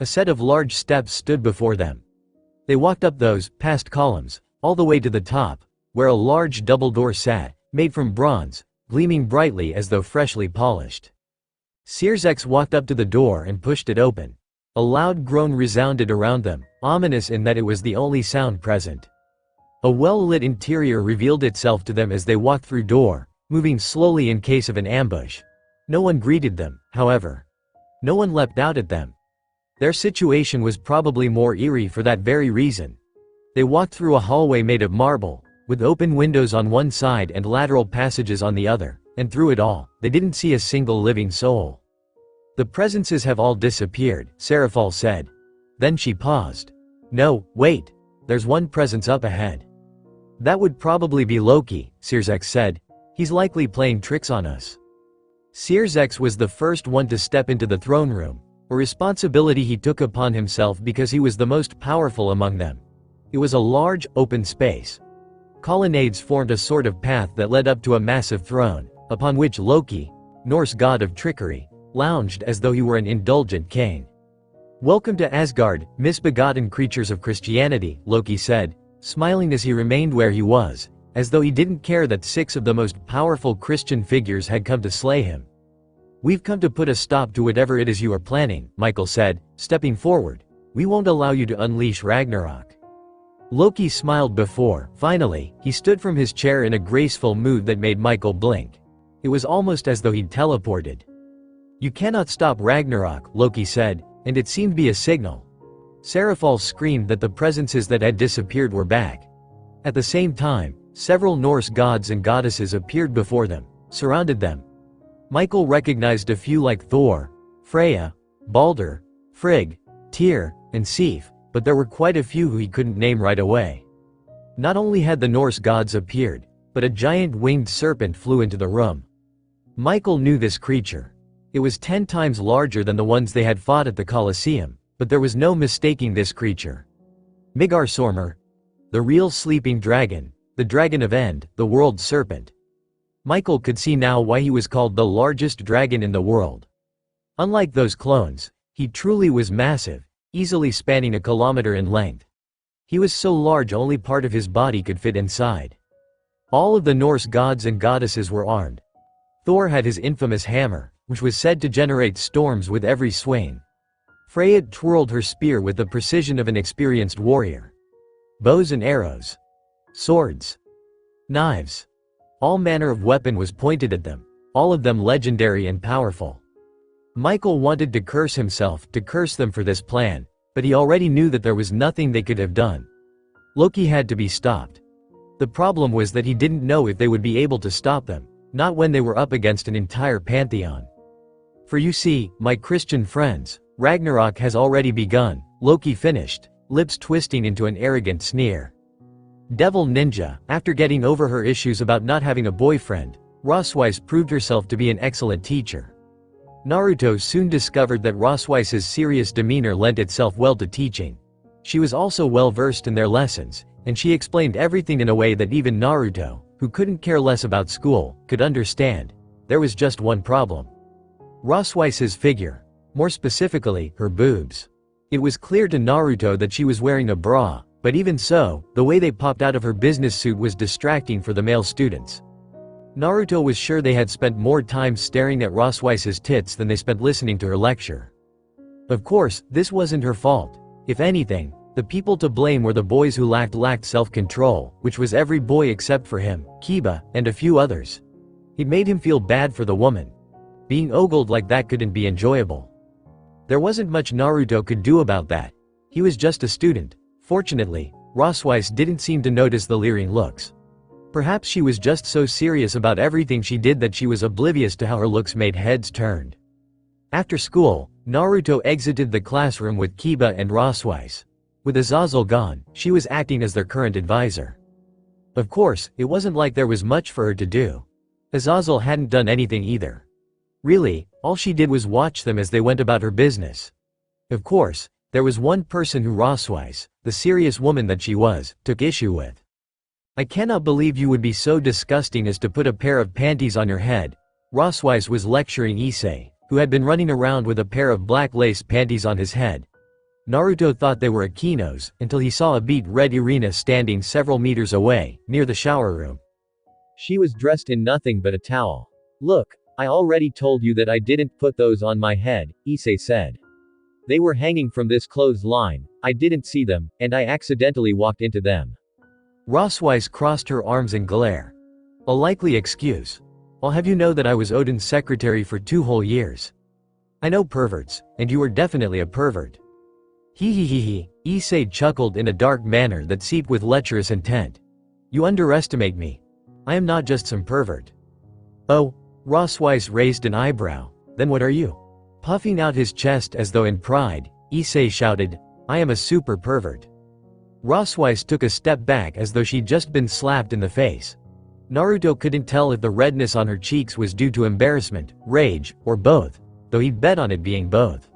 Speaker 2: A set of large steps stood before them. They walked up those, past columns, all the way to the top, where a large double door sat, made from bronze, gleaming brightly as though freshly polished. Sirzek walked up to the door and pushed it open. A loud groan resounded around them, ominous in that it was the only sound present. A well-lit interior revealed itself to them as they walked through door, moving slowly in case of an ambush. No one greeted them, however. No one leapt out at them. Their situation was probably more eerie for that very reason. They walked through a hallway made of marble, with open windows on one side and lateral passages on the other, and through it all, they didn't see a single living soul. "The presences have all disappeared," Serafal said. Then she paused. "No, wait. There's one presence up ahead." "That would probably be Loki," Sirzek said. "He's likely playing tricks on us." Sirzek was the first one to step into the throne room, a responsibility he took upon himself because he was the most powerful among them. It was a large, open space. Colonnades formed a sort of path that led up to a massive throne, upon which Loki, Norse god of trickery, lounged as though he were an indulgent king. "Welcome to Asgard, misbegotten creatures of Christianity," Loki said, smiling as he remained where he was, as though he didn't care that 6 of the most powerful Christian figures had come to slay him. "We've come to put a stop to whatever it is you are planning," Michael said, stepping forward. "We won't allow you to unleash Ragnarok." Loki smiled before, finally, he stood from his chair in a graceful mood that made Michael blink. It was almost as though he'd teleported. "You cannot stop Ragnarok," Loki said, and it seemed to be a signal. Serafal screamed that the presences that had disappeared were back. At the same time, several Norse gods and goddesses appeared before them, surrounded them. Michael recognized a few like Thor, Freya, Balder, Frigg, Tyr, and Sif, but there were quite a few who he couldn't name right away. Not only had the Norse gods appeared, but a giant winged serpent flew into the room. Michael knew this creature. It was 10 times larger than the ones they had fought at the Colosseum, but there was no mistaking this creature. Migarsormr, the real sleeping dragon, the dragon of End, the world serpent. Michael could see now why he was called the largest dragon in the world. Unlike those clones, he truly was massive, easily spanning a kilometer in length. He was so large only part of his body could fit inside. All of the Norse gods and goddesses were armed. Thor had his infamous hammer, which was said to generate storms with every swing. Freya twirled her spear with the precision of an experienced warrior. Bows and arrows. Swords. Knives. All manner of weapon was pointed at them, all of them legendary and powerful. Michael wanted to curse himself, to curse them for this plan, but he already knew that there was nothing they could have done. Loki had to be stopped. The problem was that he didn't know if they would be able to stop them, not when they were up against an entire pantheon. "For you see, my Christian friends, Ragnarok has already begun," Loki finished, lips twisting into an arrogant sneer. Devil Ninja, after getting over her issues about not having a boyfriend, Rosweiss proved herself to be an excellent teacher. Naruto soon discovered that Rosweiss's serious demeanor lent itself well to teaching. She was also well versed in their lessons, and she explained everything in a way that even Naruto, who couldn't care less about school, could understand. There was just one problem. Rosweiss's figure. More specifically, her boobs. It was clear to Naruto that she was wearing a bra, but even so, the way they popped out of her business suit was distracting for the male students. Naruto was sure they had spent more time staring at Rosweiss's tits than they spent listening to her lecture. Of course, this wasn't her fault. If anything, the people to blame were the boys who lacked self-control, which was every boy except for him, Kiba, and a few others. It made him feel bad for the woman. Being ogled like that couldn't be enjoyable. There wasn't much Naruto could do about that. He was just a student. Fortunately, Rosweiss didn't seem to notice the leering looks. Perhaps she was just so serious about everything she did that she was oblivious to how her looks made heads turned. After school, Naruto exited the classroom with Kiba and Rosweiss. With Azazel gone, she was acting as their current advisor. Of course, it wasn't like there was much for her to do. Azazel hadn't done anything either. Really, all she did was watch them as they went about her business. Of course, there was one person who Rosweiss, the serious woman that she was, took issue with. "I cannot believe you would be so disgusting as to put a pair of panties on your head," Rosweiss was lecturing Issei, who had been running around with a pair of black lace panties on his head. Naruto thought they were Akinos, until he saw a beet red Irina standing several meters away, near the shower room.
Speaker 1: She was dressed in nothing but a towel. "Look, I already told you that I didn't put those on my head," Issei said. "They were hanging from this clothesline, I didn't see them, and I accidentally walked into them."
Speaker 2: Rosweiss crossed her arms in glare. "A likely excuse. I'll have you know that I was Odin's secretary for 2 whole years. I know perverts, and you were definitely a pervert." He, Issei chuckled in a dark manner that seeped with lecherous intent. "You underestimate me. I am not just some pervert." "Oh?" Rosweiss raised an eyebrow. "Then what are you?" Puffing out his chest as though in pride, Issei shouted, "I am a super pervert." Rosweiss took a step back as though she'd just been slapped in the face. Naruto couldn't tell if the redness on her cheeks was due to embarrassment, rage, or both, though he'd bet on it being both.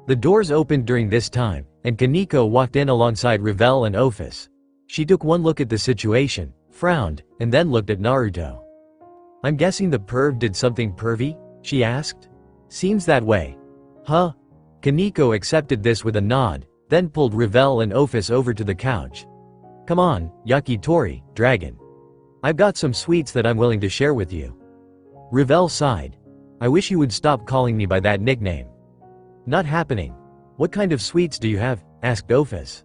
Speaker 2: The doors opened during this time, and Kaneko walked in alongside Revel and Ophis. She took one look at the situation, frowned, and then looked at Naruto. "I'm guessing the perv did something pervy?" she asked. "Seems that way." "Huh?" Kaneko accepted this with a nod, then pulled Revel and Ophis over to the couch. "Come on, Yakitori, dragon. I've got some sweets that I'm willing to share with you." Revel sighed. "I wish you would stop calling me by that nickname." "Not happening." "What kind of sweets do you have?" asked Ophis.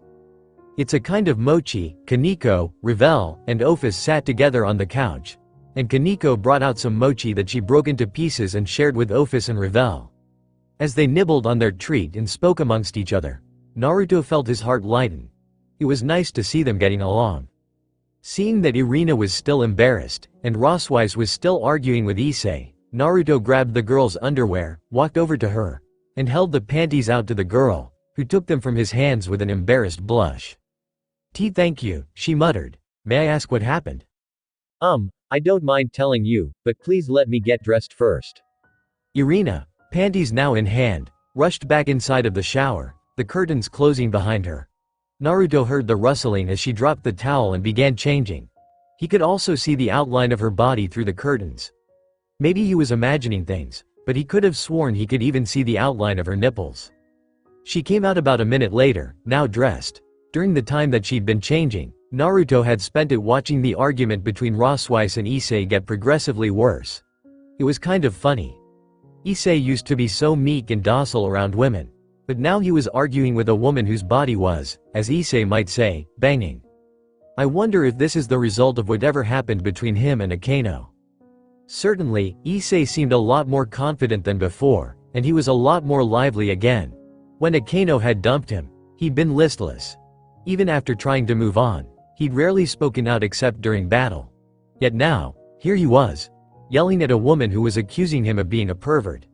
Speaker 2: "It's a kind of mochi." Kaneko, Revel, and Ophis sat together on the couch. and Kaneko brought out some mochi that she broke into pieces and shared with Ophis and Ravel. As they nibbled on their treat and spoke amongst each other, Naruto felt his heart lighten. It was nice to see them getting along. Seeing that Irina was still embarrassed, and Roswise was still arguing with Issei, Naruto grabbed the girl's underwear, walked over to her, and held the panties out to the girl, who took them from his hands with an embarrassed blush. Thank you, she muttered. May I ask what happened?
Speaker 3: I don't mind telling you, but please let me get dressed first.
Speaker 2: Irina, panties now in hand, rushed back inside of the shower, the curtains closing behind her. Naruto heard the rustling as she dropped the towel and began changing. He could also see the outline of her body through the curtains. Maybe he was imagining things, but he could have sworn he could even see the outline of her nipples. She came out about a minute later, now dressed. During the time that she'd been changing, Naruto had spent it watching the argument between Roswise and Issei get progressively worse. It was kind of funny. Issei used to be so meek and docile around women, but now he was arguing with a woman whose body was, as Issei might say, banging. I wonder if this is the result of whatever happened between him and Akeno. Certainly, Issei seemed a lot more confident than before, and he was a lot more lively again. When Akeno had dumped him, he'd been listless. Even after trying to move on, he'd rarely spoken out except during battle. Yet now, here he was, yelling at a woman who was accusing him of being a pervert.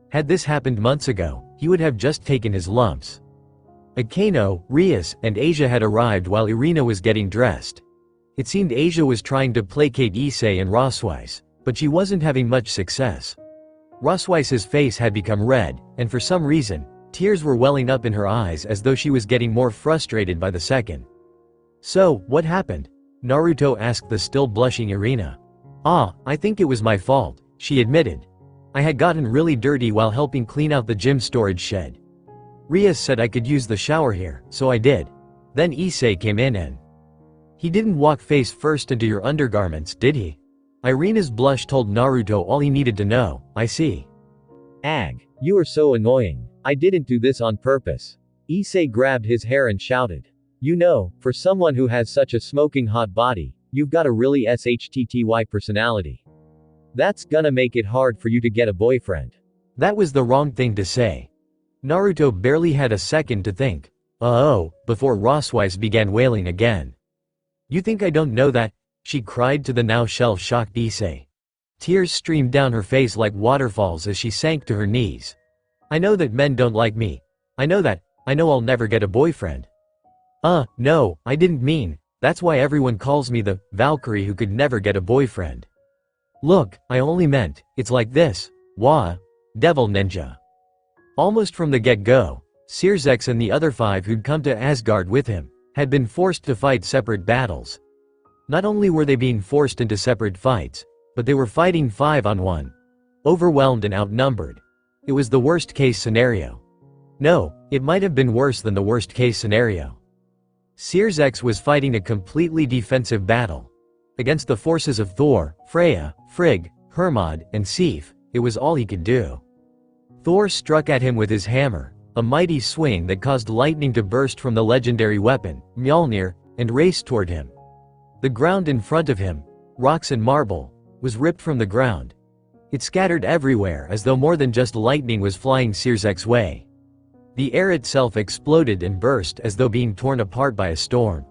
Speaker 2: Had this happened months ago, he would have just taken his lumps. Akeno, Rias, and Asia had arrived while Irina was getting dressed. It seemed Asia was trying to placate Issei and Roswise, but she wasn't having much success. Roswise's face had become red, and for some reason, tears were welling up in her eyes as though she was getting more frustrated by the second. So, what happened? Naruto asked the still blushing Irina. I think it was my fault, she admitted. I had gotten really dirty while helping clean out the gym storage shed. Rias said I could use the shower here, so I did. Then Issei came in and... He didn't walk face first into your undergarments, did he? Irina's blush told Naruto all he needed to know. I see.
Speaker 3: Ag, you are so annoying. I didn't do this on purpose. Issei grabbed his hair and shouted. You know, for someone who has such a smoking hot body, you've got a really SHTTY personality. That's gonna make it hard for you to get a boyfriend.
Speaker 2: That was the wrong thing to say. Naruto barely had a second to think. Before Roswise began wailing again. You think I don't know that? She cried to the now shell-shocked Issei. Tears streamed down her face like waterfalls as she sank to her knees. I know that men don't like me. I know that. I know I'll never get a boyfriend. No, I didn't mean. That's why everyone calls me the Valkyrie who could never get a boyfriend. Look, I only meant, it's like this. Wah. Devil ninja. Almost from the get-go, Searsex and the other 5 who'd come to Asgard with him, had been forced to fight separate battles. Not only were they being forced into separate fights, but they were fighting 5-on-1. Overwhelmed and outnumbered. It was the worst-case scenario. No, it might have been worse than the worst-case scenario. Searsex was fighting a completely defensive battle. Against the forces of Thor, Freya, Frigg, Hermod, and Sif, it was all he could do. Thor struck at him with his hammer, a mighty swing that caused lightning to burst from the legendary weapon, Mjolnir, and race toward him. The ground in front of him, rocks and marble, was ripped from the ground. It scattered everywhere as though more than just lightning was flying Searsex's way. The air itself exploded and burst as though being torn apart by a storm.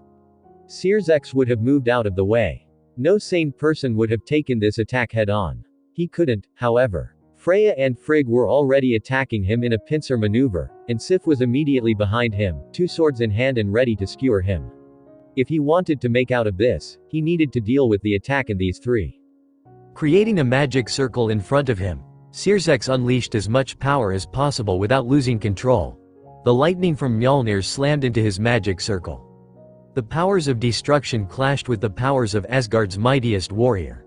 Speaker 3: Searsex would have moved out of the way. No sane person would have taken this attack head-on. He couldn't, however. Freya and Frigg were already attacking him in a pincer maneuver, and Sif was immediately behind him, 2 swords in hand and ready to skewer him. If he wanted to make out of this, he needed to deal with the attack in these 3.
Speaker 2: Creating a magic circle in front of him, Searsex unleashed as much power as possible without losing control. The lightning from Mjolnir slammed into his magic circle. The powers of destruction clashed with the powers of Asgard's mightiest warrior.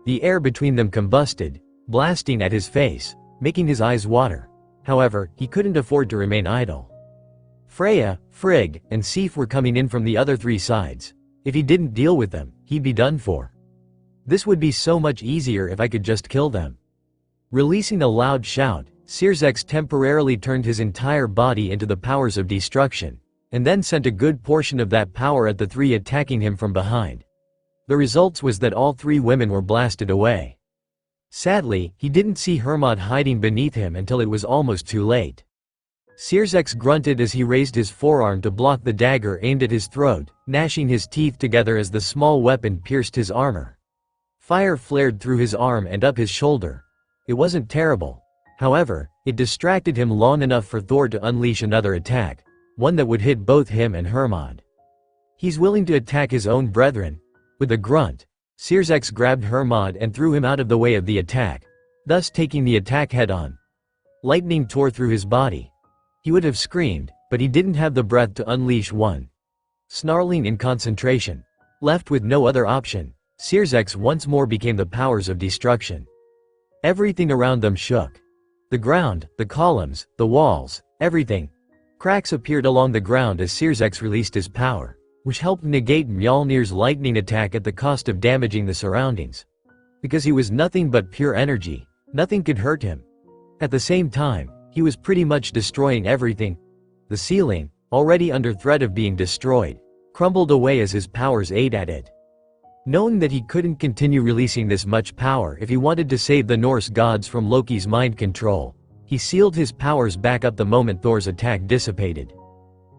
Speaker 2: The air between them combusted, blasting at his face, making his eyes water. However, he couldn't afford to remain idle. Freya, Frigg, and Sif were coming in from the other 3 sides. If he didn't deal with them, he'd be done for. This would be so much easier if I could just kill them. Releasing a loud shout, Searsex temporarily turned his entire body into the powers of destruction, and then sent a good portion of that power at the 3 attacking him from behind. The results was that all 3 women were blasted away. Sadly, he didn't see Hermod hiding beneath him until it was almost too late. Sirzex grunted as he raised his forearm to block the dagger aimed at his throat, gnashing his teeth together as the small weapon pierced his armor. Fire flared through his arm and up his shoulder. It wasn't terrible. However, it distracted him long enough for Thor to unleash another attack, one that would hit both him and Hermod. He's willing to attack his own brethren. With a grunt, Sirzex grabbed Hermod and threw him out of the way of the attack, thus taking the attack head-on. Lightning tore through his body. He would have screamed, but he didn't have the breath to unleash one. Snarling in concentration, left with no other option, Sirzex once more became the powers of destruction. Everything around them shook. The ground, the columns, the walls, everything. Cracks appeared along the ground as Sirzex released his power, which helped negate Mjolnir's lightning attack at the cost of damaging the surroundings. Because he was nothing but pure energy, nothing could hurt him. At the same time, he was pretty much destroying everything. The ceiling, already under threat of being destroyed, crumbled away as his powers ate at it. Knowing that he couldn't continue releasing this much power if he wanted to save the Norse gods from Loki's mind control, he sealed his powers back up the moment Thor's attack dissipated.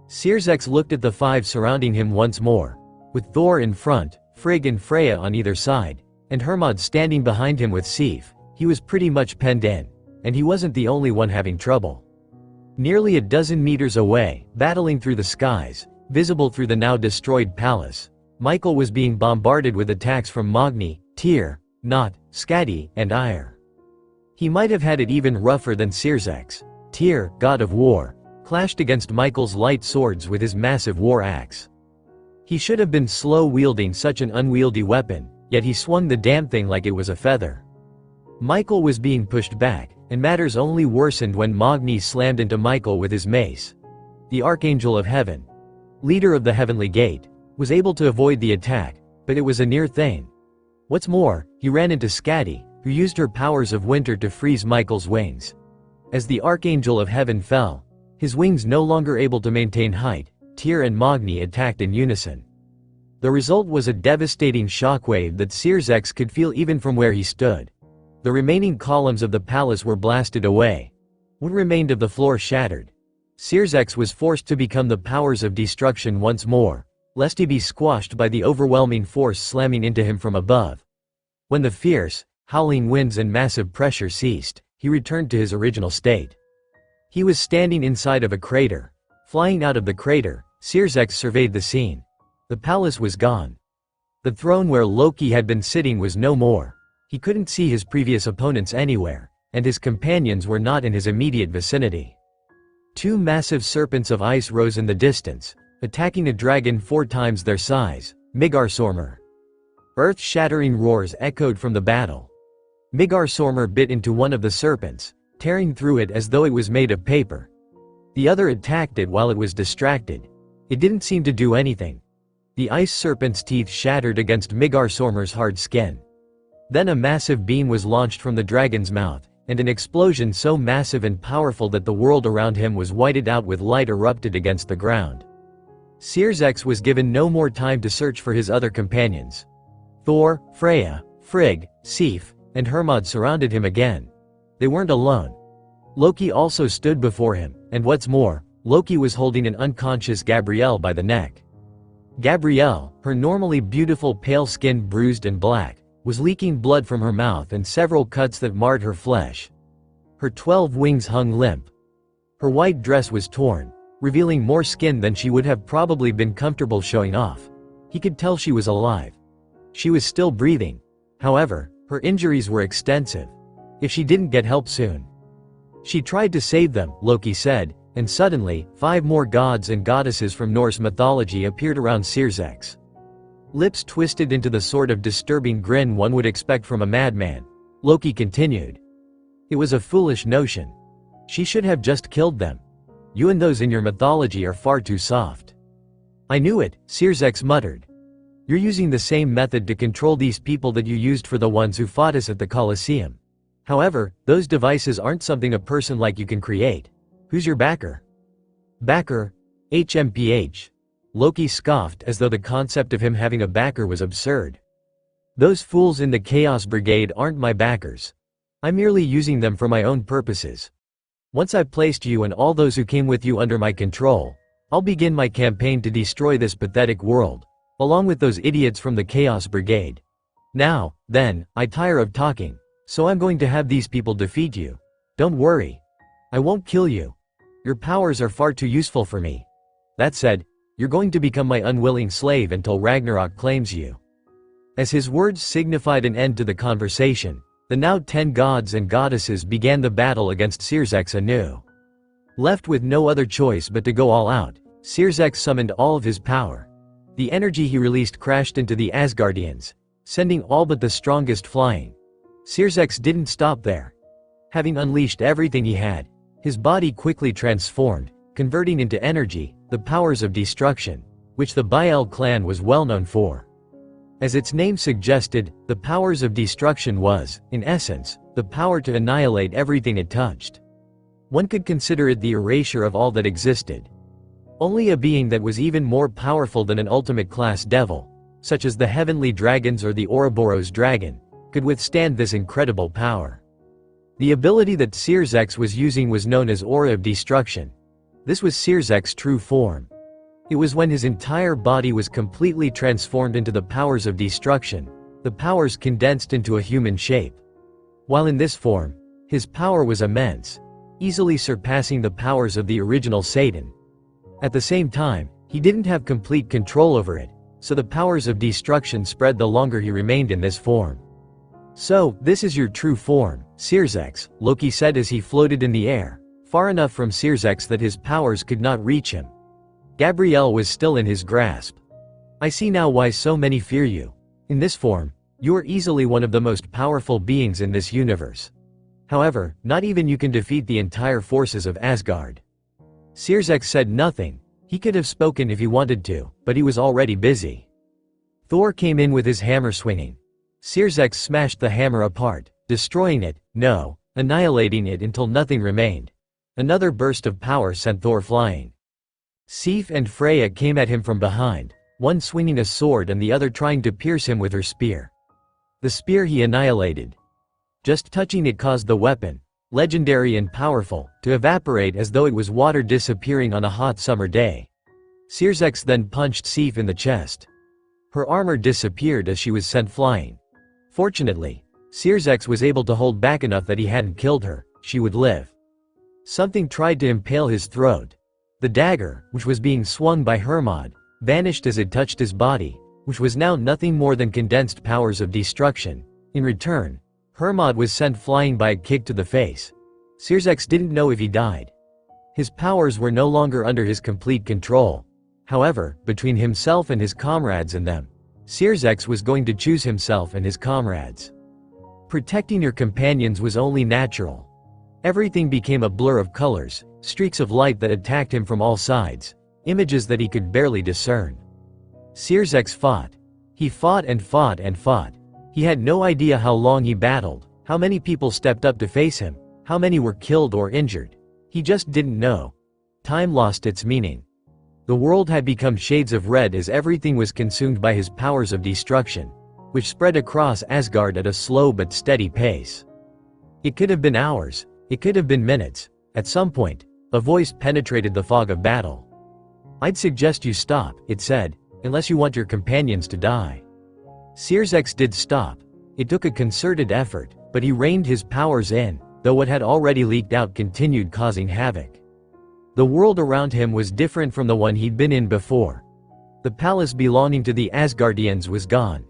Speaker 2: Sirzex looked at the 5 surrounding him once more, with Thor in front, Frigg and Freya on either side, and Hermod standing behind him with Sif. He was pretty much penned in, and he wasn't the only one having trouble. Nearly a dozen meters away, battling through the skies, visible through the now destroyed palace, Michael was being bombarded with attacks from Magni, Tyr, Not, Skadi, and Ire. He might have had it even rougher than Sirzex. Tyr, god of war, clashed against Michael's light swords with his massive war axe. He should have been slow-wielding such an unwieldy weapon, yet he swung the damn thing like it was a feather. Michael was being pushed back, and matters only worsened when Magni slammed into Michael with his mace. The Archangel of Heaven, leader of the Heavenly Gate, was able to avoid the attack, but it was a near thing. What's more, he ran into Skadi, who used her powers of winter to freeze Michael's wings. As the Archangel of Heaven fell, his wings no longer able to maintain height, Tyr and Magni attacked in unison. The result was a devastating shockwave that Sirzex could feel even from where he stood. The remaining columns of the palace were blasted away. What remained of the floor shattered. Sirzex was forced to become the powers of destruction once more, lest he be squashed by the overwhelming force slamming into him from above. When the fierce, howling winds and massive pressure ceased, he returned to his original state. He was standing inside of a crater. Flying out of the crater, Sirzex surveyed the scene. The palace was gone. The throne where Loki had been sitting was no more. He couldn't see his previous opponents anywhere, and his companions were not in his immediate vicinity. 2 massive serpents of ice rose in the distance, attacking a dragon 4 times their size, Midgardsormr. Earth-shattering roars echoed from the battle. Midgardsormr bit into one of the serpents, tearing through it as though it was made of paper. The other attacked it while it was distracted. It didn't seem to do anything. The ice serpent's teeth shattered against Midgardsormr's hard skin. Then a massive beam was launched from the dragon's mouth, and an explosion so massive and powerful that the world around him was whited out with light erupted against the ground. Sirzex was given no more time to search for his other companions. Thor, Freya, Frigg, Sif, and Hermod surrounded him again. They weren't alone. Loki also stood before him, and what's more, Loki was holding an unconscious Gabrielle by the neck. Gabrielle, her normally beautiful pale skin bruised and black, was leaking blood from her mouth and several cuts that marred her flesh. Her 12 wings hung limp. Her white dress was torn, revealing more skin than she would have probably been comfortable showing off. He could tell she was alive. She was still breathing. However, her injuries were extensive. If she didn't get help soon. She tried to save them, Loki said, and suddenly, 5 more gods and goddesses from Norse mythology appeared around Sirzex. Lips twisted into the sort of disturbing grin one would expect from a madman. Loki continued. It was a foolish notion. She should have just killed them. You and those in your mythology are far too soft. I knew it, Sirzex muttered. You're using the same method to control these people that you used for the ones who fought us at the Colosseum. However, those devices aren't something a person like you can create. Who's your backer? Backer? HMPH. Loki scoffed as though the concept of him having a backer was absurd. Those fools in the Chaos Brigade aren't my backers. I'm merely using them for my own purposes. Once I've placed you and all those who came with you under my control, I'll begin my campaign to destroy this pathetic world, along with those idiots from the Chaos Brigade. Now, then, I tire of talking, so I'm going to have these people defeat you. Don't worry. I won't kill you. Your powers are far too useful for me. That said, you're going to become my unwilling slave until Ragnarok claims you. As his words signified an end to the conversation, the now 10 gods and goddesses began the battle against Sirzex anew. Left with no other choice but to go all out, Sirzex summoned all of his power. The energy he released crashed into the Asgardians, sending all but the strongest flying. Sirzex didn't stop there. Having unleashed everything he had, his body quickly transformed, converting into energy, the powers of destruction, which the Bael clan was well known for. As its name suggested, the powers of destruction was, in essence, the power to annihilate everything it touched. One could consider it the erasure of all that existed. Only a being that was even more powerful than an ultimate-class devil, such as the heavenly dragons or the Ouroboros dragon, could withstand this incredible power. The ability that Sirzex was using was known as Aura of Destruction. This was Sirzex's true form. It was when his entire body was completely transformed into the powers of destruction, the powers condensed into a human shape. While in this form, his power was immense, easily surpassing the powers of the original Satan. At the same time, he didn't have complete control over it, so the powers of destruction spread the longer he remained in this form. So, this is your true form, Sirzex, Loki said as he floated in the air, far enough from Sirzex that his powers could not reach him. Gabrielle was still in his grasp. I see now why so many fear you. In this form, you are easily one of the most powerful beings in this universe. However, not even you can defeat the entire forces of Asgard. Sirzex said nothing. He could have spoken if he wanted to, but he was already busy. Thor came in with his hammer swinging. Sirzex smashed the hammer apart, destroying it, annihilating it until nothing remained. Another burst of power sent Thor flying. Sif and Freya came at him from behind, one swinging a sword and the other trying to pierce him with her spear. The spear he annihilated. Just touching it caused the weapon, legendary and powerful, to evaporate as though it was water disappearing on a hot summer day. Sirzex then punched Sif in the chest. Her armor disappeared as she was sent flying. Fortunately, Sirzex was able to hold back enough that he hadn't killed her, she would live. Something tried to impale his throat. The dagger, which was being swung by Hermod, vanished as it touched his body, which was now nothing more than condensed powers of destruction. In return, Hermod was sent flying by a kick to the face. Sirzex didn't know if he died. His powers were no longer under his complete control. However, between himself and his comrades and them, Sirzex was going to choose himself and his comrades. Protecting your companions was only natural. Everything became a blur of colors, streaks of light that attacked him from all sides, images that he could barely discern. Sirzex fought. He fought and fought and fought. He had no idea how long he battled, how many people stepped up to face him, how many were killed or injured. He just didn't know. Time lost its meaning. The world had become shades of red as everything was consumed by his powers of destruction, which spread across Asgard at a slow but steady pace. It could have been hours, it could have been minutes. At some point, a voice penetrated the fog of battle. I'd suggest you stop, it said, unless you want your companions to die. Sirzex did stop. It took a concerted effort, but he reined his powers in, though what had already leaked out continued causing havoc. The world around him was different from the one he'd been in before. The palace belonging to the Asgardians was gone.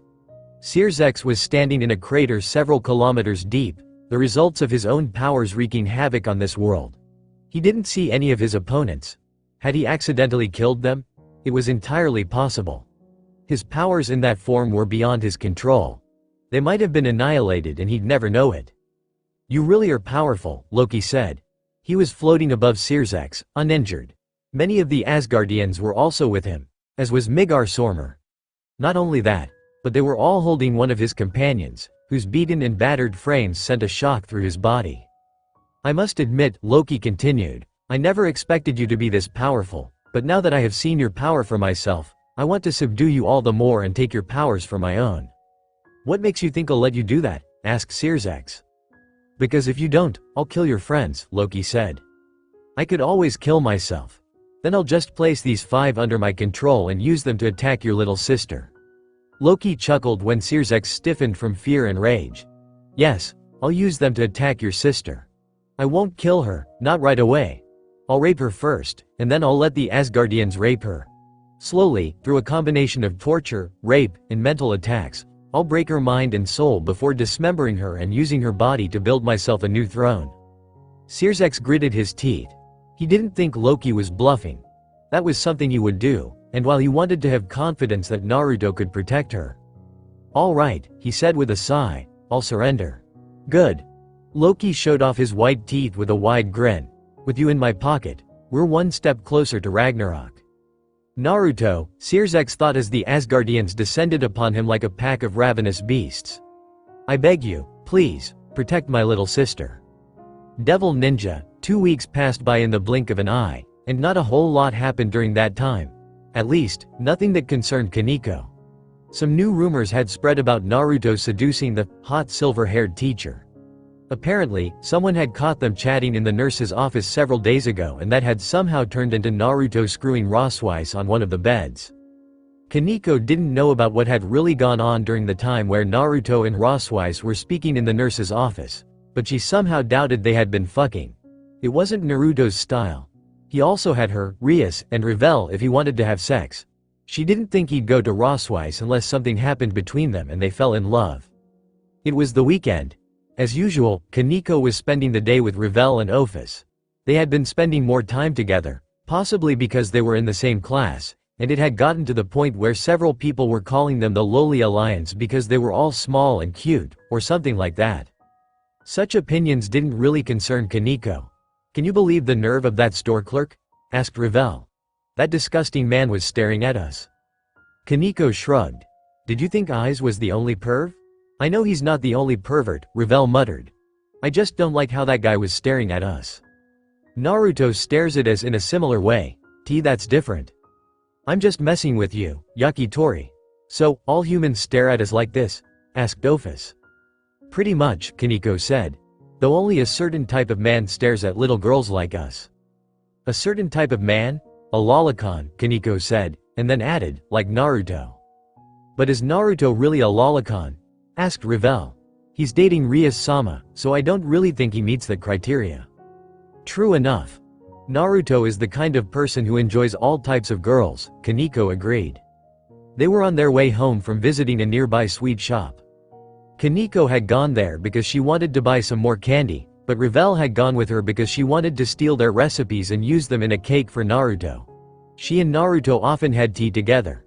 Speaker 2: Sirzex was standing in a crater several kilometers deep, the results of his own powers wreaking havoc on this world. He didn't see any of his opponents. Had he accidentally killed them? It was entirely possible. His powers in that form were beyond his control. They might have been annihilated and he'd never know it. You really are powerful, Loki said. He was floating above Sirzex, uninjured. Many of the Asgardians were also with him, as was Migar Sormer. Not only that, but they were all holding one of his companions, whose beaten and battered frames sent a shock through his body. I must admit, Loki continued, I never expected you to be this powerful, but now that I have seen your power for myself, I want to subdue you all the more and take your powers for my own. What makes you think I'll let you do that? Asked Searsex. Because if you don't, I'll kill your friends, Loki said. I could always kill myself. Then I'll just place these 5 under my control and use them to attack your little sister. Loki chuckled when Searsex stiffened from fear and rage. Yes, I'll use them to attack your sister. I won't kill her, not right away. I'll rape her first, and then I'll let the Asgardians rape her. Slowly, through a combination of torture, rape, and mental attacks, I'll break her mind and soul before dismembering her and using her body to build myself a new throne. Searsex gritted his teeth. He didn't think Loki was bluffing. That was something he would do, and while he wanted to have confidence that Naruto could protect her. All right, he said with a sigh, I'll surrender. Good. Loki showed off his white teeth with a wide grin. With you in my pocket, we're one step closer to Ragnarok. Naruto, Searsex thought as the Asgardians descended upon him like a pack of ravenous beasts. I beg you, please, protect my little sister. Devil Ninja, 2 weeks passed by in the blink of an eye, and not a whole lot happened during that time. At least, nothing that concerned Kaneko. Some new rumors had spread about Naruto seducing the hot silver-haired teacher. Apparently, someone had caught them chatting in the nurse's office several days ago, and that had somehow turned into Naruto screwing Rosweiss on one of the beds. Kaneko didn't know about what had really gone on during the time where Naruto and Rosweiss were speaking in the nurse's office, but she somehow doubted they had been fucking. It wasn't Naruto's style. He also had her, Rias, and Revel if he wanted to have sex. She didn't think he'd go to Rosweiss unless something happened between them and they fell in love. It was the weekend. As usual, Kaneko was spending the day with Revel and Ophis. They had been spending more time together, possibly because they were in the same class, and it had gotten to the point where several people were calling them the Lowly Alliance because they were all small and cute, or something like that. Such opinions didn't really concern Kaneko. Can you believe the nerve of that store clerk? Asked Revel. That disgusting man was staring at us. Kaneko shrugged. Did you think Eyes was the only perv? I know he's not the only pervert, Revel muttered. I just don't like how that guy was staring at us. Naruto stares at us in a similar way. That's different. I'm just messing with you, Yakitori. So, all humans stare at us like this? Asked Ophis. Pretty much, Kaneko said. Though only a certain type of man stares at little girls like us. A certain type of man? A lolicon, Kaneko said, and then added, like Naruto. But is Naruto really a lolicon? Asked Revel. He's dating Rias-sama, so I don't really think he meets that criteria. True enough. Naruto is the kind of person who enjoys all types of girls, Kaneko agreed. They were on their way home from visiting a nearby sweet shop. Kaneko had gone there because she wanted to buy some more candy, but Revel had gone with her because she wanted to steal their recipes and use them in a cake for Naruto. She and Naruto often had tea together.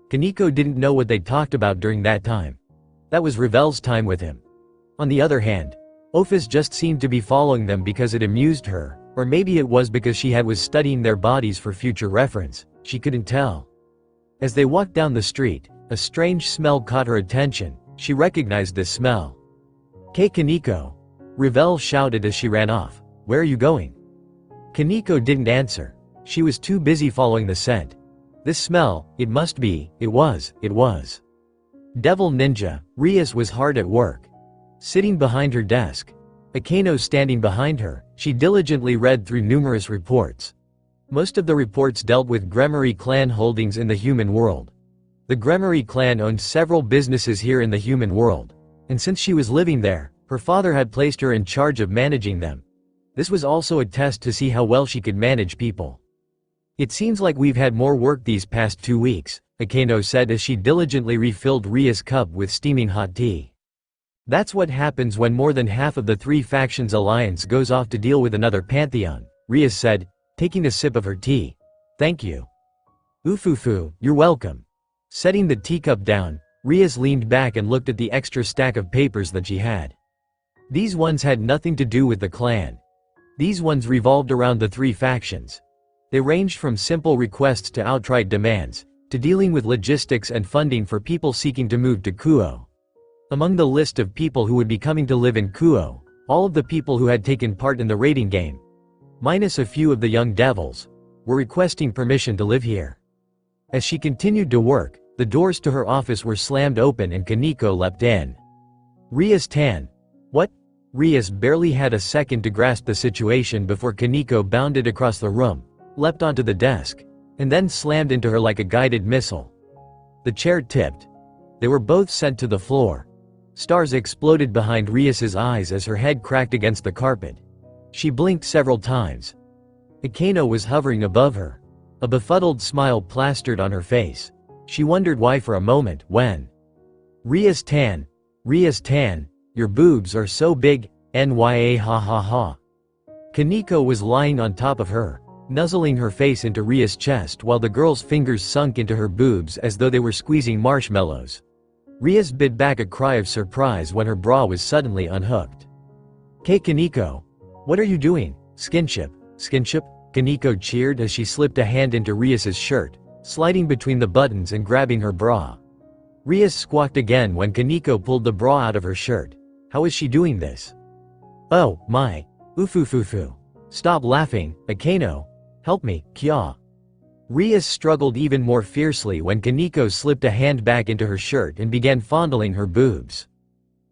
Speaker 2: Kaneko didn't know what they talked about during that time. That was Revel's time with him. On the other hand, Ophis just seemed to be following them because it amused her, or maybe it was because she was studying their bodies for future reference, she couldn't tell. As they walked down the street, a strange smell caught her attention. She recognized this smell. "Hey Kaneko!" Revel shouted as she ran off. "Where are you going?" Kaneko didn't answer. She was too busy following the scent. This smell, it was. Devil Ninja, Rias was hard at work. Sitting behind her desk, Akeno standing behind her, she diligently read through numerous reports. Most of the reports dealt with Gremory clan holdings in the human world. The Gremory clan owned several businesses here in the human world, and since she was living there, her father had placed her in charge of managing them. This was also a test to see how well she could manage people. "It seems like we've had more work these past 2 weeks, Akeno said as she diligently refilled Ria's cup with steaming hot tea. "That's what happens when more than half of the 3 factions alliance goes off to deal with another pantheon," Ria said, taking a sip of her tea. "Thank you." "Ufufu, you're welcome." Setting the teacup down, Rias leaned back and looked at the extra stack of papers that she had. These ones had nothing to do with the clan. These ones revolved around the 3 factions. They ranged from simple requests to outright demands, to dealing with logistics and funding for people seeking to move to Kuo. Among the list of people who would be coming to live in Kuo, all of the people who had taken part in the raiding game, minus a few of the young devils, were requesting permission to live here. As she continued to work, The doors to her office were slammed open and Kaneko leapt in. Rias-tan. What? Rias barely had a second to grasp the situation before Kaneko bounded across the room, leapt onto the desk, and then slammed into her like a guided missile. The chair tipped. They were both sent to the floor. Stars exploded behind Rias's eyes as her head cracked against the carpet. She blinked several times. Akeno was hovering above her. A befuddled smile plastered on her face. She wondered why for a moment when Rias-tan, your boobs are so big, nya ha ha ha. Kaneko was lying on top of her, nuzzling her face into Rias' chest while the girl's fingers sunk into her boobs as though they were squeezing marshmallows. Rias bit back a cry of surprise when her bra was suddenly unhooked. "Hey Kaneko. What are you doing? Skinship, skinship?" Kaneko cheered as she slipped a hand into Rias's shirt, sliding between the buttons and grabbing her bra. Rias squawked again when Kaneko pulled the bra out of her shirt. How is she doing this? "Oh, my. Oofufufu. Stop laughing, Akeno. Help me, kya." Rias struggled even more fiercely when Kaneko slipped a hand back into her shirt and began fondling her boobs.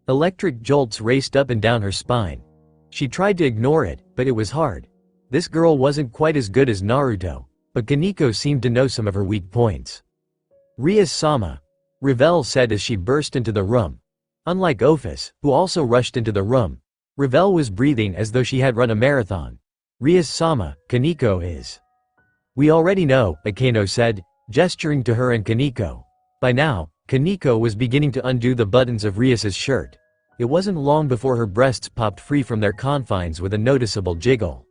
Speaker 2: Electric jolts raced up and down her spine. She tried to ignore it, but it was hard. This girl wasn't quite as good as Naruto, but Kaneko seemed to know some of her weak points. "Rias-sama," Revel said as she burst into the room. Unlike Office, who also rushed into the room, Revel was breathing as though she had run a marathon. "Rias-sama, Kaneko is." "We already know," Akeno said, gesturing to her and Kaneko. By now, Kaneko was beginning to undo the buttons of Rias's shirt. It wasn't long before her breasts popped free from their confines with a noticeable jiggle.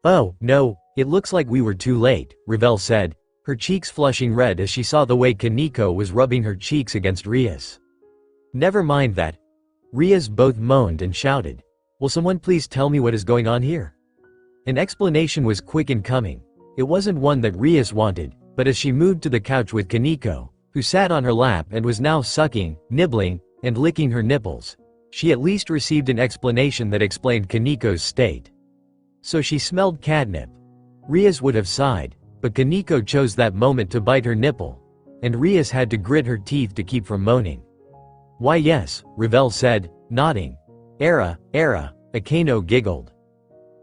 Speaker 2: "Oh, no, it looks like we were too late," Revel said, her cheeks flushing red as she saw the way Kaneko was rubbing her cheeks against Rias. "Never mind that." Rias both moaned and shouted. "Will someone please tell me what is going on here?" An explanation was quick in coming. It wasn't one that Rias wanted, but as she moved to the couch with Kaneko, who sat on her lap and was now sucking, nibbling, and licking her nipples, she at least received an explanation that explained Kaneko's state. So she smelled catnip. Rias would have sighed, but Kaneko chose that moment to bite her nipple, and Rias had to grit her teeth to keep from moaning. "Why yes," Revel said, nodding. Era, Akeno giggled.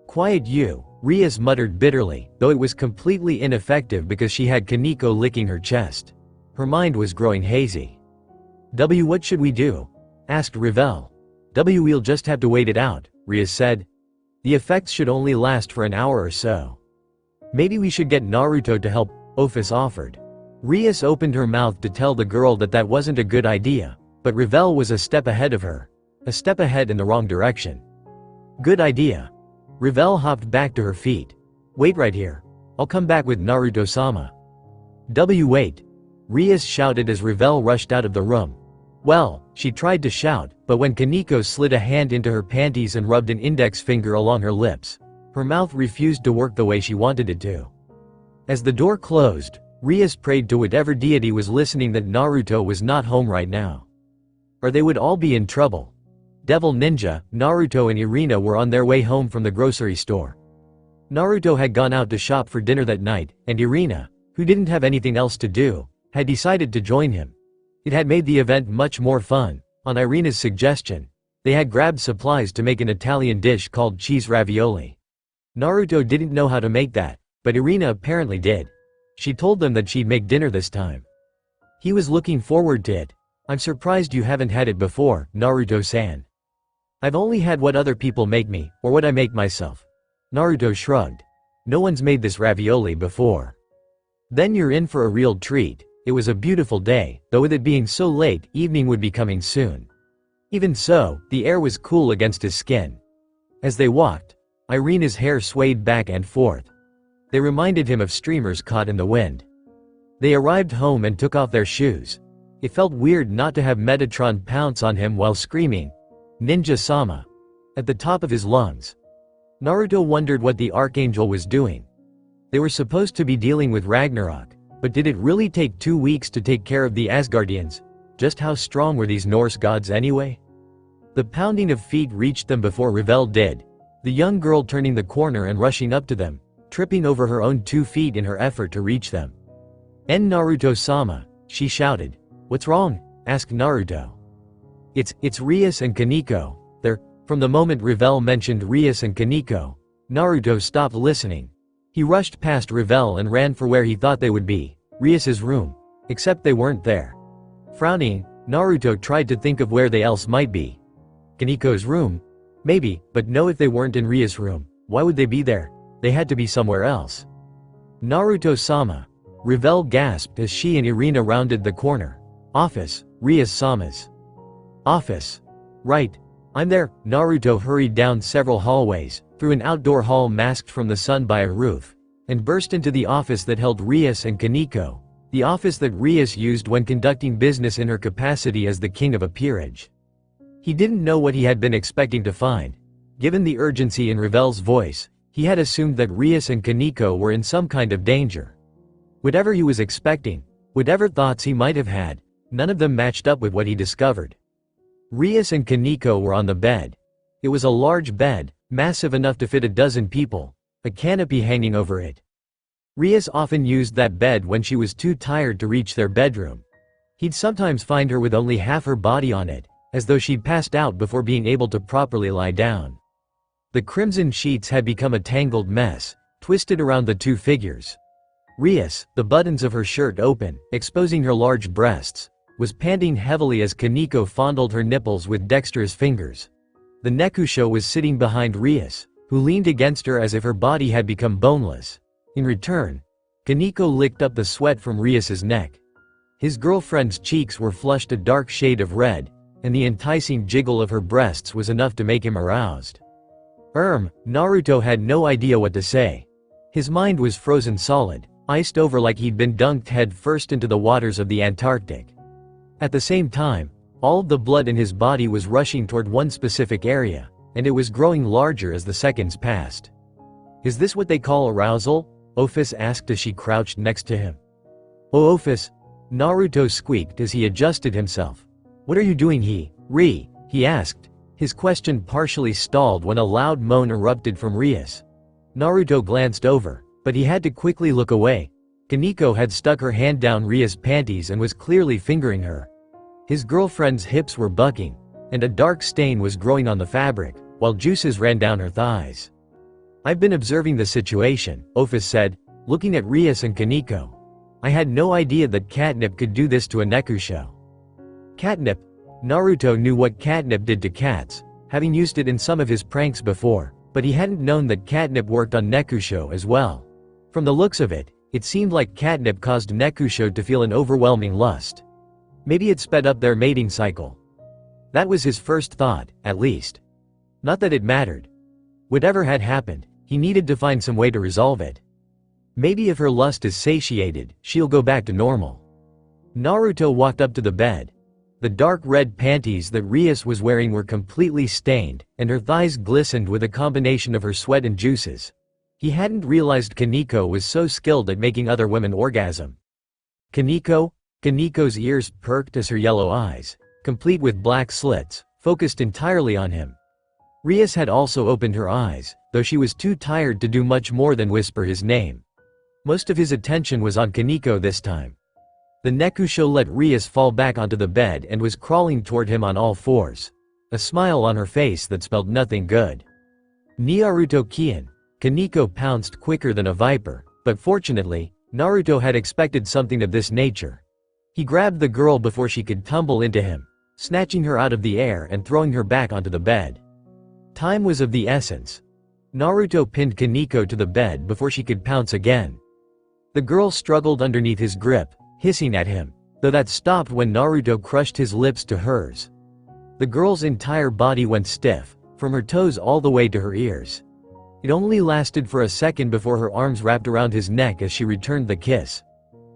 Speaker 2: "Quiet you," Rias muttered bitterly, though it was completely ineffective because she had Kaneko licking her chest. Her mind was growing hazy. What should we do?" asked Revel. We'll just have to wait it out," Rias said. "The effects should only last for an hour or so." "Maybe we should get Naruto to help," Office offered. Rias opened her mouth to tell the girl that that wasn't a good idea, but Revel was a step ahead of her. A step ahead in the wrong direction. "Good idea." Revel hopped back to her feet. "Wait right here. I'll come back with Naruto-sama." Wait," Rias shouted as Revel rushed out of the room. Well, she tried to shout, but when Kaneko slid a hand into her panties and rubbed an index finger along her lips, her mouth refused to work the way she wanted it to. As the door closed, Rias prayed to whatever deity was listening that Naruto was not home right now. Or they would all be in trouble. Devil Ninja, Naruto and Irina were on their way home from the grocery store. Naruto had gone out to shop for dinner that night, and Irina, who didn't have anything else to do, had decided to join him. It had made the event much more fun. On Irina's suggestion, they had grabbed supplies to make an Italian dish called cheese ravioli. Naruto didn't know how to make that, but Irina apparently did. She told them that she'd make dinner this time. He was looking forward to it. "I'm surprised you haven't had it before, Naruto-san." "I've only had what other people make me, or what I make myself." Naruto shrugged. "No one's made this ravioli before." "Then you're in for a real treat." It was a beautiful day, though with it being so late, evening would be coming soon. Even so, the air was cool against his skin. As they walked, Irina's hair swayed back and forth. They reminded him of streamers caught in the wind. They arrived home and took off their shoes. It felt weird not to have Metatron pounce on him while screaming, "Ninja-sama," at the top of his lungs. Naruto wondered what the Archangel was doing. They were supposed to be dealing with Ragnarok, but did it really take 2 weeks to take care of the Asgardians? Just how strong were these Norse gods anyway? The pounding of feet reached them before Revel did, the young girl turning the corner and rushing up to them, tripping over her own 2 feet in her effort to reach them. "En Naruto-sama," she shouted. "What's wrong?" asked Naruto. It's Rias and Kaneko. They're." From the moment Revel mentioned Rias and Kaneko, Naruto stopped listening. He rushed past Revel and ran for where he thought they would be, Rias's room. Except they weren't there. Frowning, Naruto tried to think of where they else might be. Kaneko's room? Maybe, but no, if they weren't in Ria's room, why would they be there? They had to be somewhere else. Naruto-sama. Revel gasped as she and Irina rounded the corner. Office, Rias-sama's office. Right. I'm there. Naruto hurried down several hallways, through an outdoor hall masked from the sun by a roof, and burst into the office that held Rias and Kaneko, the office that Rias used when conducting business in her capacity as the king of a peerage. He didn't know what he had been expecting to find. Given the urgency in Revel's voice, he had assumed that Rias and Kaneko were in some kind of danger. Whatever he was expecting, whatever thoughts he might have had, none of them matched up with what he discovered. Rias and Kaneko were on the bed. It was a large bed, massive enough to fit a dozen people, a canopy hanging over it. Rias often used that bed when she was too tired to reach their bedroom. He'd sometimes find her with only half her body on it, as though she'd passed out before being able to properly lie down. The crimson sheets had become a tangled mess, twisted around the two figures. Rias, the buttons of her shirt open, exposing her large breasts, was panting heavily as Kaneko fondled her nipples with dexterous fingers. The Nekusho was sitting behind Rias, who leaned against her as if her body had become boneless. In return, Kaneko licked up the sweat from Rias's neck. His girlfriend's cheeks were flushed a dark shade of red, and the enticing jiggle of her breasts was enough to make him aroused. Naruto had no idea what to say. His mind was frozen solid, iced over like he'd been dunked head first into the waters of the Antarctic. At the same time, all of the blood in his body was rushing toward one specific area, and it was growing larger as the seconds passed. "Is this what they call arousal?" Ophis asked as she crouched next to him. "Oh, Ophis," Naruto squeaked as he adjusted himself. "What are you doing he asked, his question partially stalled when a loud moan erupted from Rias. Naruto glanced over, but he had to quickly look away. Kaneko had stuck her hand down Ria's panties and was clearly fingering her. His girlfriend's hips were bucking, and a dark stain was growing on the fabric, while juices ran down her thighs. "I've been observing the situation," Ophis said, looking at Rias and Kaneko. "I had no idea that catnip could do this to a Nekusho." Catnip? Naruto knew what catnip did to cats, having used it in some of his pranks before, but he hadn't known that catnip worked on Nekusho as well. From the looks of it, it seemed like catnip caused Nekusho to feel an overwhelming lust. Maybe it sped up their mating cycle. That was his first thought, at least. Not that it mattered. Whatever had happened, he needed to find some way to resolve it. Maybe if her lust is satiated, she'll go back to normal. Naruto walked up to the bed. The dark red panties that Rias was wearing were completely stained, and her thighs glistened with a combination of her sweat and juices. He hadn't realized Kaneko was so skilled at making other women orgasm. "Kaneko?" Kaneko's ears perked as her yellow eyes, complete with black slits, focused entirely on him. Rias had also opened her eyes, though she was too tired to do much more than whisper his name. Most of his attention was on Kaneko this time. The Nekusho let Rias fall back onto the bed and was crawling toward him on all fours, a smile on her face that spelled nothing good. Naruto Kiin. Kaneko pounced quicker than a viper, but fortunately, Naruto had expected something of this nature. He grabbed the girl before she could tumble into him, snatching her out of the air and throwing her back onto the bed. Time was of the essence. Naruto pinned Kaneko to the bed before she could pounce again. The girl struggled underneath his grip, hissing at him, though that stopped when Naruto crushed his lips to hers. The girl's entire body went stiff, from her toes all the way to her ears. It only lasted for a second before her arms wrapped around his neck as she returned the kiss.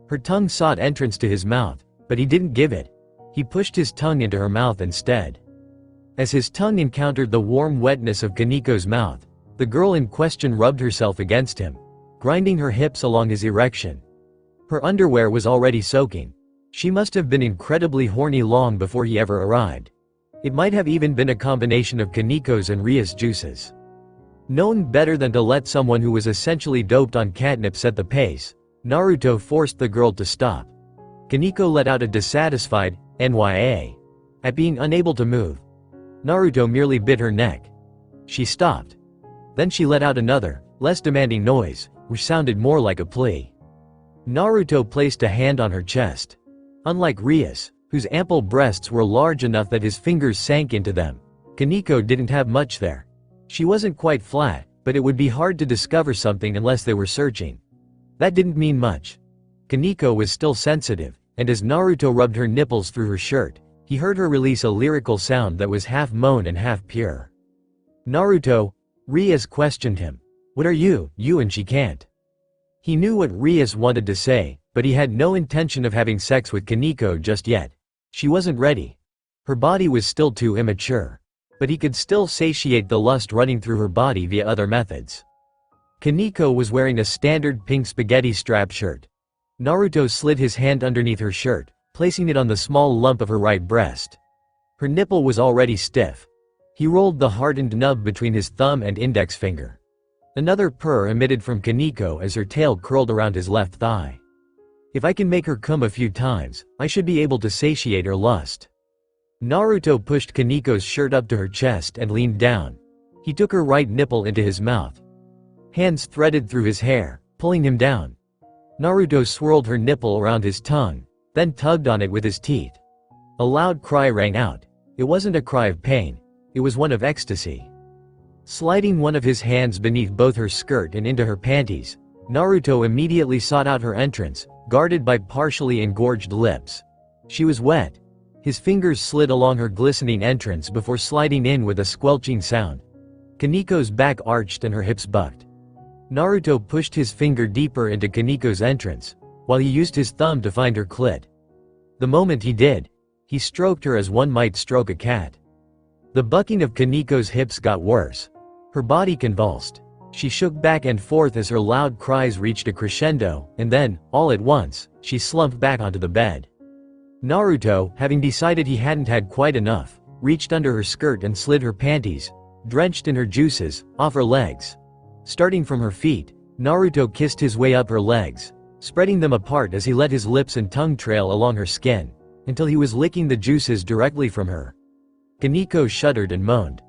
Speaker 2: Her tongue sought entrance to his mouth, but he didn't give it. He pushed his tongue into her mouth instead. As his tongue encountered the warm wetness of Kaneko's mouth, the girl in question rubbed herself against him, grinding her hips along his erection. Her underwear was already soaking. She must have been incredibly horny long before he ever arrived. It might have even been a combination of Kaneko's and Ria's juices. Knowing better than to let someone who was essentially doped on catnip set the pace, Naruto forced the girl to stop. Kaneko let out a dissatisfied, "Nya." At being unable to move. Naruto merely bit her neck. She stopped. Then she let out another, less demanding noise, which sounded more like a plea. Naruto placed a hand on her chest. Unlike Rias, whose ample breasts were large enough that his fingers sank into them, Kaneko didn't have much there. She wasn't quite flat, but it would be hard to discover something unless they were searching. That didn't mean much. Kaneko was still sensitive, and as Naruto rubbed her nipples through her shirt, he heard her release a lyrical sound that was half moan and half pure. "Naruto," Rias questioned him. "What are you, and she can't?" He knew what Rias wanted to say, but he had no intention of having sex with Kaneko just yet. She wasn't ready. Her body was still too immature. But he could still satiate the lust running through her body via other methods. Kaneko was wearing a standard pink spaghetti strap shirt. Naruto slid his hand underneath her shirt, placing it on the small lump of her right breast. Her nipple was already stiff. He rolled the hardened nub between his thumb and index finger. Another purr emitted from Kaneko as her tail curled around his left thigh. "If I can make her come a few times, I should be able to satiate her lust." Naruto pushed Kaneko's shirt up to her chest and leaned down. He took her right nipple into his mouth. Hands threaded through his hair, pulling him down. Naruto swirled her nipple around his tongue, then tugged on it with his teeth. A loud cry rang out. It wasn't a cry of pain. It was one of ecstasy. Sliding one of his hands beneath both her skirt and into her panties, Naruto immediately sought out her entrance, guarded by partially engorged lips. She was wet. His fingers slid along her glistening entrance before sliding in with a squelching sound. Kaneko's back arched and her hips bucked. Naruto pushed his finger deeper into Kaneko's entrance, while he used his thumb to find her clit. The moment he did, he stroked her as one might stroke a cat. The bucking of Kaneko's hips got worse. Her body convulsed. She shook back and forth as her loud cries reached a crescendo, and then, all at once, she slumped back onto the bed. Naruto, having decided he hadn't had quite enough, reached under her skirt and slid her panties, drenched in her juices, off her legs. Starting from her feet, Naruto kissed his way up her legs, spreading them apart as he let his lips and tongue trail along her skin, until he was licking the juices directly from her. Kaneko shuddered and moaned.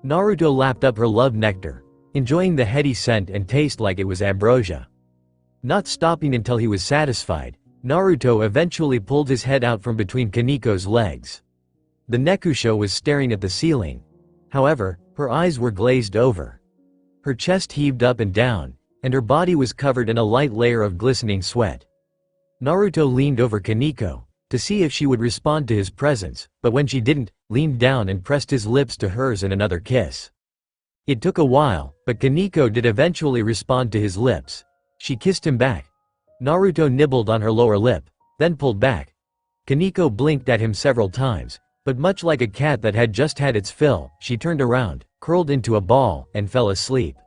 Speaker 2: Naruto lapped up her love nectar, enjoying the heady scent and taste like it was ambrosia. Not stopping until he was satisfied, Naruto eventually pulled his head out from between Kaneko's legs. The Nekusho was staring at the ceiling. However, her eyes were glazed over. Her chest heaved up and down, and her body was covered in a light layer of glistening sweat. Naruto leaned over Kaneko, to see if she would respond to his presence, but when she didn't, leaned down and pressed his lips to hers in another kiss. It took a while, but Kaneko did eventually respond to his lips. She kissed him back. Naruto nibbled on her lower lip, then pulled back. Kaneko blinked at him several times, but much like a cat that had just had its fill, she turned around, curled into a ball, and fell asleep.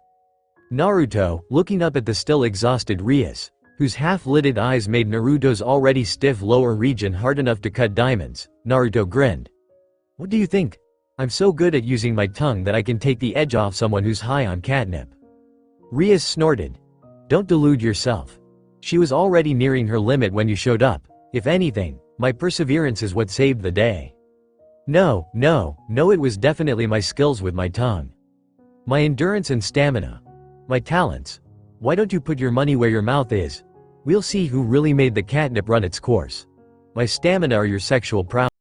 Speaker 2: Naruto, looking up at the still exhausted Rias, whose half-lidded eyes made Naruto's already stiff lower region hard enough to cut diamonds, Naruto grinned. "What do you think? I'm so good at using my tongue that I can take the edge off someone who's high on catnip." Rias snorted. "Don't delude yourself. She was already nearing her limit when you showed up. If anything, my perseverance is what saved the day." No, it was definitely my skills with my tongue. My endurance and stamina. My talents. Why don't you put your money where your mouth is? We'll see who really made the catnip run its course. My stamina or your sexual prowess.